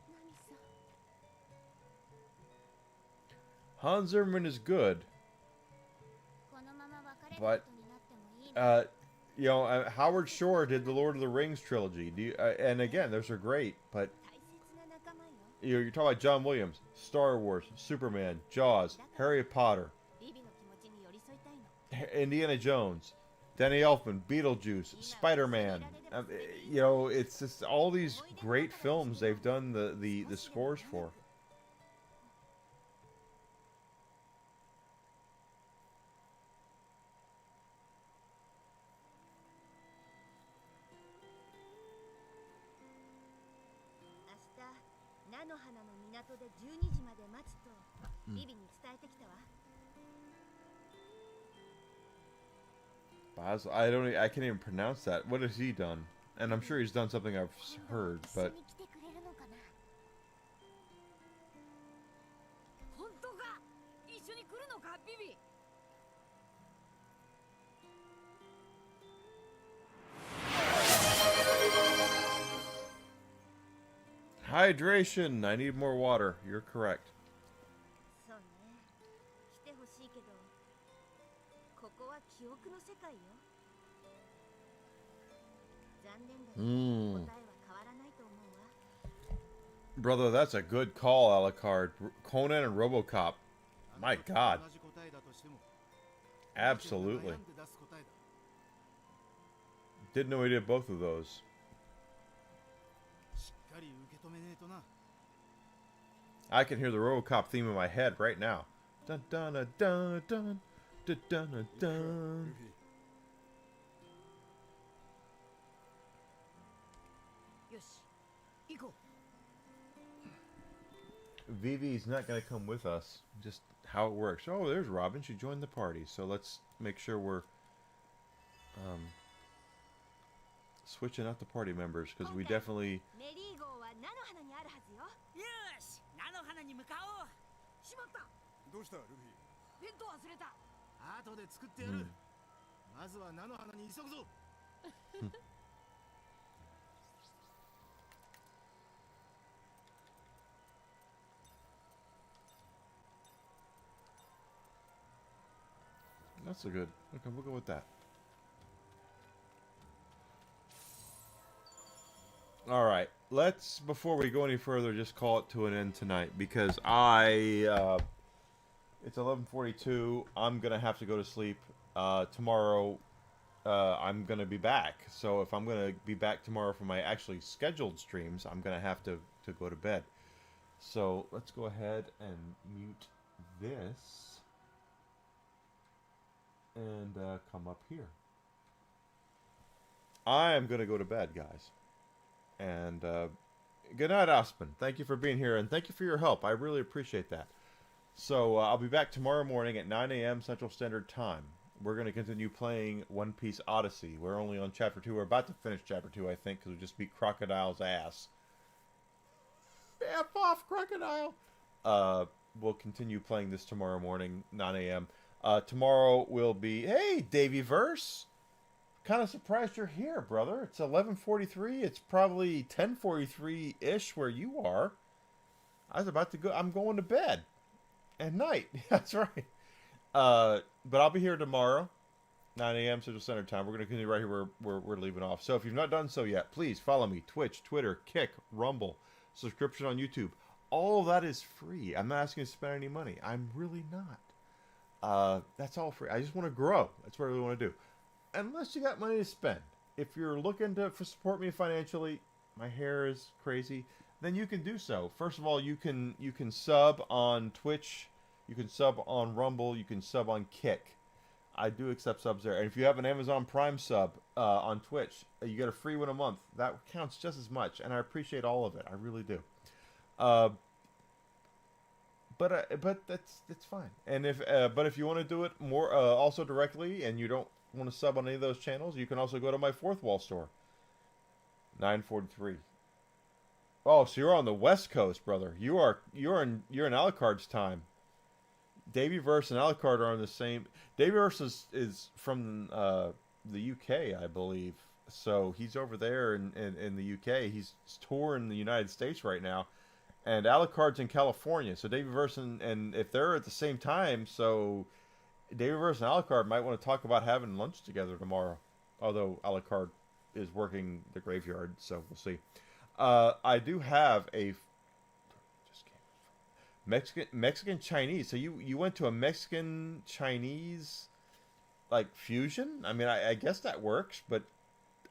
ナミさん。Hans Zimmer is good, but you know, Howard Shore did the Lord of the Rings trilogy. And again, those are great, but you're talking about John Williams, Star Wars, Superman, Jaws, Harry Potter, Indiana Jones, Danny Elfman, Beetlejuice, Spider-Man. You know, it's just all these great films they've done the scores for. I can't even pronounce that. What has he done? And I'm sure he's done something I've heard, but hydration. I need more water. You're correct. Brother, that's a good call, Alucard. Conan and RoboCop. My God. Absolutely. Didn't know he did both of those. I can hear the RoboCop theme in my head right now. Dun dun dun dun dun dun dun dun. Vivi's not going to come with us. Just how it works. Oh, there's Robin. She joined the party. So let's make sure we're switching out the party members because we definitely. That's a good. Okay, we'll go with that. All right, let's before we go any further, just call it to an end tonight because it's 11:42. I'm gonna have to go to sleep. Tomorrow, I'm gonna be back. So if I'm gonna be back tomorrow for my actually scheduled streams, I'm gonna have to go to bed. So let's go ahead and mute this. And come up here. I am going to go to bed, guys. And good night, Aspen. Thank you for being here, and thank you for your help. I really appreciate that. So I'll be back tomorrow morning at 9 a.m. Central Standard Time. We're going to continue playing One Piece Odyssey. We're only on Chapter 2. We're about to finish Chapter 2, I think, because we just beat Crocodile's ass. F off, Crocodile! we'll continue playing this tomorrow morning, 9 a.m. Tomorrow will be, hey, Davey Verse. Kind of surprised you're here, brother. It's 11:43. It's probably 10:43-ish where you are. I was about to go. I'm going to bed at night. That's right. But I'll be here tomorrow, 9 a.m. Central Standard Time. We're going to continue right here where we're leaving off. So if you've not done so yet, please follow me. Twitch, Twitter, Kick, Rumble, subscription on YouTube. All of that is free. I'm not asking you to spend any money. I'm really not. That's all free. I just want to grow. That's what I really want to do. Unless you got money to spend. If you're looking to support me financially, my hair is crazy, then you can do so. First of all, you can sub on Twitch, you can sub on Rumble, you can sub on Kick. I do accept subs there. And if you have an Amazon Prime sub on Twitch, you get a free one a month. That counts just as much, and I appreciate all of it. I really do. But that's fine. And if you want to do it more also directly, and you don't want to sub on any of those channels, you can also go to my Fourth Wall store. 943. Oh, so you're on the West Coast, brother. You're in Alucard's time. Davey Verse and Alucard are on the same. Davey Verse is from the UK, I believe. So he's over there in the UK. He's touring the United States right now. And Alucard's in California. So Davey Verse and if they're at the same time, so Davey Verse and Alucard might want to talk about having lunch together tomorrow. Although Alucard is working the graveyard, so we'll see. I do have a Mexican Chinese. So you went to a Mexican Chinese like fusion? I mean, I guess that works, but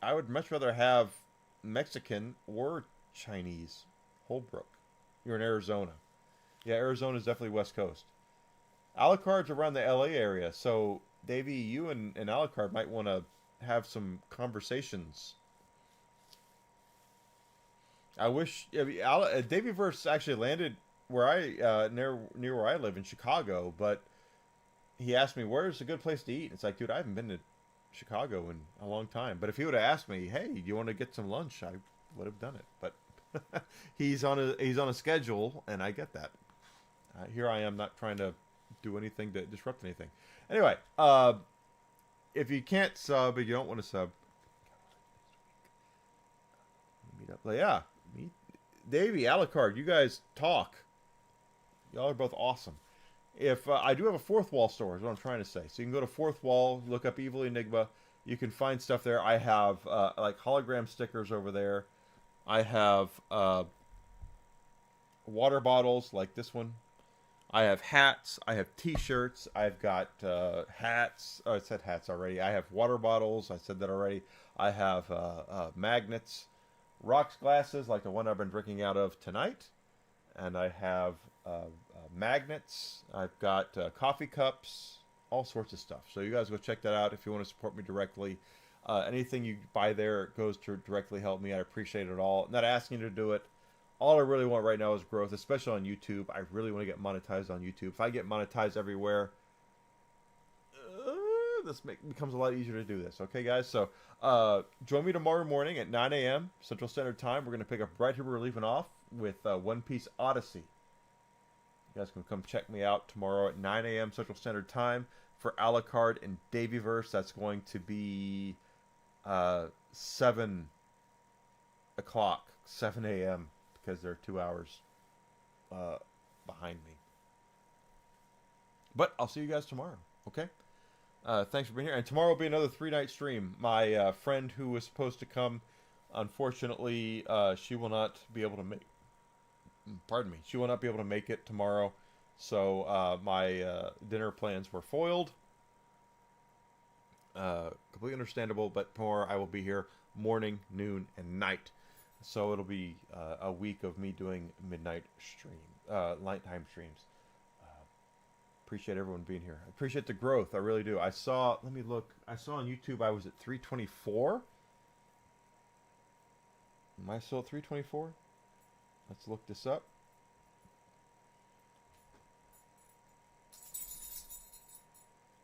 I would much rather have Mexican or Chinese. Holbrook. You're in Arizona. Yeah, Arizona is definitely West Coast. Alucard's around the LA area, so Davey, you and Alucard might want to have some conversations. I wish Davey Verse actually landed where I near where I live in Chicago, but he asked me where's a good place to eat. It's like, dude, I haven't been to Chicago in a long time. But if he would have asked me, hey, do you want to get some lunch, I would have done it. But he's on a schedule, and I get that. Here I am, not trying to do anything to disrupt anything. Anyway, if you can't sub, if you don't want to sub, meet up. But yeah, Davey, Alucard, you guys talk. Y'all are both awesome. If I do have a Fourth Wall store, is what I'm trying to say. So you can go to Fourth Wall, look up Evil Enigma. You can find stuff there. I have like hologram stickers over there. I have water bottles like this one. I have hats. I have T-shirts. I've got hats. Oh, I said hats already. I have water bottles. I said that already. I have magnets, rocks glasses like the one I've been drinking out of tonight, and I have magnets. I've got coffee cups, all sorts of stuff. So you guys go check that out if you want to support me directly. Anything you buy there goes to directly help me. I appreciate it all. I'm not asking you to do it. All I really want right now is growth, especially on YouTube. I really want to get monetized on YouTube. If I get monetized everywhere, this becomes a lot easier to do this. Okay, guys? So join me tomorrow morning at 9 a.m. Central Standard Time. We're going to pick up right here where we're leaving off with One Piece Odyssey. You guys can come check me out tomorrow at 9 a.m. Central Standard Time for Alucard and Daveyverse. That's going to be 7 o'clock, 7 a.m. because they're 2 hours behind me. But I'll see you guys tomorrow, okay? Thanks for being here. And tomorrow will be another 3-night stream. My friend who was supposed to come, unfortunately, she will not be able to make... Pardon me. She will not be able to make it tomorrow. So my dinner plans were foiled. Completely understandable, but tomorrow I will be here morning, noon, and night. So it'll be a week of me doing midnight nighttime streams. Appreciate everyone being here. I appreciate the growth. I really do. I saw, let me look. I saw on YouTube I was at 324. Am I still at 324? Let's look this up.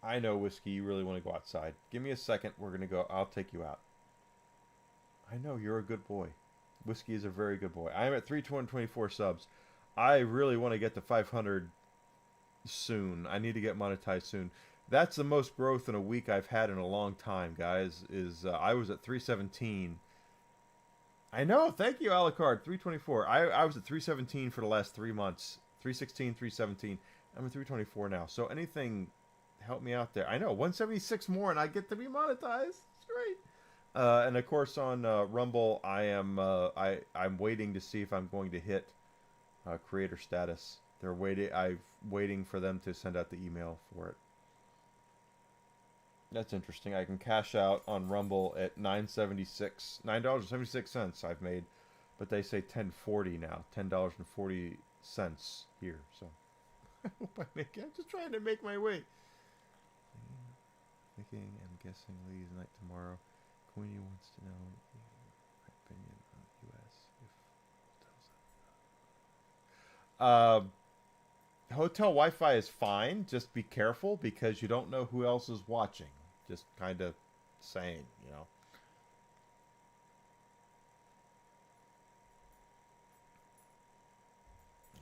I know, Whiskey, you really want to go outside. Give me a second. We're going to go. I'll take you out. I know, you're a good boy. Whiskey is a very good boy. I am at 324 subs. I really want to get to 500 soon. I need to get monetized soon. That's the most growth in a week I've had in a long time, guys. I was at 317. I know. Thank you, Alucard. 324. I was at 317 for the last 3 months. 316, 317. I'm at 324 now. So anything, help me out there. I know. 176 more, and I get to be monetized. It's great. And of course on Rumble, I'm waiting to see if I'm going to hit creator status. I'm waiting for them to send out the email for it. That's interesting. I can cash out on Rumble at $9.76 I've made, but they say $10.40 now, $10.40 here. So I hope I make it. I'm just trying to make my way. Thinking, I'm guessing Lee's night tomorrow. Queenie wants to know my opinion on U.S. if hotel Wi-Fi is fine. Just be careful because you don't know who else is watching. Just kind of saying, you know.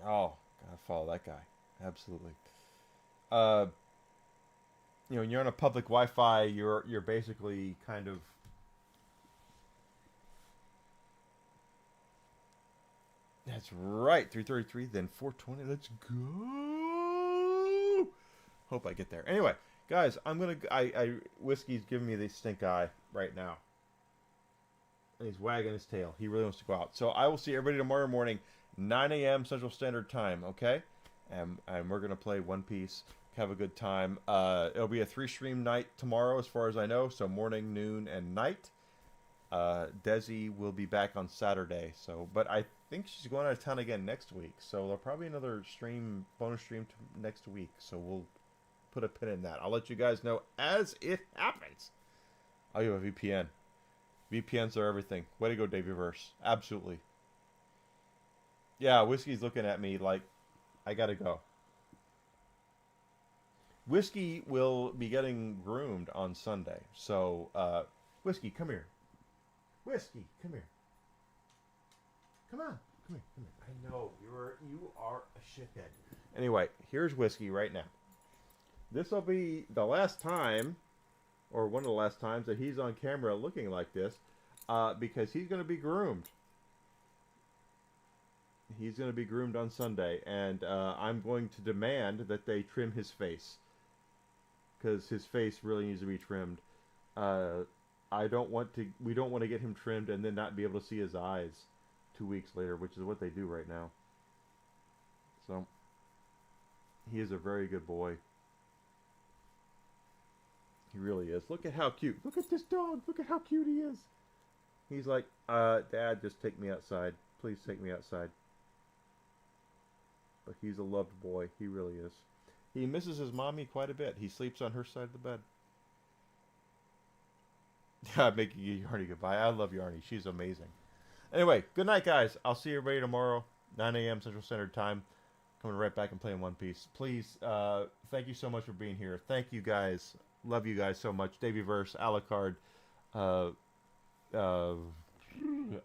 Oh, gotta follow that guy. Absolutely. You know, when you're on a public Wi-Fi, you're basically kind of. That's right, 333, then 420. Let's go. Hope I get there. Anyway, guys, Whiskey's giving me the stink eye right now. And he's wagging his tail. He really wants to go out. So I will see everybody tomorrow morning, 9 a.m. Central Standard Time, okay? And we're going to play One Piece. Have a good time. It'll be a 3-stream night tomorrow, as far as I know. So morning, noon, and night. Desi will be back on Saturday. But I think she's going out of town again next week. So there'll probably be another bonus stream next week. So we'll put a pin in that. I'll let you guys know as it happens. Oh, you have a VPN. VPNs are everything. Way to go, Davyverse. Absolutely. Yeah, Whiskey's looking at me like I gotta go. Whiskey will be getting groomed on Sunday. So, Whiskey, come here. Whiskey, come here. Come on. Come here. Come here. I know. You are a shithead. Anyway, here's Whiskey right now. This will be the last time, or one of the last times, that he's on camera looking like this, because he's going to be groomed. He's going to be groomed on Sunday, and I'm going to demand that they trim his face, because his face really needs to be trimmed. We don't want to get him trimmed and then not be able to see his eyes 2 weeks later, which is what they do right now. So, he is a very good boy. He really is. Look at how cute. Look at this dog. Look at how cute he is. He's like, Dad, just take me outside. Please take me outside. But he's a loved boy. He really is. He misses his mommy quite a bit. He sleeps on her side of the bed. I'm making Yarny goodbye. I love Yarny. She's amazing. Anyway, good night, guys. I'll see everybody tomorrow, 9 a.m. Central Standard Time. Coming right back and playing One Piece. Please, thank you so much for being here. Thank you, guys. Love you guys so much. Davyverse, Alucard,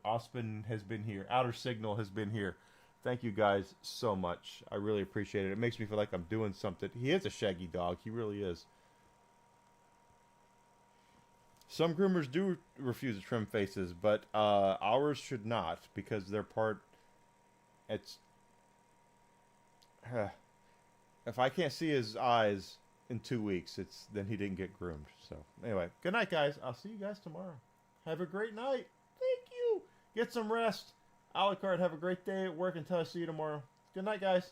Ospen has been here. Outer Signal has been here. Thank you guys so much. I really appreciate it. It makes me feel like I'm doing something. He is a shaggy dog. He really is. Some groomers do refuse to trim faces, but ours should not, because they're part. It's. If I can't see his eyes in 2 weeks, then he didn't get groomed. So anyway, good night, guys. I'll see you guys tomorrow. Have a great night. Thank you. Get some rest. Alucard, have a great day at work until I see you tomorrow. Good night, guys.